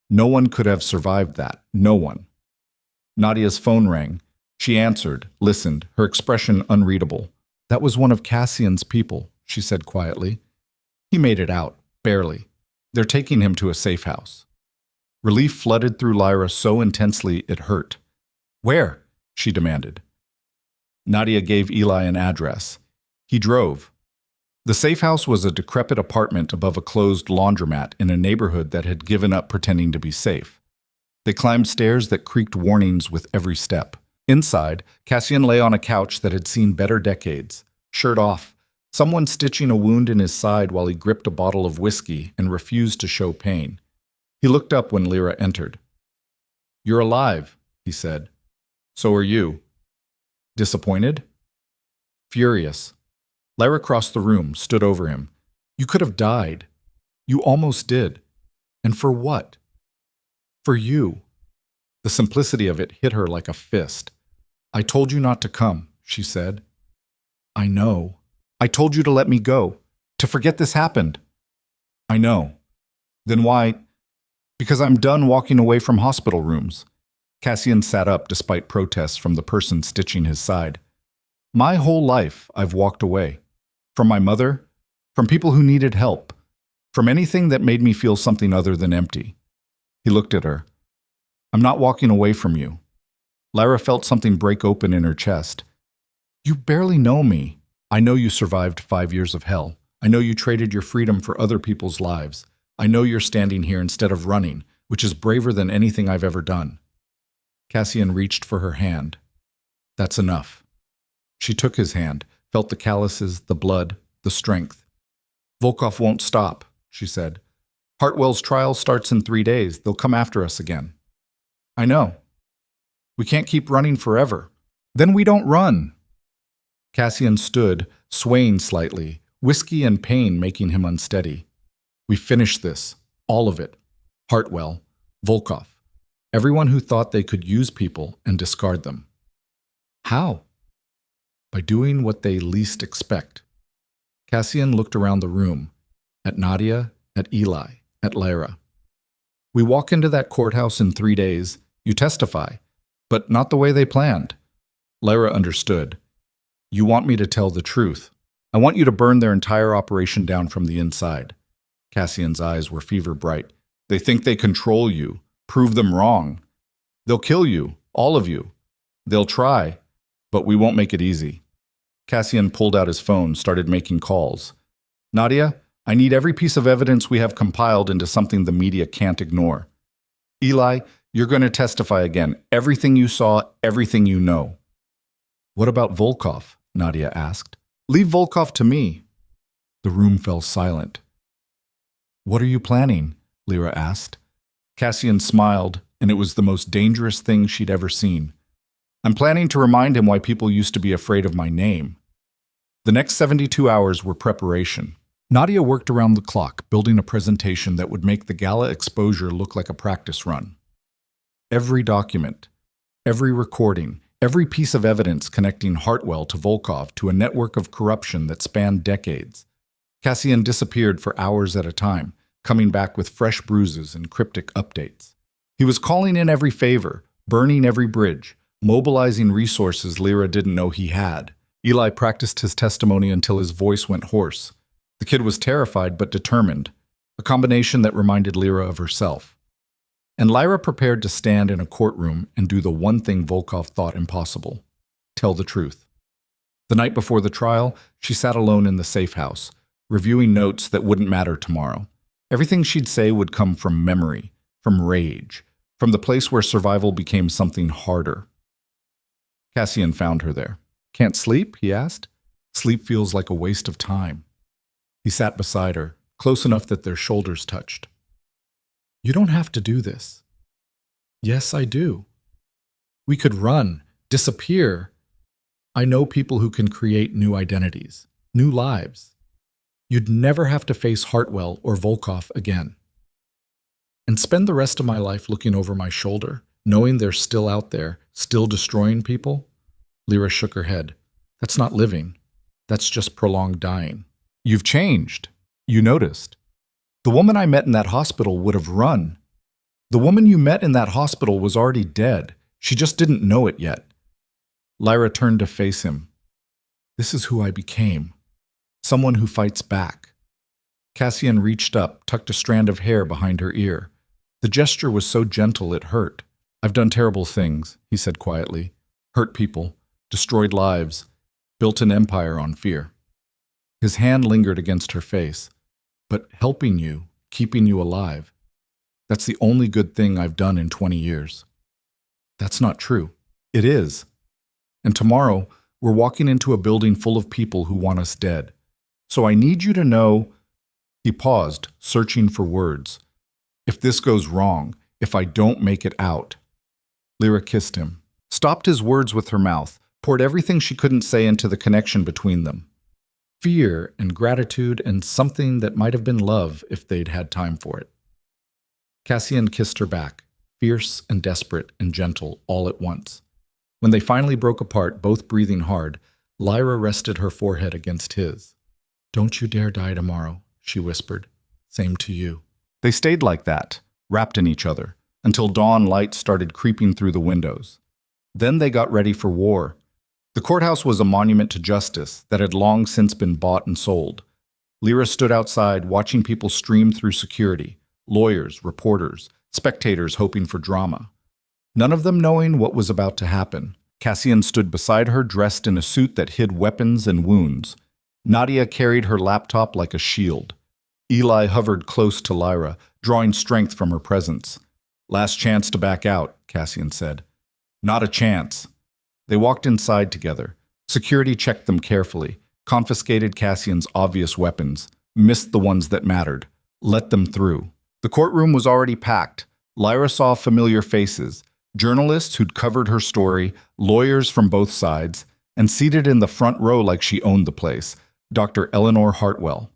No one could have survived that. No one. Nadia's phone rang. She answered, listened, her expression unreadable. That was one of Cassian's people, she said quietly. He made it out, barely. They're taking him to a safe house. Relief flooded through Lyra so intensely it hurt. Where? She demanded. Nadia gave Eli an address. He drove. The safe house was a decrepit apartment above a closed laundromat in a neighborhood that had given up pretending to be safe. They climbed stairs that creaked warnings with every step. Inside, Cassian lay on a couch that had seen better decades, shirt off, someone stitching a wound in his side while he gripped a bottle of whiskey and refused to show pain. He looked up when Lyra entered. You're alive, he said. So are you. Disappointed? Furious. Lyra crossed the room, stood over him. You could have died. You almost did. And for what? For you. The simplicity of it hit her like a fist. I told you not to come, she said. I know. I told you to let me go, to forget this happened. I know. Then why? Because I'm done walking away from hospital rooms. Cassian sat up despite protests from the person stitching his side. My whole life, I've walked away. From my mother, from people who needed help, from anything that made me feel something other than empty. He looked at her. I'm not walking away from you. Lyra felt something break open in her chest. You barely know me. I know you survived 5 years of hell. I know you traded your freedom for other people's lives. I know you're standing here instead of running, which is braver than anything I've ever done. Cassian reached for her hand. That's enough. She took his hand, felt the calluses, the blood, the strength. Volkov won't stop, she said. Hartwell's trial starts in 3 days. They'll come after us again. I know. We can't keep running forever. Then we don't run. Cassian stood, swaying slightly, whiskey and pain making him unsteady. We finished this. All of it. Hartwell, Volkov, everyone who thought they could use people and discard them. How? By doing what they least expect. Cassian looked around the room, at Nadia, at Eli, at Lyra. We walk into that courthouse in 3 days, you testify, but not the way they planned. Lyra understood. You want me to tell the truth. I want you to burn their entire operation down from the inside. Cassian's eyes were fever bright. They think they control you. Prove them wrong. They'll kill you, all of you. They'll try, but we won't make it easy. Cassian pulled out his phone, started making calls. Nadia, I need every piece of evidence we have compiled into something the media can't ignore. Eli, you're going to testify again. Everything you saw, everything you know. What about Volkov? Nadia asked. Leave Volkov to me. The room fell silent. What are you planning? Lyra asked. Cassian smiled, and it was the most dangerous thing she'd ever seen. I'm planning to remind him why people used to be afraid of my name. The next 72 hours were preparation. Nadia worked around the clock, building a presentation that would make the gala exposure look like a practice run. Every document, every recording, every piece of evidence connecting Hartwell to Volkov to a network of corruption that spanned decades. Cassian disappeared for hours at a time, coming back with fresh bruises and cryptic updates. He was calling in every favor, burning every bridge, mobilizing resources Lyra didn't know he had. Eli practiced his testimony until his voice went hoarse. The kid was terrified but determined, a combination that reminded Lyra of herself. And Lyra prepared to stand in a courtroom and do the one thing Volkov thought impossible: tell the truth. The night before the trial, she sat alone in the safe house, reviewing notes that wouldn't matter tomorrow. Everything she'd say would come from memory, from rage, from the place where survival became something harder. Cassian found her there. Can't sleep? He asked. Sleep feels like a waste of time. He sat beside her, close enough that their shoulders touched. You don't have to do this. Yes, I do. We could run, disappear. I know people who can create new identities, new lives. You'd never have to face Hartwell or Volkov again. And spend the rest of my life looking over my shoulder, Knowing they're still out there, still destroying people? Lyra shook her head. That's not living. That's just prolonged dying. You've changed. You noticed. The woman I met in that hospital would have run. The woman you met in that hospital was already dead. She just didn't know it yet. Lyra turned to face him. This is who I became. Someone who fights back. Cassian reached up, tucked a strand of hair behind her ear. The gesture was so gentle it hurt. I've done terrible things, he said quietly. Hurt people, destroyed lives, built an empire on fear. His hand lingered against her face. But helping you, keeping you alive, that's the only good thing I've done in 20 years. That's not true. It is. And tomorrow, we're walking into a building full of people who want us dead. So I need you to know. He paused, searching for words. If this goes wrong, if I don't make it out. Lyra kissed him, stopped his words with her mouth, poured everything she couldn't say into the connection between them. Fear and gratitude and something that might have been love if they'd had time for it. Cassian kissed her back, fierce and desperate and gentle all at once. When they finally broke apart, both breathing hard, Lyra rested her forehead against his. Don't you dare die tomorrow, she whispered. Same to you. They stayed like that, wrapped in each other, until dawn light started creeping through the windows. Then they got ready for war. The courthouse was a monument to justice that had long since been bought and sold. Lyra stood outside watching people stream through security, lawyers, reporters, spectators hoping for drama. None of them knowing what was about to happen. Cassian stood beside her dressed in a suit that hid weapons and wounds. Nadia carried her laptop like a shield. Eli hovered close to Lyra, drawing strength from her presence. Last chance to back out, Cassian said. Not a chance. They walked inside together. Security checked them carefully, confiscated Cassian's obvious weapons, missed the ones that mattered, let them through. The courtroom was already packed. Lyra saw familiar faces, journalists who'd covered her story, lawyers from both sides, and seated in the front row like she owned the place, Dr. Eleanor Hartwell.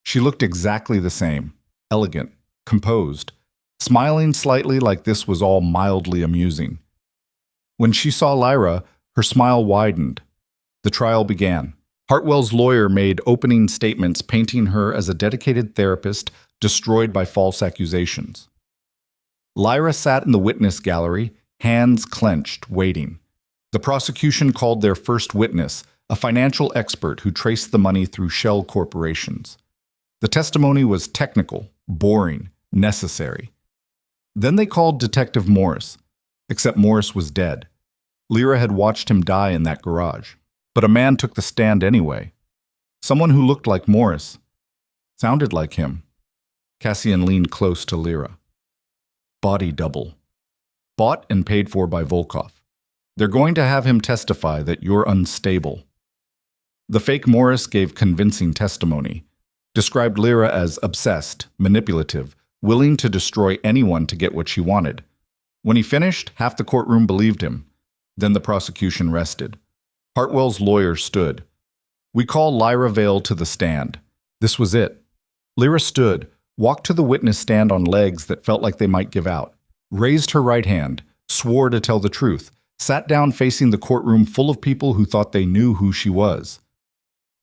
She looked exactly the same, elegant, composed, smiling slightly like this was all mildly amusing. When she saw Lyra, her smile widened. The trial began. Hartwell's lawyer made opening statements painting her as a dedicated therapist destroyed by false accusations. Lyra sat in the witness gallery, hands clenched, waiting. The prosecution called their first witness, a financial expert who traced the money through shell corporations. The testimony was technical, boring, necessary. Then they called Detective Morris, except Morris was dead. Lyra had watched him die in that garage. But a man took the stand anyway. Someone who looked like Morris. Sounded like him. Cassian leaned close to Lyra. Body double. Bought and paid for by Volkov. They're going to have him testify that you're unstable. The fake Morris gave convincing testimony. Described Lyra as obsessed, manipulative, willing to destroy anyone to get what she wanted. When he finished, half the courtroom believed him. Then the prosecution rested. Hartwell's lawyer stood. We call Lyra Vale to the stand. This was it. Lyra stood, walked to the witness stand on legs that felt like they might give out, raised her right hand, swore to tell the truth, sat down facing the courtroom full of people who thought they knew who she was.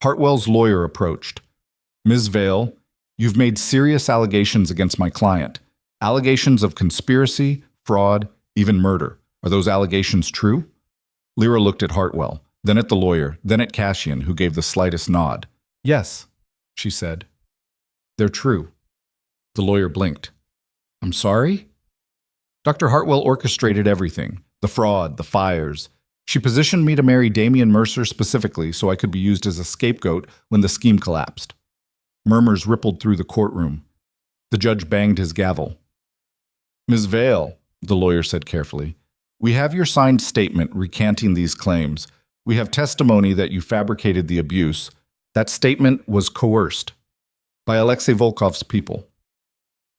Hartwell's lawyer approached. Ms. Vale, you've made serious allegations against my client. Allegations of conspiracy, fraud, even murder. Are those allegations true? Lyra looked at Hartwell, then at the lawyer, then at Cassian, who gave the slightest nod. Yes, she said. They're true. The lawyer blinked. I'm sorry? Dr. Hartwell orchestrated everything. The fraud, the fires. She positioned me to marry Damian Mercer specifically so I could be used as a scapegoat when the scheme collapsed. Murmurs rippled through the courtroom. The judge banged his gavel. Ms. Vale, the lawyer said carefully, we have your signed statement recanting these claims. We have testimony that you fabricated the abuse. That statement was coerced by Alexei Volkov's people.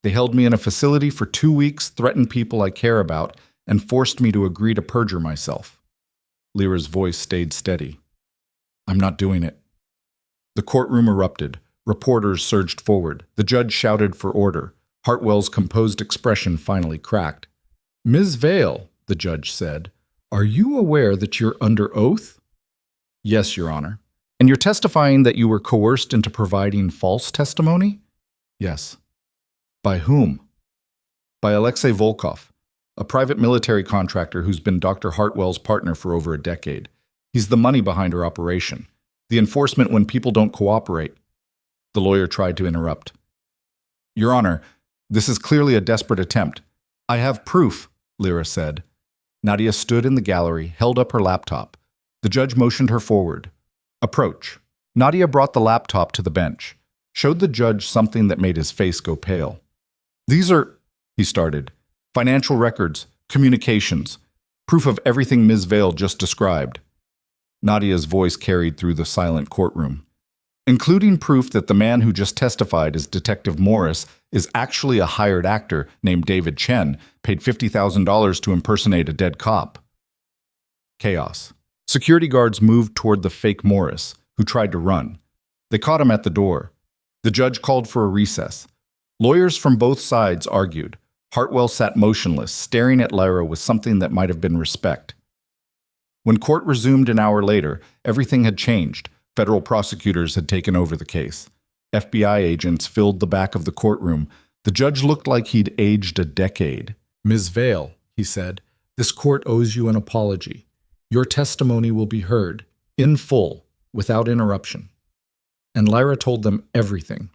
They held me in a facility for 2 weeks, threatened people I care about, and forced me to agree to perjure myself. Lyra's voice stayed steady. I'm not doing it. The courtroom erupted. Reporters surged forward. The judge shouted for order. Hartwell's composed expression finally cracked. Ms. Vale, the judge said. "Are you aware that you're under oath?" Yes, Your Honor. And you're testifying that you were coerced into providing false testimony? Yes. By whom? By Alexei Volkov, a private military contractor who's been Dr. Hartwell's partner for over a decade. He's the money behind her operation, the enforcement when people don't cooperate. The lawyer tried to interrupt. Your Honor, this is clearly a desperate attempt. I have proof, Lyra said. Nadia stood in the gallery, held up her laptop. The judge motioned her forward. Approach. Nadia brought the laptop to the bench, showed the judge something that made his face go pale. These are, he started, financial records, communications, proof of everything Ms. Vale just described. Nadia's voice carried through the silent courtroom. Including proof that the man who just testified as Detective Morris is actually a hired actor named David Chen, paid $50,000 to impersonate a dead cop. Chaos. Security guards moved toward the fake Morris, who tried to run. They caught him at the door. The judge called for a recess. Lawyers from both sides argued. Hartwell sat motionless, staring at Lyra with something that might have been respect. When court resumed an hour later, everything had changed. Federal prosecutors had taken over the case. FBI agents filled the back of the courtroom. The judge looked like he'd aged a decade. "Ms. Vale," he said, "this court owes you an apology. Your testimony will be heard, in full, without interruption." And Lyra told them everything.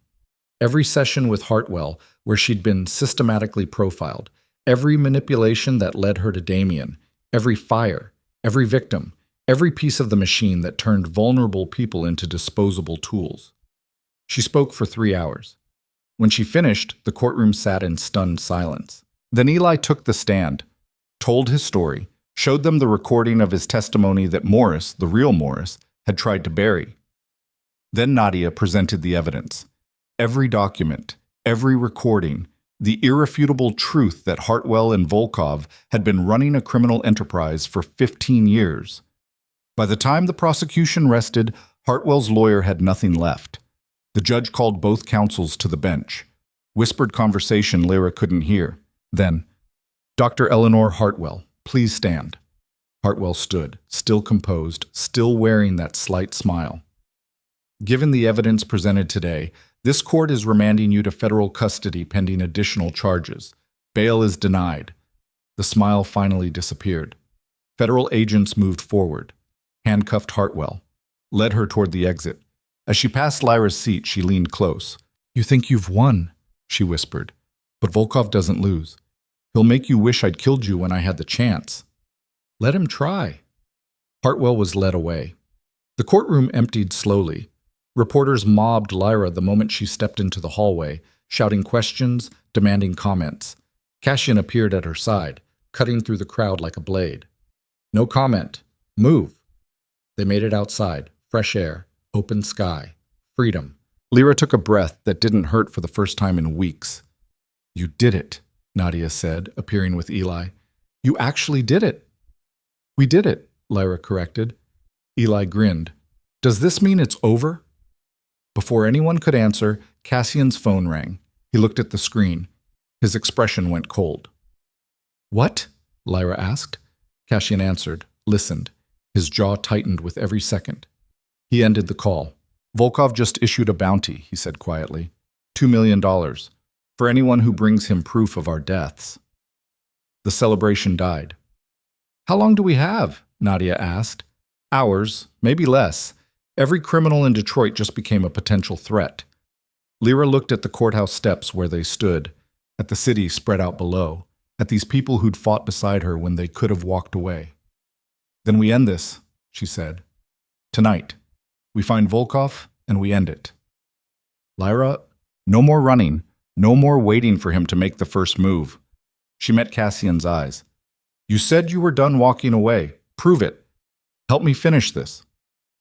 Every session with Hartwell, where she'd been systematically profiled, every manipulation that led her to Damien, every fire, every victim, every piece of the machine that turned vulnerable people into disposable tools. She spoke for 3 hours. When she finished, the courtroom sat in stunned silence. Then Eli took the stand, told his story, showed them the recording of his testimony that Morris, the real Morris, had tried to bury. Then Nadia presented the evidence. Every document, every recording, the irrefutable truth that Hartwell and Volkov had been running a criminal enterprise for 15 years. By the time the prosecution rested, Hartwell's lawyer had nothing left. The judge called both counsels to the bench. Whispered conversation Lyra couldn't hear. Then, "Dr. Eleanor Hartwell, please stand." Hartwell stood, still composed, still wearing that slight smile. "Given the evidence presented today, this court is remanding you to federal custody pending additional charges. Bail is denied." The smile finally disappeared. Federal agents moved forward, handcuffed Hartwell, led her toward the exit. As she passed Lyra's seat, she leaned close. "You think you've won," she whispered. "But Volkov doesn't lose. He'll make you wish I'd killed you when I had the chance." "Let him try." Hartwell was led away. The courtroom emptied slowly. Reporters mobbed Lyra the moment she stepped into the hallway, shouting questions, demanding comments. Cassian appeared at her side, cutting through the crowd like a blade. "No comment. Move." They made it outside. Fresh air, open sky, freedom. Lyra took a breath that didn't hurt for the first time in weeks. "You did it," Nadia said, appearing with Eli. "You actually did it." "We did it," Lyra corrected. Eli grinned. "Does this mean it's over?" Before anyone could answer, Cassian's phone rang. He looked at the screen. His expression went cold. "What?" Lyra asked. Cassian answered, listened. His jaw tightened with every second. He ended the call. "Volkov just issued a bounty," he said quietly. $2 million. For anyone who brings him proof of our deaths." The celebration died. "How long do we have?" Nadia asked. "Hours, maybe less. Every criminal in Detroit just became a potential threat." Lyra looked at the courthouse steps where they stood, at the city spread out below, at these people who'd fought beside her when they could have walked away. "Then we end this," she said. "Tonight. We find Volkov and we end it." "Lyra, no more running, no more waiting for him to make the first move." She met Cassian's eyes. "You said you were done walking away. Prove it. Help me finish this."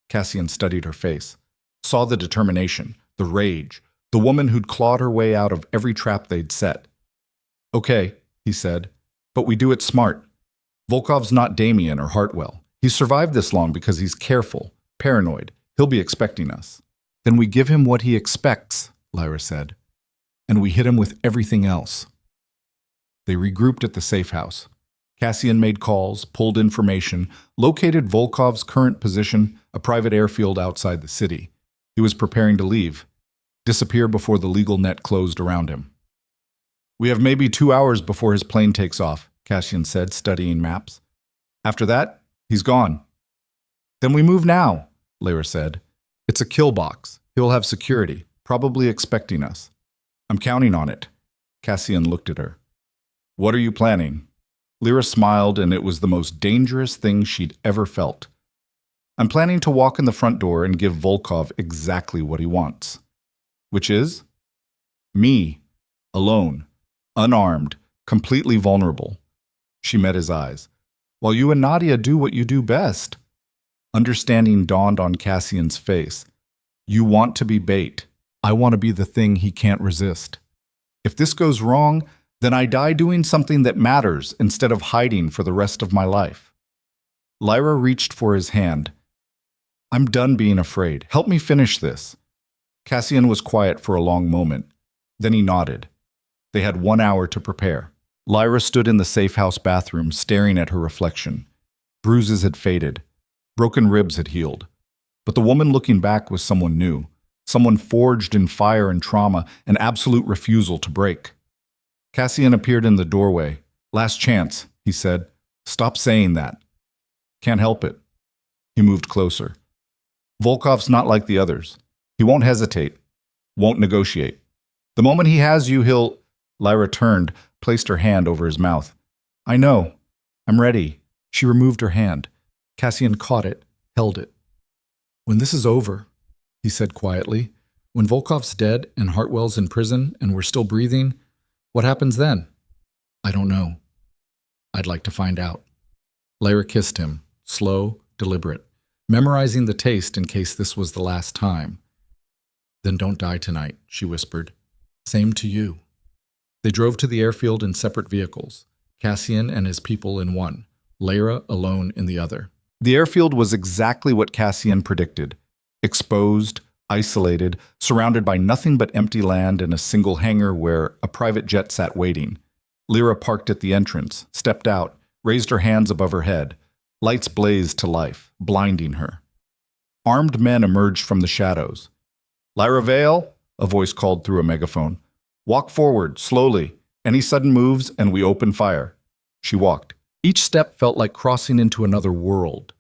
Cassian studied her face, saw the determination, the rage, the woman who'd clawed her way out of every trap they'd set. "Okay," he said, "but we do it smart. Volkov's not Damien or Hartwell. He's survived this long because he's careful, paranoid. He'll be expecting us." "Then we give him what he expects," Lyra said, "and we hit him with everything else." They regrouped at the safe house. Cassian made calls, pulled information, located Volkov's current position, a private airfield outside the city. He was preparing to leave, disappear before the legal net closed around him. "We have maybe 2 hours before his plane takes off," Cassian said, studying maps. "After that, he's gone." "Then we move now," Lyra said. "It's a kill box. He'll have security, probably expecting us." "I'm counting on it." Cassian looked at her. "What are you planning?" Lyra smiled, and it was the most dangerous thing she'd ever felt. "I'm planning to walk in the front door and give Volkov exactly what he wants." "Which is?" "Me. Alone. Unarmed. Completely vulnerable." She met his eyes. "While you and Nadia do what you do best." Understanding dawned on Cassian's face. "You want to be bait. I want to be the thing he can't resist. If this goes wrong, then I die doing something that matters instead of hiding for the rest of my life." Lyra reached for his hand. "I'm done being afraid. Help me finish this." Cassian was quiet for a long moment. Then he nodded. They had 1 hour to prepare. Lyra stood in the safe house bathroom, staring at her reflection. Bruises had faded. Broken ribs had healed. But the woman looking back was someone new. Someone forged in fire and trauma, an absolute refusal to break. Cassian appeared in the doorway. "Last chance," he said. "Stop saying that." "Can't help it." He moved closer. "Volkov's not like the others. He won't hesitate. Won't negotiate. The moment he has you, he'll—" Lyra turned, placed her hand over his mouth. "I know. I'm ready." She removed her hand. Cassian caught it, held it. "When this is over," he said quietly, "when Volkov's dead and Hartwell's in prison and we're still breathing, what happens then?" "I don't know. I'd like to find out." Lyra kissed him, slow, deliberate, memorizing the taste in case this was the last time. "Then don't die tonight," she whispered. "Same to you." They drove to the airfield in separate vehicles, Cassian and his people in one, Lyra alone in the other. The airfield was exactly what Cassian predicted. Exposed, isolated, surrounded by nothing but empty land and a single hangar where a private jet sat waiting. Lyra parked at the entrance, stepped out, raised her hands above her head. Lights blazed to life, blinding her. Armed men emerged from the shadows. "Lyra Vale," a voice called through a megaphone. "Walk forward, slowly. Any sudden moves, and we open fire." She walked. Each step felt like crossing into another world.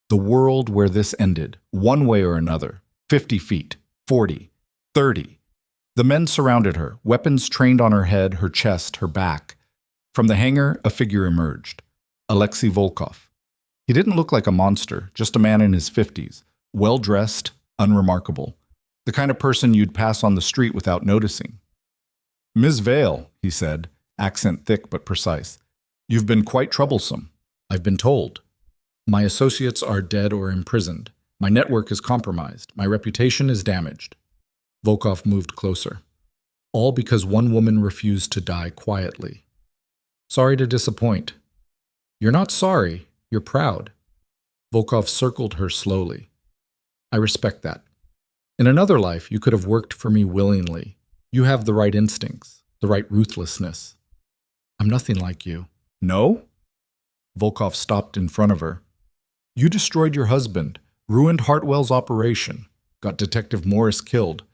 The world where this ended, one way or another. 50 feet, 40, 30. The men surrounded her, weapons trained on her head, her chest, her back. From the hangar, a figure emerged. Alexei Volkov. He didn't look like a monster, just a man in his 50s, well-dressed, unremarkable. The kind of person you'd pass on the street without noticing. "Ms. Vale," he said, accent thick but precise. "You've been quite troublesome." "I've been told. My associates are dead or imprisoned. My network is compromised. My reputation is damaged." Volkov moved closer. All because one woman refused to die quietly. "Sorry to disappoint." "You're not sorry. You're proud." Volkov circled her slowly. "I respect that. In another life, you could have worked for me willingly. You have the right instincts, the right ruthlessness. I'm nothing like you." "No?" Volkov stopped in front of her. "You destroyed your husband, ruined Hartwell's operation, got Detective Morris killed.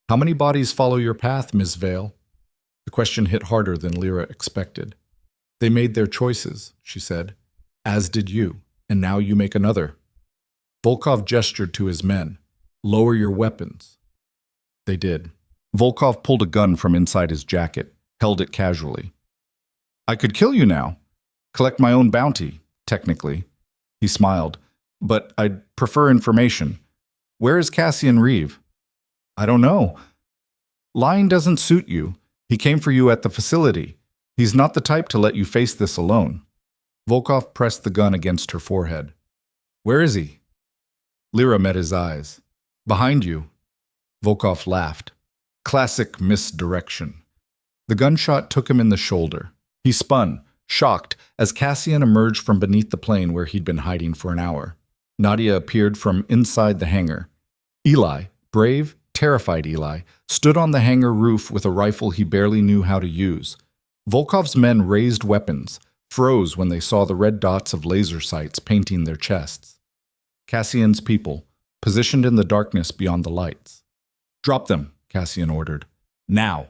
How many bodies follow your path, Ms. Vale?" The question hit harder than Lyra expected. "They made their choices," she said. "As did you, and now you make another." Volkov gestured to his men. "Lower your weapons." They did. Volkov pulled a gun from inside his jacket, held it casually. "I could kill you now. Collect my own bounty, technically." He smiled. "But I'd prefer information. Where is Cassian Reeve?" "I don't know." "Lying doesn't suit you. He came for you at the facility. He's not the type to let you face this alone." Volkov pressed the gun against her forehead. "Where is he?" Lyra met his eyes. "Behind you." Volkov laughed. Classic misdirection. The gunshot took him in the shoulder. He spun, shocked, as Cassian emerged from beneath the plane where he'd been hiding for an hour. Nadia appeared from inside the hangar. Eli, brave, terrified Eli, stood on the hangar roof with a rifle he barely knew how to use. Volkov's men raised weapons, froze when they saw the red dots of laser sights painting their chests. Cassian's people, positioned in the darkness beyond the lights. "Drop them," Cassian ordered. "Now!"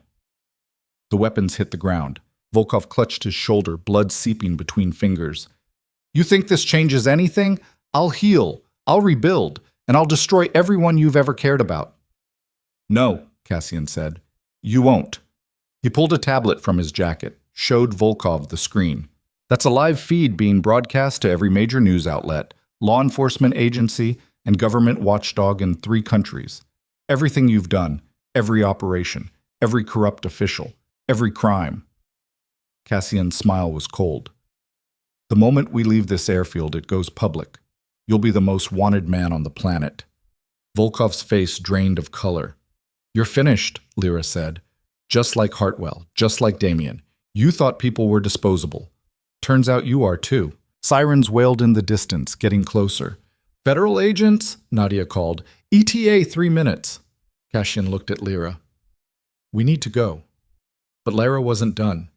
The weapons hit the ground. Volkov clutched his shoulder, blood seeping between fingers. "You think this changes anything? I'll heal, I'll rebuild, and I'll destroy everyone you've ever cared about." "No," Cassian said. "You won't." He pulled a tablet from his jacket, showed Volkov the screen. "That's a live feed being broadcast to every major news outlet, law enforcement agency, and government watchdog in 3 countries. Everything you've done, every operation, every corrupt official, every crime." Cassian's smile was cold. "The moment we leave this airfield, it goes public. You'll be the most wanted man on the planet." Volkov's face drained of color. "You're finished," Lyra said. "Just like Hartwell, just like Damien. You thought people were disposable. Turns out you are too." Sirens wailed in the distance, getting closer. "Federal agents," Nadia called. "ETA 3 minutes." Cassian looked at Lyra. "We need to go." But Lyra wasn't done.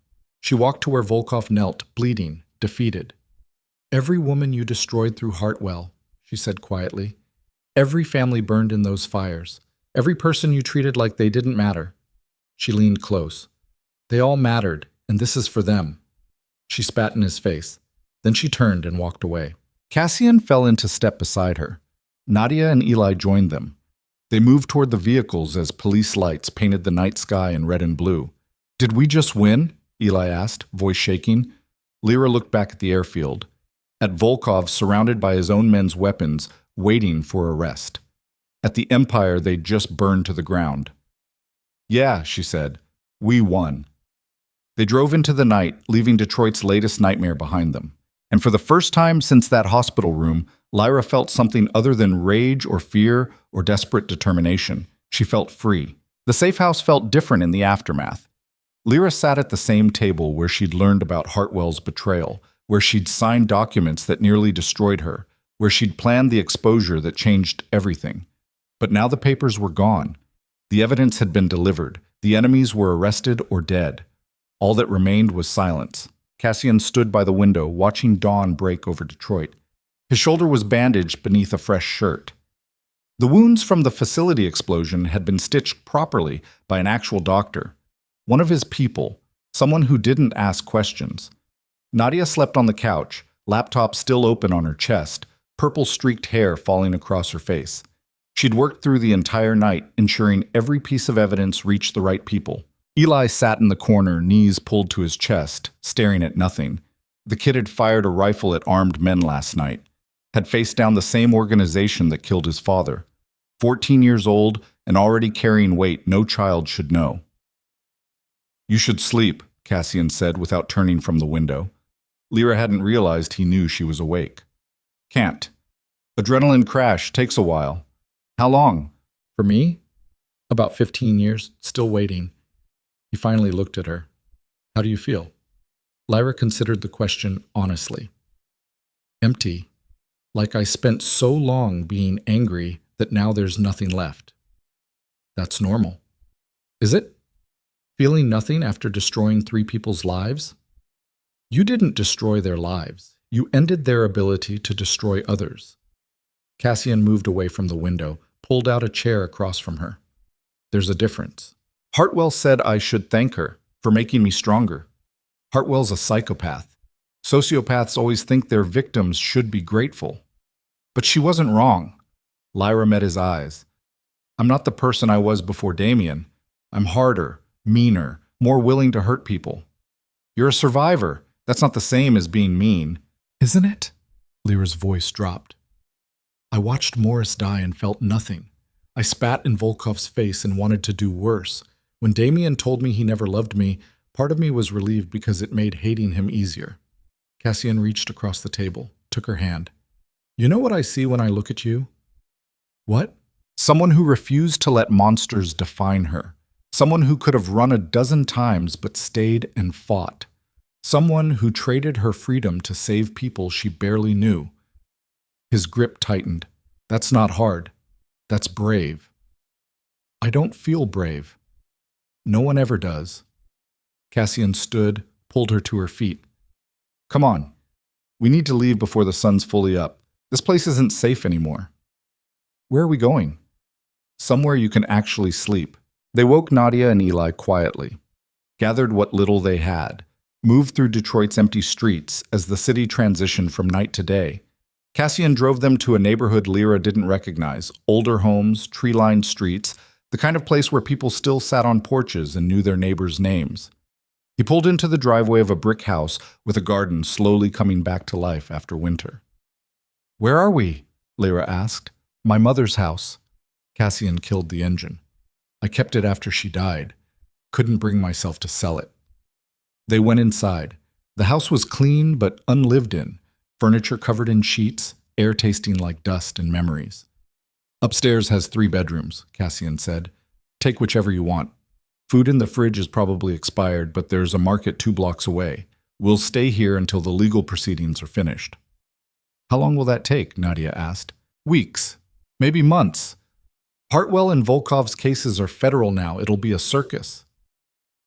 She walked to where Volkov knelt, bleeding, defeated. "Every woman you destroyed through Hartwell," she said quietly. "Every family burned in those fires. Every person you treated like they didn't matter." She leaned close. "They all mattered, and this is for them." She spat in his face. Then she turned and walked away. Cassian fell into step beside her. Nadia and Eli joined them. They moved toward the vehicles as police lights painted the night sky in red and blue. "Did we just win?" Eli asked, voice shaking. Lyra looked back at the airfield, at Volkov surrounded by his own men's weapons, waiting for arrest, at the empire they'd just burned to the ground. "Yeah," she said, "we won." They drove into the night, leaving Detroit's latest nightmare behind them. And for the first time since that hospital room, Lyra felt something other than rage or fear or desperate determination. She felt free. The safe house felt different in the aftermath. Lyra sat at the same table where she'd learned about Hartwell's betrayal, where she'd signed documents that nearly destroyed her, where she'd planned the exposure that changed everything. But now the papers were gone. The evidence had been delivered. The enemies were arrested or dead. All that remained was silence. Cassian stood by the window, watching dawn break over Detroit. His shoulder was bandaged beneath a fresh shirt. The wounds from the facility explosion had been stitched properly by an actual doctor. One of his people, someone who didn't ask questions. Nadia slept on the couch, laptop still open on her chest, purple-streaked hair falling across her face. She'd worked through the entire night, ensuring every piece of evidence reached the right people. Eli sat in the corner, knees pulled to his chest, staring at nothing. The kid had fired a rifle at armed men last night, had faced down the same organization that killed his father. 14 years old and already carrying weight no child should know. "You should sleep," Cassian said without turning from the window. Lyra hadn't realized he knew she was awake. "Can't. Adrenaline crash takes a while." "How long?" "For me? About 15 years, still waiting." He finally looked at her. "How do you feel?" Lyra considered the question honestly. "Empty. Like I spent so long being angry that now there's nothing left." "That's normal." "Is it? Feeling nothing after destroying 3 people's lives?" "You didn't destroy their lives. You ended their ability to destroy others." Cassian moved away from the window, pulled out a chair across from her. "There's a difference. Hartwell said I should thank her for making me stronger. Hartwell's a psychopath. Sociopaths always think their victims should be grateful. But she wasn't wrong." Lyra met his eyes. "I'm not the person I was before Damien. I'm harder, meaner, more willing to hurt people." "You're a survivor. That's not the same as being mean." "Isn't it?" Lyra's voice dropped. "I watched Morris die and felt nothing. I spat in Volkov's face and wanted to do worse. When Damien told me he never loved me, part of me was relieved because it made hating him easier." Cassian reached across the table, took her hand. "You know what I see when I look at you?" "What?" "Someone who refused to let monsters define her. Someone who could have run a dozen times but stayed and fought. Someone who traded her freedom to save people she barely knew." His grip tightened. "That's not hard. That's brave." "I don't feel brave." "No one ever does." Cassian stood, pulled her to her feet. Come on. We need to leave before the sun's fully up. This place isn't safe anymore. Where are we going? Somewhere you can actually sleep. They woke Nadia and Eli quietly, gathered what little they had, moved through Detroit's empty streets as the city transitioned from night to day. Cassian drove them to a neighborhood Lyra didn't recognize, older homes, tree-lined streets, the kind of place where people still sat on porches and knew their neighbors' names. He pulled into the driveway of a brick house with a garden slowly coming back to life after winter. "Where are we?" Lyra asked. "My mother's house." Cassian killed the engine. "I kept it after she died. Couldn't bring myself to sell it." They went inside. The house was clean but unlived in, furniture covered in sheets, air tasting like dust and memories. "Upstairs has 3 bedrooms," Cassian said. "Take whichever you want. Food in the fridge is probably expired, but there's a market 2 blocks away. We'll stay here until the legal proceedings are finished." "How long will that take?" Nadia asked. "Weeks. Maybe months. Hartwell and Volkov's cases are federal now. It'll be a circus."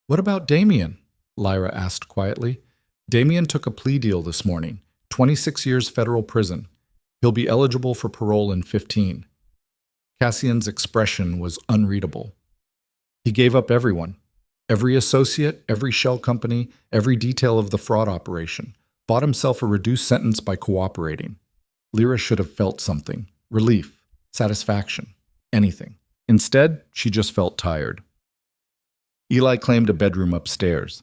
"What about Damien?" Lyra asked quietly. "Damien took a plea deal this morning. 26 years federal prison. He'll be eligible for parole in 15. Cassian's expression was unreadable. He gave up everyone. Every associate, every shell company, every detail of the fraud operation. Bought himself a reduced sentence by cooperating. Lyra should have felt something. Relief. Satisfaction. Anything. Instead, she just felt tired. Eli claimed a bedroom upstairs.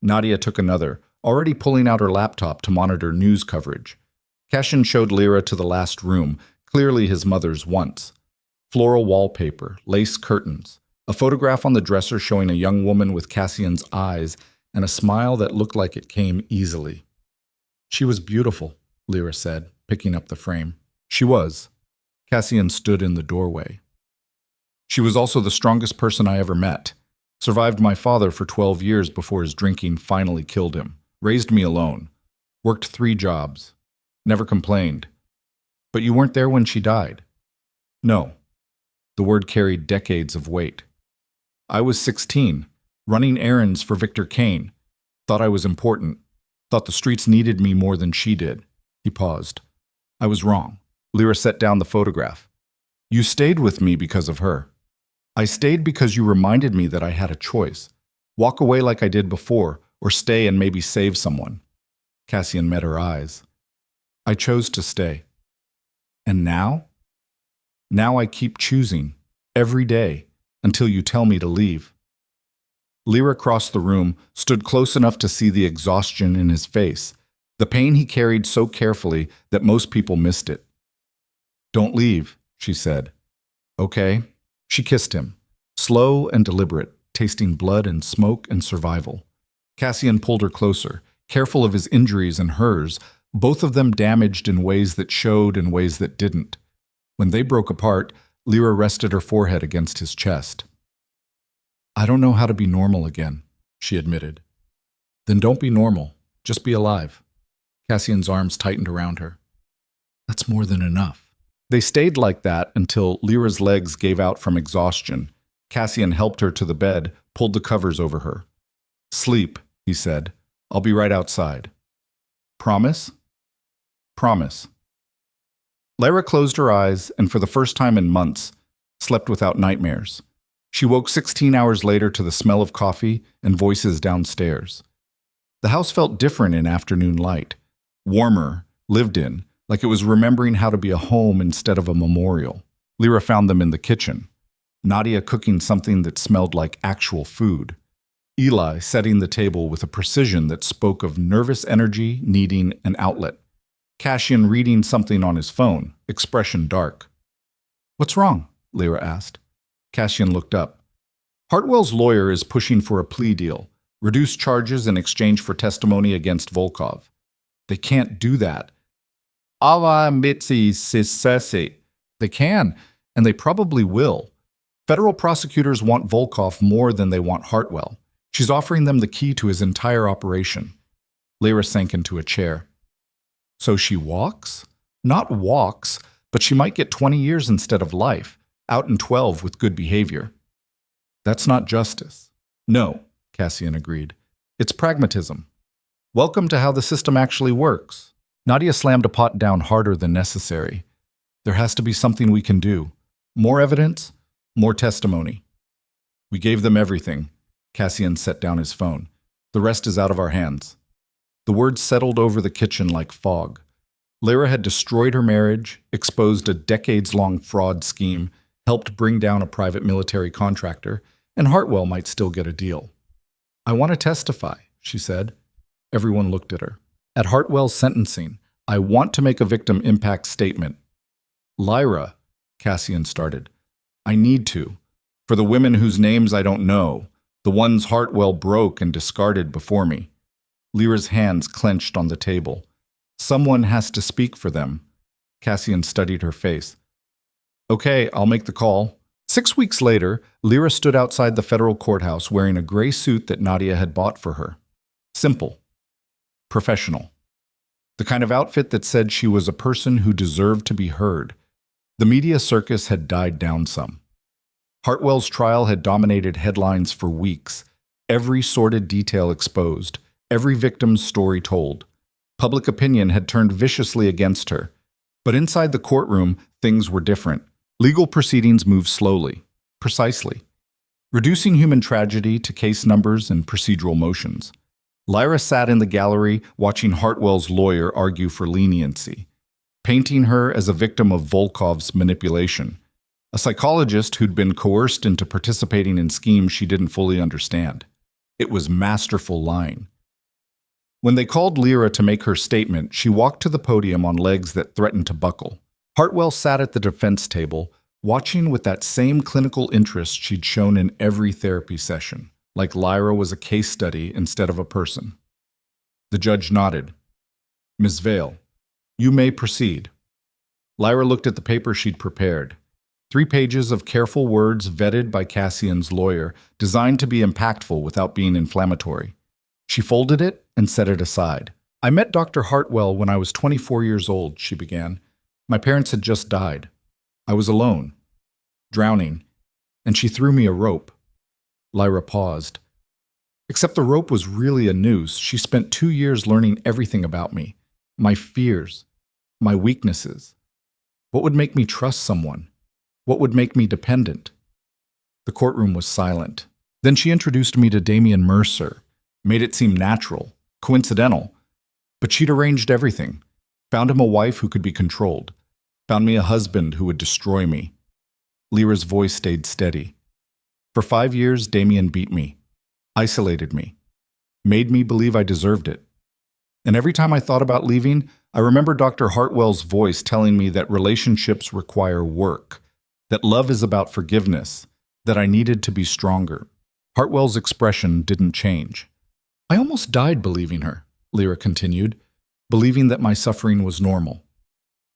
Nadia took another, already pulling out her laptop to monitor news coverage. Cassian showed Lyra to the last room, clearly his mother's once. Floral wallpaper, lace curtains, a photograph on the dresser showing a young woman with Cassian's eyes and a smile that looked like it came easily. "She was beautiful," Lyra said, picking up the frame. "She was." Cassian stood in the doorway. "She was also the strongest person I ever met. Survived my father for 12 years before his drinking finally killed him. Raised me alone. Worked 3 jobs. Never complained. But you weren't there when she died." "No." The word carried decades of weight. "I was 16, running errands for Victor Kane. Thought I was important. Thought the streets needed me more than she did." He paused. "I was wrong." Lyra set down the photograph. "You stayed with me because of her. I stayed because you reminded me that I had a choice. Walk away like I did before, or stay and maybe save someone." Cassian met her eyes. "I chose to stay. And now? Now I keep choosing, every day, until you tell me to leave." Lyra crossed the room, stood close enough to see the exhaustion in his face, the pain he carried so carefully that most people missed it. "Don't leave," she said. "Okay." She kissed him, slow and deliberate, tasting blood and smoke and survival. Cassian pulled her closer, careful of his injuries and hers, both of them damaged in ways that showed and ways that didn't. When they broke apart, Lyra rested her forehead against his chest. "I don't know how to be normal again," she admitted. "Then don't be normal. Just be alive." Cassian's arms tightened around her. "That's more than enough." They stayed like that until Lyra's legs gave out from exhaustion. Cassian helped her to the bed, pulled the covers over her. "Sleep," he said. "I'll be right outside." "Promise?" "Promise." Lyra closed her eyes and, for the first time in months, slept without nightmares. She woke 16 hours later to the smell of coffee and voices downstairs. The house felt different in afternoon light. Warmer, lived in, like it was remembering how to be a home instead of a memorial. Lyra found them in the kitchen. Nadia cooking something that smelled like actual food. Eli setting the table with a precision that spoke of nervous energy needing an outlet. Cassian reading something on his phone, expression dark. "What's wrong?" Lyra asked. Cassian looked up. "Hartwell's lawyer is pushing for a plea deal, reduced charges in exchange for testimony against Volkov. They can't do that. They can, and they probably will. Federal prosecutors want Volkov more than they want Hartwell. She's offering them the key to his entire operation." Lyra sank into a chair. "So she walks? Not walks, but she might get 20 years instead of life, out in 12 with good behavior." "That's not justice." "No," Cassian agreed. "It's pragmatism. Welcome to how the system actually works. Nadia slammed a pot down harder than necessary. There has to be something we can do. More evidence, more testimony. We gave them everything. Cassian set down his phone. The rest is out of our hands. The words settled over the kitchen like fog. Lyra had destroyed her marriage, exposed a decades-long fraud scheme, helped bring down a private military contractor, and Hartwell might still get a deal. I want to testify, she said. Everyone looked at her. At Hartwell's sentencing, I want to make a victim impact statement. Lyra, Cassian started. I need to. For the women whose names I don't know, the ones Hartwell broke and discarded before me. Lyra's hands clenched on the table. Someone has to speak for them. Cassian studied her face. Okay, I'll make the call. 6 weeks later, Lyra stood outside the federal courthouse wearing a gray suit that Nadia had bought for her. Simple. Professional. The kind of outfit that said she was a person who deserved to be heard. The media circus had died down some. Hartwell's trial had dominated headlines for weeks. Every sordid detail exposed. Every victim's story told. Public opinion had turned viciously against her. But inside the courtroom, things were different. Legal proceedings moved slowly, precisely, reducing human tragedy to case numbers and procedural motions. Lyra sat in the gallery watching Hartwell's lawyer argue for leniency, painting her as a victim of Volkov's manipulation, a psychologist who'd been coerced into participating in schemes she didn't fully understand. It was masterful lying. When they called Lyra to make her statement, she walked to the podium on legs that threatened to buckle. Hartwell sat at the defense table, watching with that same clinical interest she'd shown in every therapy session, like Lyra was a case study instead of a person. The judge nodded. Ms. Vale, you may proceed. Lyra looked at the paper she'd prepared. 3 pages of careful words vetted by Cassian's lawyer, designed to be impactful without being inflammatory. She folded it and set it aside. I met Dr. Hartwell when I was 24 years old, she began. My parents had just died. I was alone, drowning, and she threw me a rope. Lyra paused. Except the rope was really a noose. She spent 2 years learning everything about me, my fears, my weaknesses. What would make me trust someone? What would make me dependent? The courtroom was silent. Then she introduced me to Damian Mercer, made it seem natural, coincidental. But she'd arranged everything. Found him a wife who could be controlled. Found me a husband who would destroy me. Lyra's voice stayed steady. For 5 years, Damian beat me, isolated me, made me believe I deserved it. And every time I thought about leaving, I remember Dr. Hartwell's voice telling me that relationships require work, that love is about forgiveness, that I needed to be stronger. Hartwell's expression didn't change. I almost died believing her, Lyra continued, believing that my suffering was normal,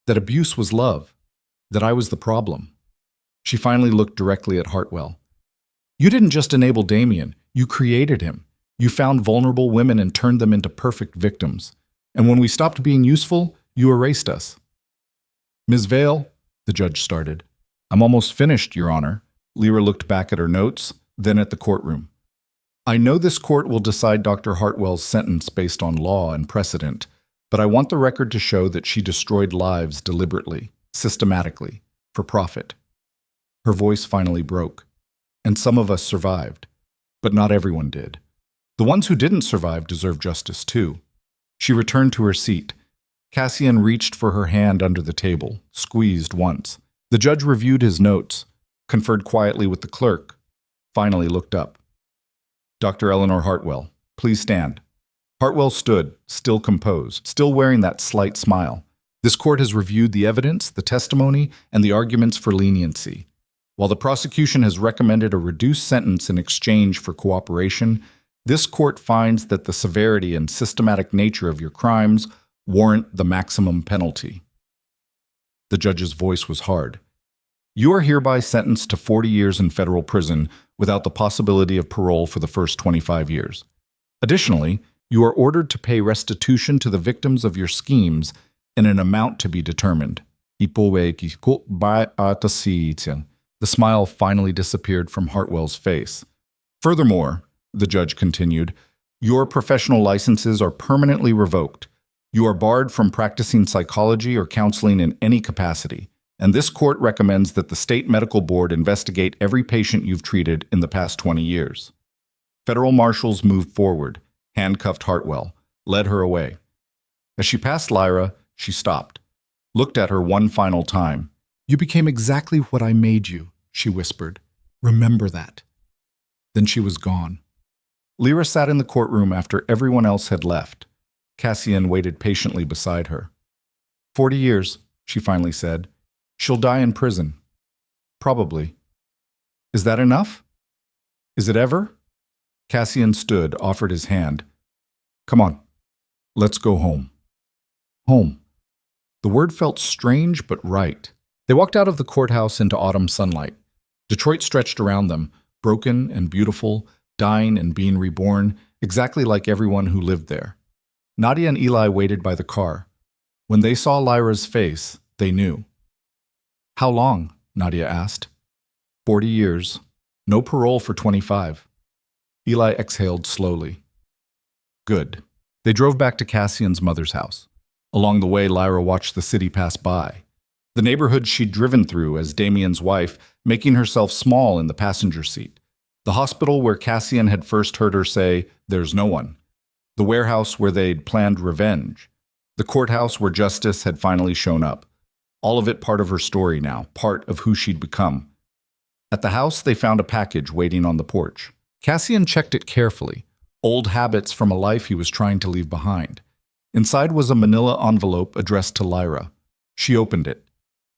that abuse was love, that I was the problem. She finally looked directly at Hartwell. You didn't just enable Damian, you created him. You found vulnerable women and turned them into perfect victims. And when we stopped being useful, you erased us. Ms. Vale, the judge started. I'm almost finished, Your Honor. Lyra looked back at her notes, then at the courtroom. I know this court will decide Dr. Hartwell's sentence based on law and precedent, but I want the record to show that she destroyed lives deliberately, systematically, for profit. Her voice finally broke. And some of us survived, but not everyone did. The ones who didn't survive deserve justice too. She returned to her seat. Cassian reached for her hand under the table, squeezed once. The judge reviewed his notes, conferred quietly with the clerk, finally looked up. Dr. Eleanor Hartwell, please stand. Hartwell stood, still composed, still wearing that slight smile. This court has reviewed the evidence, the testimony, and the arguments for leniency. While the prosecution has recommended a reduced sentence in exchange for cooperation, this court finds that the severity and systematic nature of your crimes warrant the maximum penalty. The judge's voice was hard. You are hereby sentenced to 40 years in federal prison without the possibility of parole for the first 25 years. Additionally, you are ordered to pay restitution to the victims of your schemes in an amount to be determined. The smile finally disappeared from Hartwell's face. Furthermore, the judge continued, Your professional licenses are permanently revoked. You are barred from practicing psychology or counseling in any capacity, and this court recommends that the state medical board investigate every patient you've treated in the past 20 years. Federal marshals moved forward, handcuffed Hartwell, led her away. As she passed Lyra, she stopped, looked at her one final time. "You became exactly what I made you," she whispered. "Remember that." Then she was gone. Lyra sat in the courtroom after everyone else had left. Cassian waited patiently beside her. 40 years, she finally said. "She'll die in prison." "Probably." "Is that enough? Is it ever?" Cassian stood, offered his hand. "Come on, let's go home." Home. The word felt strange but right. They walked out of the courthouse into autumn sunlight. Detroit stretched around them, broken and beautiful, dying and being reborn, exactly like everyone who lived there. Nadia and Eli waited by the car. When they saw Lyra's face, they knew. "How long?" Nadia asked. 40 years. No parole for 25. Eli exhaled slowly. Good. They drove back to Cassian's mother's house. Along the way, Lyra watched the city pass by. The neighborhood she'd driven through as Damien's wife, making herself small in the passenger seat. The hospital where Cassian had first heard her say, "There's no one." The warehouse where they'd planned revenge. The courthouse where justice had finally shown up. All of it part of her story now, part of who she'd become. At the house, they found a package waiting on the porch. Cassian checked it carefully. Old habits from a life he was trying to leave behind. Inside was a manila envelope addressed to Lyra. She opened it.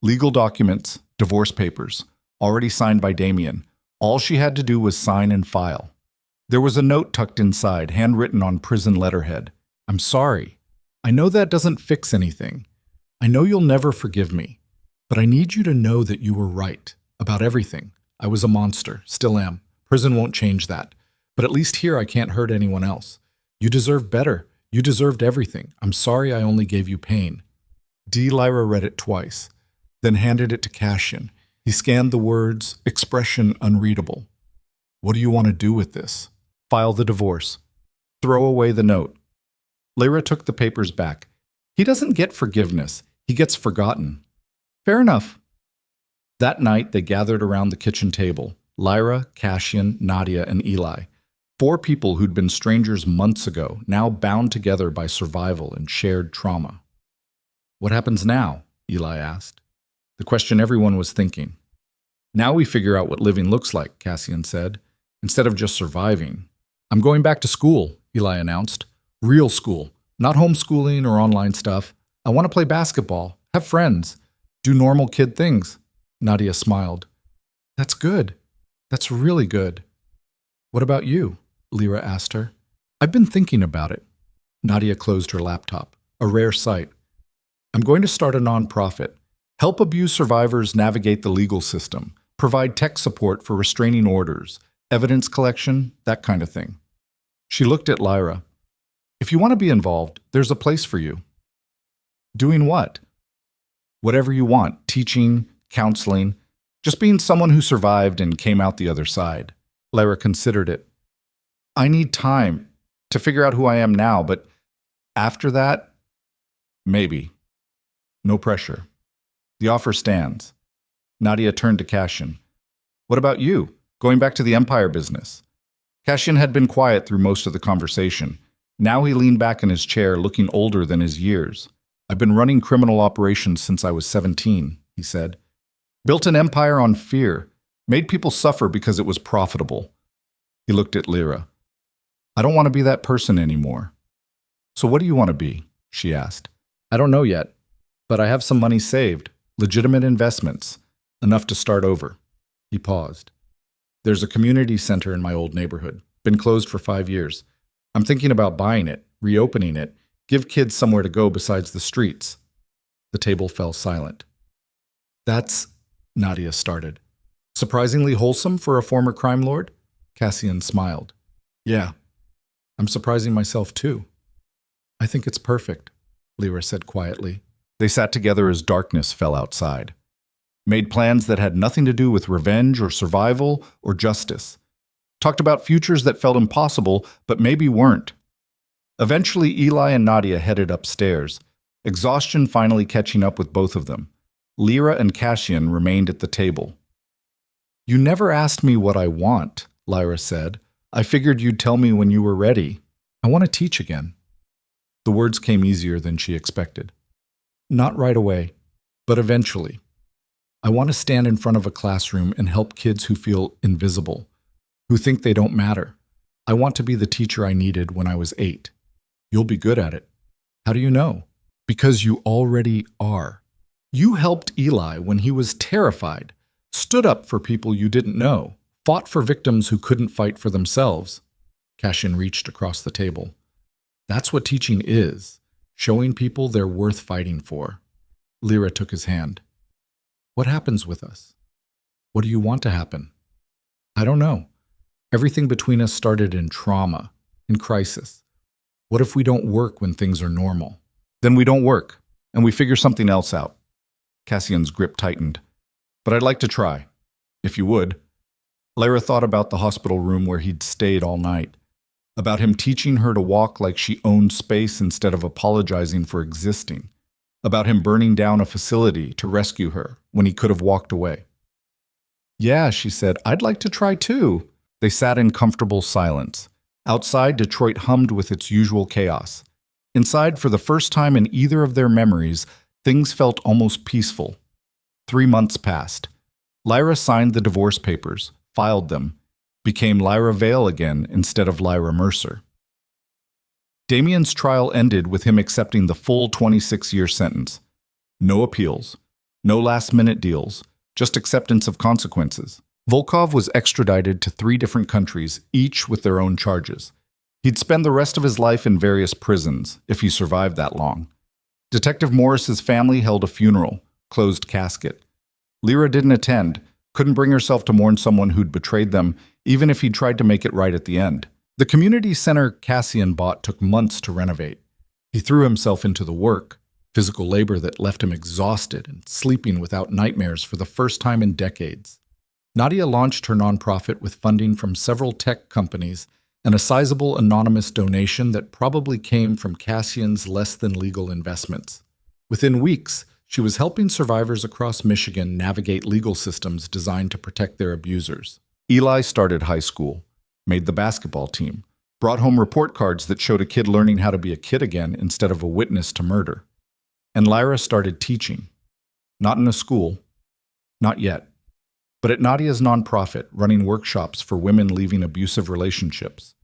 Legal documents, divorce papers, already signed by Damien. All she had to do was sign and file. There was a note tucked inside, handwritten on prison letterhead. "I'm sorry. I know that doesn't fix anything. I know you'll never forgive me. But I need you to know that you were right about everything. I was a monster, still am. Prison won't change that. But at least here I can't hurt anyone else. You deserve better. You deserved everything. I'm sorry I only gave you pain." Lyra read it twice, then handed it to Cassian. He scanned the words, expression unreadable. "What do you want to do with this?" "File the divorce. Throw away the note." Lyra took the papers back. "He doesn't get forgiveness. He gets forgotten." "Fair enough." That night, they gathered around the kitchen table. Lyra, Cassian, Nadia, and Eli. 4 people who'd been strangers months ago, now bound together by survival and shared trauma. "What happens now?" Eli asked. The question everyone was thinking. "Now we figure out what living looks like," Cassian said, "instead of just surviving." "I'm going back to school," Eli announced. "Real school, not homeschooling or online stuff. I want to play basketball, have friends, do normal kid things." Nadia smiled. "That's good. That's really good." "What about you?" Lyra asked her. "I've been thinking about it." Nadia closed her laptop, a rare sight. "I'm going to start a nonprofit. Help abuse survivors navigate the legal system, provide tech support for restraining orders, evidence collection, that kind of thing." She looked at Lyra. "If you want to be involved, there's a place for you." "Doing what?" "Whatever you want, teaching, counseling, just being someone who survived and came out the other side." Lyra considered it. "I need time to figure out who I am now, but after that, maybe. No pressure. The offer stands." Nadia turned to Cassian. "What about you? Going back to the Empire business?" Cassian had been quiet through most of the conversation. Now he leaned back in his chair, looking older than his years. "I've been running criminal operations since I was 17, he said. "Built an empire on fear, made people suffer because it was profitable." He looked at Lyra. "I don't want to be that person anymore." "So what do you want to be?" she asked. "I don't know yet, but I have some money saved. Legitimate investments, enough to start over." He paused. "There's a community center in my old neighborhood. Been closed for 5 years. I'm thinking about buying it, reopening it, give kids somewhere to go besides the streets." The table fell silent. "That's," Nadia started. "Surprisingly wholesome for a former crime lord?" Cassian smiled. "Yeah, I'm surprising myself too." "I think it's perfect," Lyra said quietly. They sat together as darkness fell outside. Made plans that had nothing to do with revenge or survival or justice. talked about futures that felt impossible, but maybe weren't. Eventually, Eli and Nadia headed upstairs, exhaustion finally catching up with both of them. Lyra and Cassian remained at the table. "You never asked me what I want," Lyra said. "I figured you'd tell me when you were ready. I want to teach again." The words came easier than she expected. "Not right away, but eventually. I want to stand in front of a classroom and help kids who feel invisible, who think they don't matter. I want to be the teacher I needed when I was 8. You'll be good at it." "How do you know?" "Because you already are. You helped Eli when he was terrified, stood up for people you didn't know, fought for victims who couldn't fight for themselves." Cassian reached across the table. "That's what teaching is, showing people they're worth fighting for." Lyra took his hand. "What happens with us? What do you want to happen?" "I don't know. Everything between us started in trauma, in crisis. What if we don't work when things are normal?" "Then we don't work, and we figure something else out." Cassian's grip tightened. "But I'd like to try, if you would." Lyra thought about the hospital room where he'd stayed all night, about him teaching her to walk like she owned space instead of apologizing for existing, about him burning down a facility to rescue her when he could have walked away. "Yeah," she said, "I'd like to try too." They sat in comfortable silence. Outside, Detroit hummed with its usual chaos. Inside, for the first time in either of their memories, things felt almost peaceful. 3 months passed. Lyra signed the divorce papers, filed them, became Lyra Vale again instead of Lyra Mercer. Damien's trial ended with him accepting the full 26-year sentence. No appeals, no last-minute deals, just acceptance of consequences. Volkov was extradited to 3 different countries, each with their own charges. He'd spend the rest of his life in various prisons, if he survived that long. Detective Morris's family held a funeral, closed casket. Lyra didn't attend, couldn't bring herself to mourn someone who'd betrayed them, even if he'd tried to make it right at the end. The community center Cassian bought took months to renovate. He threw himself into the work, physical labor that left him exhausted and sleeping without nightmares for the first time in decades. Nadia launched her nonprofit with funding from several tech companies and a sizable anonymous donation that probably came from Cassian's less-than-legal investments. Within weeks, she was helping survivors across Michigan navigate legal systems designed to protect their abusers. Eli started high school, made the basketball team, brought home report cards that showed a kid learning how to be a kid again instead of a witness to murder. And Lyra started teaching. Not in a school. Not yet. But at Nadia's nonprofit, running workshops for women leaving abusive relationships.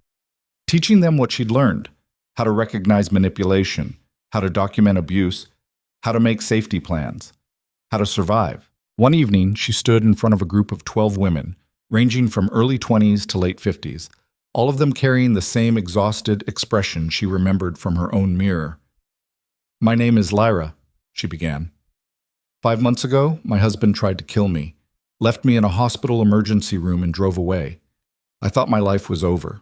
Teaching them what she'd learned, how to recognize manipulation, how to document abuse, how to make safety plans, how to survive. One evening, she stood in front of a group of 12 women, ranging from early 20s to late 50s, all of them carrying the same exhausted expression she remembered from her own mirror. "My name is Lyra," she began. 5 months ago, my husband tried to kill me, left me in a hospital emergency room and drove away. I thought my life was over.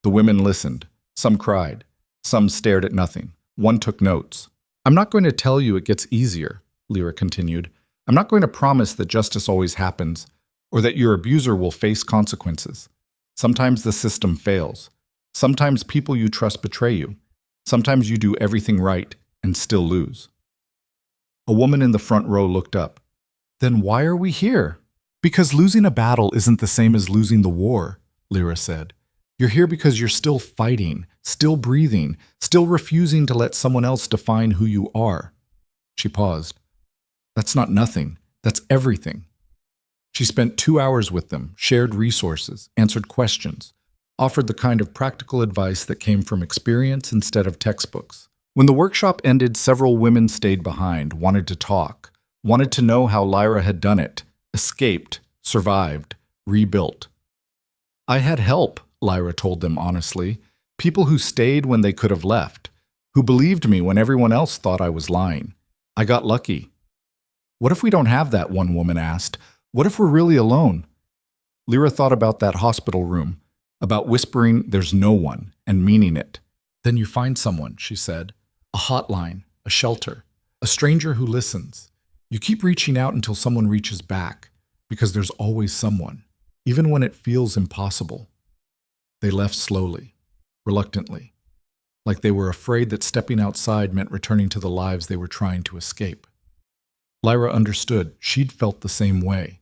The women listened. Some cried. Some stared at nothing. One took notes. "I'm not going to tell you it gets easier," Lyra continued. "I'm not going to promise that justice always happens, or that your abuser will face consequences. Sometimes the system fails. Sometimes people you trust betray you. Sometimes you do everything right and still lose." A woman in the front row looked up. "Then why are we here?" "Because losing a battle isn't the same as losing the war," Lyra said. "You're here because you're still fighting, still breathing, still refusing to let someone else define who you are." She paused. "That's not nothing. That's everything." She spent 2 hours with them, shared resources, answered questions, offered the kind of practical advice that came from experience instead of textbooks. When the workshop ended, several women stayed behind, wanted to talk, wanted to know how Lyra had done it, escaped, survived, rebuilt. "I had help," Lyra told them honestly, "people who stayed when they could have left, who believed me when everyone else thought I was lying. I got lucky." "What if we don't have that?" one woman asked. "What if we're really alone?" Lyra thought about that hospital room, about whispering, "There's no one," and meaning it. "Then you find someone," she said. "A hotline, a shelter, a stranger who listens. You keep reaching out until someone reaches back, because there's always someone, even when it feels impossible." They left slowly, reluctantly, like they were afraid that stepping outside meant returning to the lives they were trying to escape. Lyra understood. She'd felt the same way.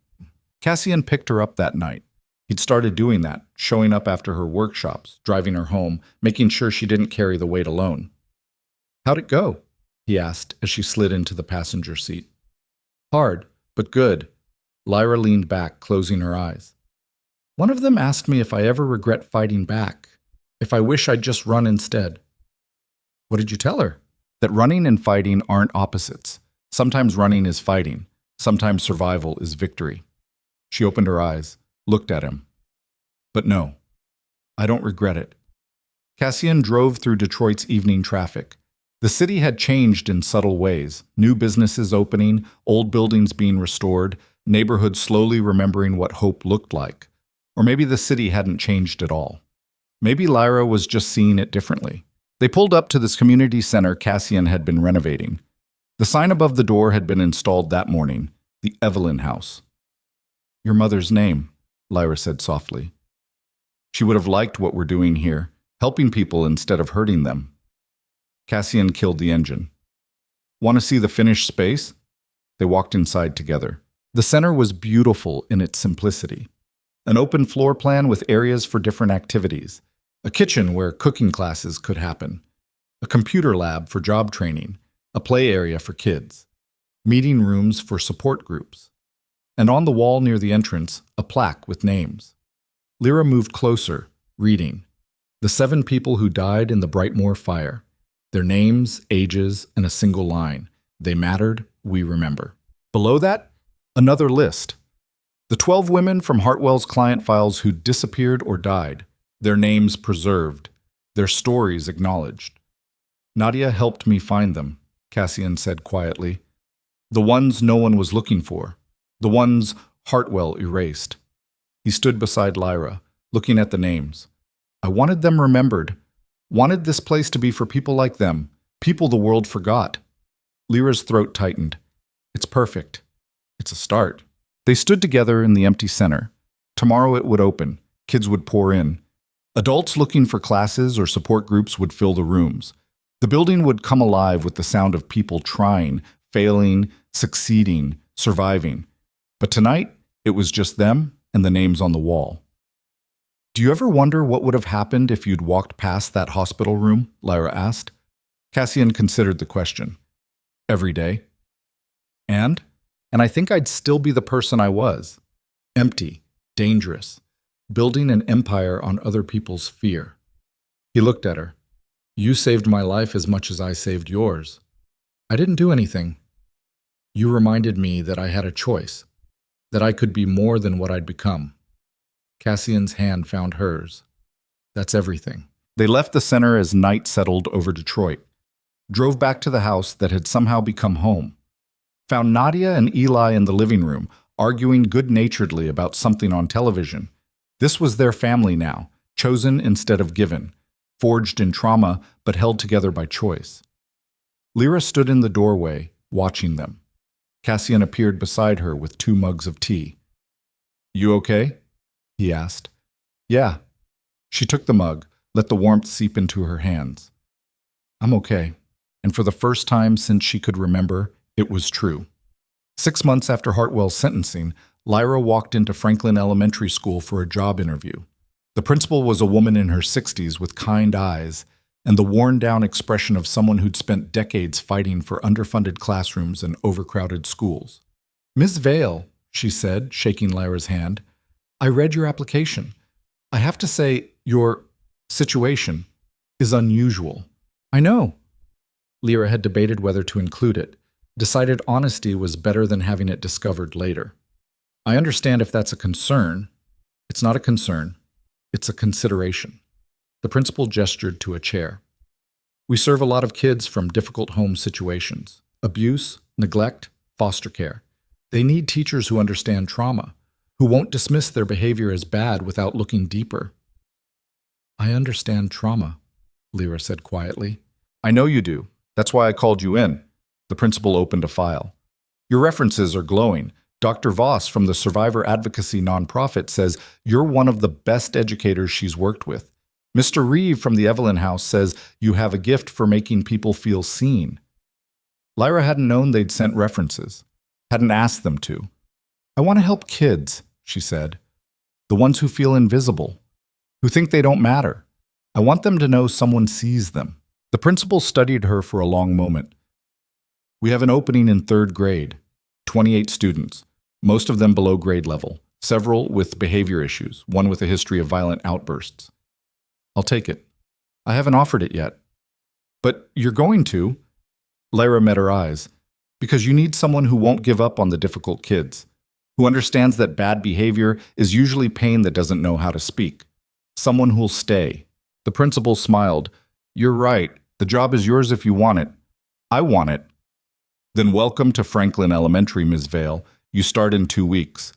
Cassian picked her up that night. He'd started doing that, showing up after her workshops, driving her home, making sure she didn't carry the weight alone. "How'd it go?" he asked as she slid into the passenger seat. Hard, but good. Lyra leaned back, closing her eyes. One of them asked me if I ever regret fighting back, if I wish I'd just run instead. What did you tell her? That running and fighting aren't opposites. Sometimes running is fighting. Sometimes survival is victory. She opened her eyes, looked at him. But no, I don't regret it. Cassian drove through Detroit's evening traffic. The city had changed in subtle ways. New businesses opening, old buildings being restored, neighborhoods slowly remembering what hope looked like. Or maybe the city hadn't changed at all. Maybe Lyra was just seeing it differently. They pulled up to this community center Cassian had been renovating. The sign above the door had been installed that morning, the Evelyn House. "Your mother's name," Lyra said softly. "She would have liked what we're doing here, helping people instead of hurting them." Cassian killed the engine. "Want to see the finished space?" They walked inside together. The center was beautiful in its simplicity. An open floor plan with areas for different activities. A kitchen where cooking classes could happen. A computer lab for job training. A play area for kids. Meeting rooms for support groups. And on the wall near the entrance, a plaque with names. Lyra moved closer, reading. The 7 people who died in the Brightmoor fire. Their names, ages, and a single line. They mattered, we remember. Below that, another list. The 12 women from Hartwell's client files who disappeared or died. Their names preserved. Their stories acknowledged. "Nadia helped me find them," Cassian said quietly. "The ones no one was looking for. The ones Hartwell erased." He stood beside Lyra, looking at the names. "I wanted them remembered. Wanted this place to be for people like them, people the world forgot." Lyra's throat tightened. "It's perfect. It's a start." They stood together in the empty center. Tomorrow it would open. Kids would pour in. Adults looking for classes or support groups would fill the rooms. The building would come alive with the sound of people trying, failing, succeeding, surviving. But tonight, it was just them and the names on the wall. "Do you ever wonder what would have happened if you'd walked past that hospital room?" Lyra asked. Cassian considered the question. "Every day. And I think I'd still be the person I was. Empty, dangerous, building an empire on other people's fear." He looked at her. "You saved my life as much as I saved yours. I didn't do anything. You reminded me that I had a choice, that I could be more than what I'd become." Cassian's hand found hers. "That's everything." They left the center as night settled over Detroit, drove back to the house that had somehow become home. Found Nadia and Eli in the living room, arguing good-naturedly about something on television. This was their family now, chosen instead of given, forged in trauma but held together by choice. Lyra stood in the doorway, watching them. Cassian appeared beside her with 2 mugs of tea. "You okay?" he asked. "Yeah." She took the mug, let the warmth seep into her hands. "I'm okay." And for the first time since she could remember, it was true. 6 months after Hartwell's sentencing, Lyra walked into Franklin Elementary School for a job interview. The principal was a woman in her 60s with kind eyes and the worn-down expression of someone who'd spent decades fighting for underfunded classrooms and overcrowded schools. "Miss Vale," she said, shaking Lyra's hand, "I read your application. I have to say, your situation is unusual." "I know." Lyra had debated whether to include it, decided honesty was better than having it discovered later. "I understand if that's a concern." "It's not a concern. It's a consideration." The principal gestured to a chair. "We serve a lot of kids from difficult home situations. Abuse, neglect, foster care. They need teachers who understand trauma, who won't dismiss their behavior as bad without looking deeper." "I understand trauma," Lyra said quietly. "I know you do. That's why I called you in." The principal opened a file. "Your references are glowing. Dr. Voss from the Survivor Advocacy nonprofit says you're one of the best educators she's worked with. Mr. Reeve from the Evelyn House says you have a gift for making people feel seen. Lyra hadn't known they'd sent references, hadn't asked them to. I want to help kids, she said. The ones who feel invisible, who think they don't matter. I want them to know someone sees them. The principal studied her for a long moment. We have an opening in 3rd grade, 28 students, most of them below grade level, several with behavior issues, one with a history of violent outbursts. I'll take it. I haven't offered it yet. But you're going to. Lyra met her eyes. Because you need someone who won't give up on the difficult kids, who understands that bad behavior is usually pain that doesn't know how to speak. Someone who'll stay. The principal smiled. You're right. The job is yours if you want it. I want it. Then welcome to Franklin Elementary, Ms. Vale. You start in 2 weeks.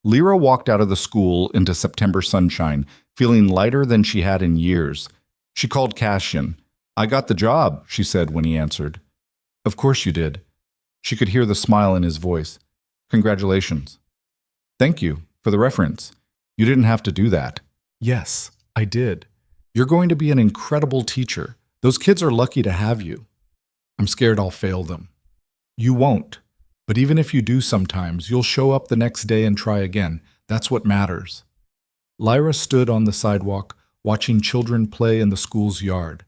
Lyra walked out of the school into September sunshine, feeling lighter than she had in years. She called Cassian. I got the job, she said when he answered. Of course you did. She could hear the smile in his voice. Congratulations. Thank you for the reference. You didn't have to do that. Yes, I did. You're going to be an incredible teacher. Those kids are lucky to have you. I'm scared I'll fail them. You won't. But even if you do sometimes, you'll show up the next day and try again. That's what matters. Lyra stood on the sidewalk, watching children play in the school's yard,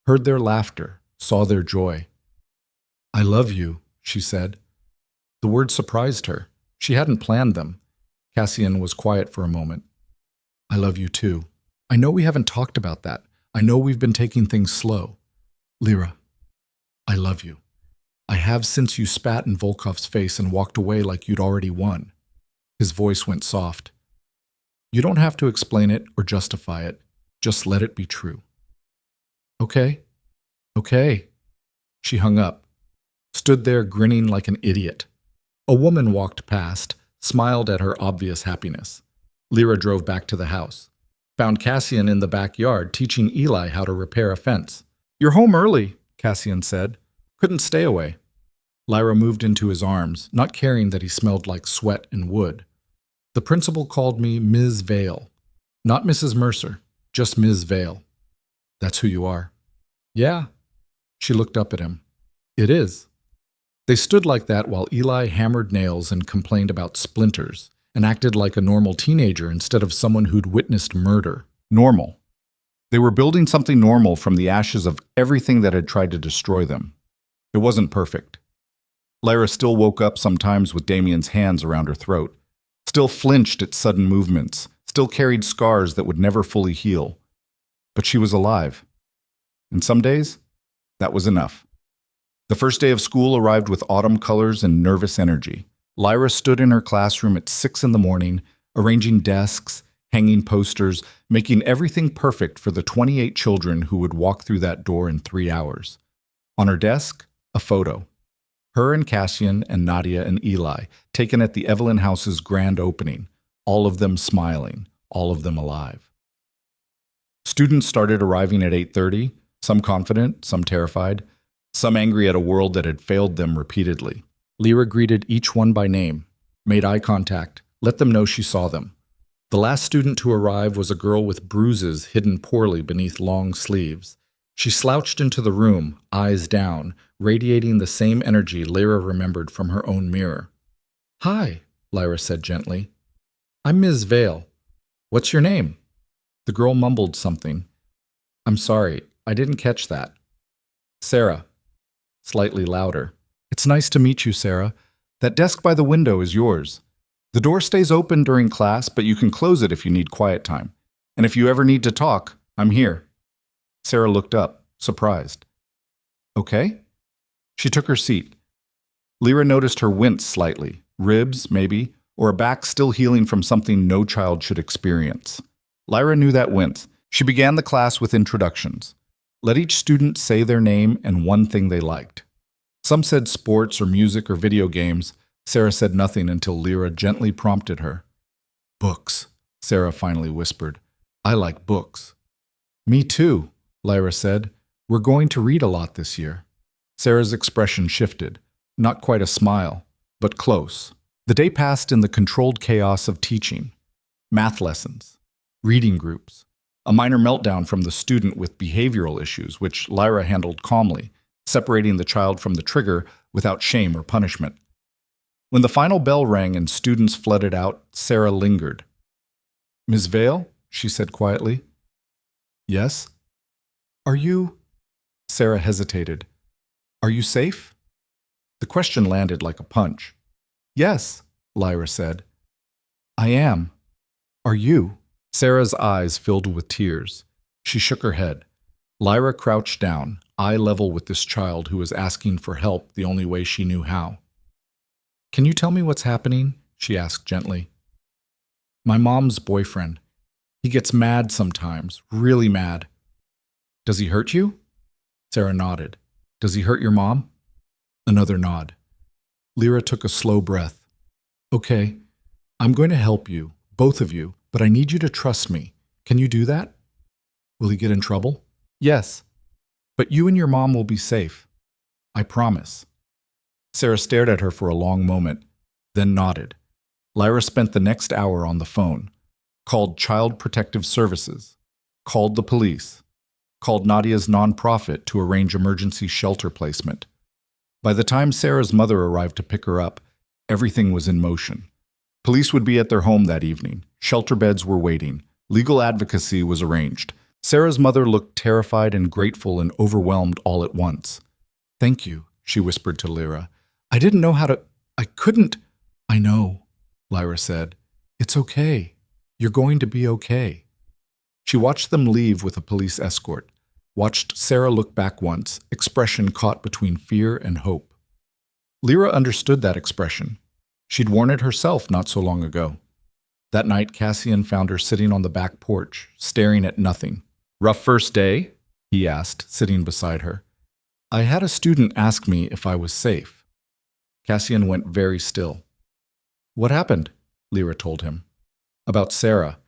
heard their laughter, saw their joy. I love you, she said. The words surprised her. She hadn't planned them. Cassian was quiet for a moment. I love you too. I know we haven't talked about that. I know we've been taking things slow. Lyra, I love you. I have since you spat in Volkov's face and walked away like you'd already won. His voice went soft. You don't have to explain it or justify it. Just let it be true. Okay. Okay. She hung up, stood there grinning like an idiot. A woman walked past, smiled at her obvious happiness. Lyra drove back to the house, found Cassian in the backyard teaching Eli how to repair a fence. You're home early, Cassian said. Couldn't stay away. Lyra moved into his arms, not caring that he smelled like sweat and wood. The principal called me Ms. Vale. Not Mrs. Mercer, just Ms. Vale. That's who you are. Yeah. She looked up at him. It is. They stood like that while Eli hammered nails and complained about splinters and acted like a normal teenager instead of someone who'd witnessed murder. Normal. They were building something normal from the ashes of everything that had tried to destroy them. It wasn't perfect. Lyra still woke up sometimes with Damien's hands around her throat, still flinched at sudden movements, still carried scars that would never fully heal. But she was alive. And some days, that was enough. The first day of school arrived with autumn colors and nervous energy. Lyra stood in her classroom at 6 a.m, arranging desks, hanging posters, making everything perfect for the 28 children who would walk through that door in 3 hours. On her desk, a photo. Her and Cassian and Nadia and Eli, taken at the Evelyn House's grand opening, all of them smiling, all of them alive. Students started arriving at 8:30, some confident, some terrified, some angry at a world that had failed them repeatedly. Lyra greeted each one by name, made eye contact, let them know she saw them. The last student to arrive was a girl with bruises hidden poorly beneath long sleeves. She slouched into the room, eyes down, radiating the same energy Lyra remembered from her own mirror. Hi, Lyra said gently. I'm Ms. Vale. What's your name? The girl mumbled something. I'm sorry, I didn't catch that. Sarah. Slightly louder. It's nice to meet you, Sarah. That desk by the window is yours. The door stays open during class, but you can close it if you need quiet time. And if you ever need to talk, I'm here. Sarah looked up, surprised. Okay? She took her seat. Lyra noticed her wince slightly, ribs, maybe, or a back still healing from something no child should experience. Lyra knew that wince. She began the class with introductions. Let each student say their name and one thing they liked. Some said sports or music or video games. Sarah said nothing until Lyra gently prompted her. Books, Sarah finally whispered. I like books. Me too, Lyra said. We're going to read a lot this year. Sarah's expression shifted. Not quite a smile, but close. The day passed in the controlled chaos of teaching. Math lessons, reading groups, a minor meltdown from the student with behavioral issues, which Lyra handled calmly, separating the child from the trigger without shame or punishment. When the final bell rang and students flooded out, Sarah lingered. "Miss Vale?" she said quietly. "Yes?" "Are you—" Sarah hesitated. "Are you safe?" The question landed like a punch. "Yes," Lyra said. "I am. Are you?" Sarah's eyes filled with tears. She shook her head. Lyra crouched down, eye level with this child who was asking for help the only way she knew how. "Can you tell me what's happening?" she asked gently. "My mom's boyfriend. He gets mad sometimes, really mad." "Does he hurt you?" Sarah nodded. "Does he hurt your mom?" Another nod. Lyra took a slow breath. "Okay, I'm going to help you, both of you, but I need you to trust me. Can you do that?" "Will he get in trouble?" "Yes. But you and your mom will be safe. I promise." Sarah stared at her for a long moment, then nodded. Lyra spent the next hour on the phone, called Child Protective Services, called the police, called Nadia's nonprofit to arrange emergency shelter placement. By the time Sarah's mother arrived to pick her up, everything was in motion. Police would be at their home that evening. Shelter beds were waiting. Legal advocacy was arranged. Sarah's mother looked terrified and grateful and overwhelmed all at once. "Thank you," she whispered to Lyra. "I didn't know how to— I couldn't—" "I know," Lyra said. "It's okay. You're going to be okay." She watched them leave with a police escort, watched Sarah look back once, expression caught between fear and hope. Lyra understood that expression. She'd worn it herself not so long ago. That night, Cassian found her sitting on the back porch, staring at nothing. "Rough first day?" he asked, sitting beside her. "I had a student ask me if I was safe." Cassian went very still. "What happened?" Lyra told him. About Sarah,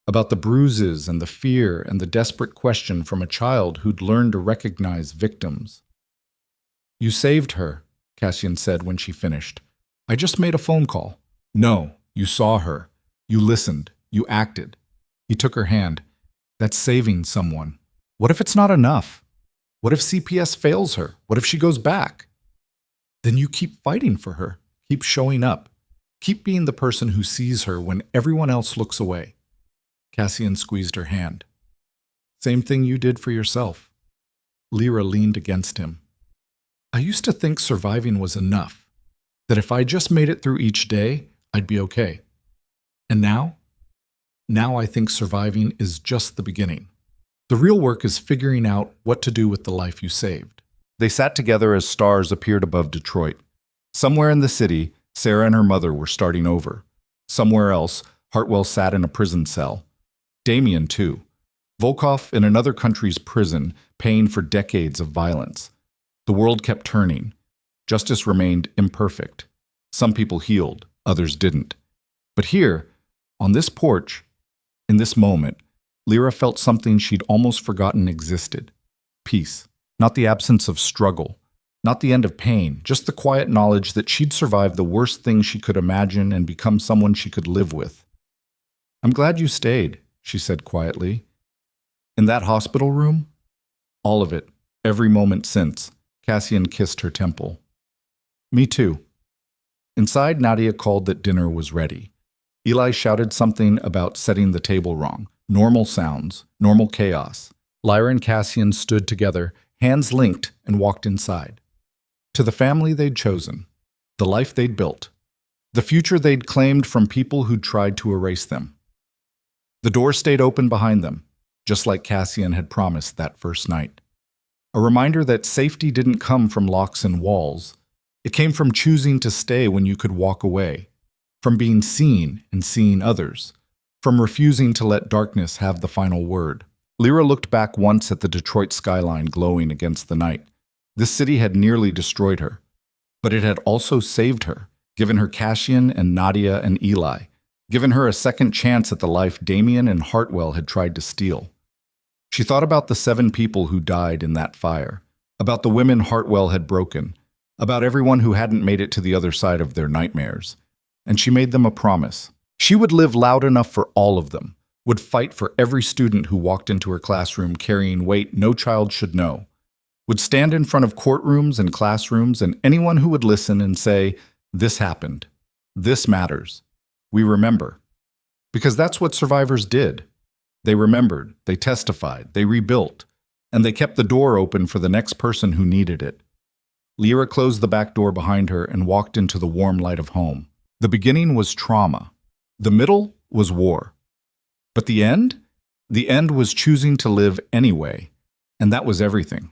about the bruises and the fear and the desperate question from a child who'd learned to recognize victims. "You saved her," Cassian said when she finished. "I just made a phone call." "No, you saw her. You listened. You acted." He took her hand. "That's saving someone. What if it's not enough? What if CPS fails her? What if she goes back?" "Then you keep fighting for her. Keep showing up. Keep being the person who sees her when everyone else looks away." Cassian squeezed her hand. "Same thing you did for yourself." Lyra leaned against him. "I used to think surviving was enough, that if I just made it through each day, I'd be okay. And now? Now I think surviving is just the beginning. The real work is figuring out what to do with the life you saved." They sat together as stars appeared above Detroit. Somewhere in the city, Sarah and her mother were starting over. Somewhere else, Hartwell sat in a prison cell. Damien, too. Volkov in another country's prison, paying for decades of violence. The world kept turning. Justice remained imperfect. Some people healed, others didn't. But here, on this porch, in this moment, Lyra felt something she'd almost forgotten existed. Peace. Not the absence of struggle. Not the end of pain. Just the quiet knowledge that she'd survived the worst thing she could imagine and become someone she could live with. "I'm glad you stayed," she said quietly. "In that hospital room?" "All of it. Every moment since." Cassian kissed her temple. "Me too." Inside, Nadia called that dinner was ready. Eli shouted something about setting the table wrong. Normal sounds, normal chaos. Lyra and Cassian stood together, hands linked, and walked inside. To the family they'd chosen, the life they'd built, the future they'd claimed from people who'd tried to erase them. The door stayed open behind them, just like Cassian had promised that first night. A reminder that safety didn't come from locks and walls. It came from choosing to stay when you could walk away, from being seen and seeing others, from refusing to let darkness have the final word. Lyra looked back once at the Detroit skyline glowing against the night. This city had nearly destroyed her, but it had also saved her, given her Cassian and Nadia and Eli, given her a second chance at the life Damien and Hartwell had tried to steal. She thought about the 7 people who died in that fire, about the women Hartwell had broken, about everyone who hadn't made it to the other side of their nightmares. and she made them a promise. She would live loud enough for all of them, would fight for every student who walked into her classroom carrying weight no child should know, would stand in front of courtrooms and classrooms and anyone who would listen and say, "This happened. This matters. We remember." Because that's what survivors did. They remembered, they testified, they rebuilt, and they kept the door open for the next person who needed it. Lyra closed the back door behind her and walked into the warm light of home. The beginning was trauma. The middle was war. But the end? The end was choosing to live anyway, and that was everything.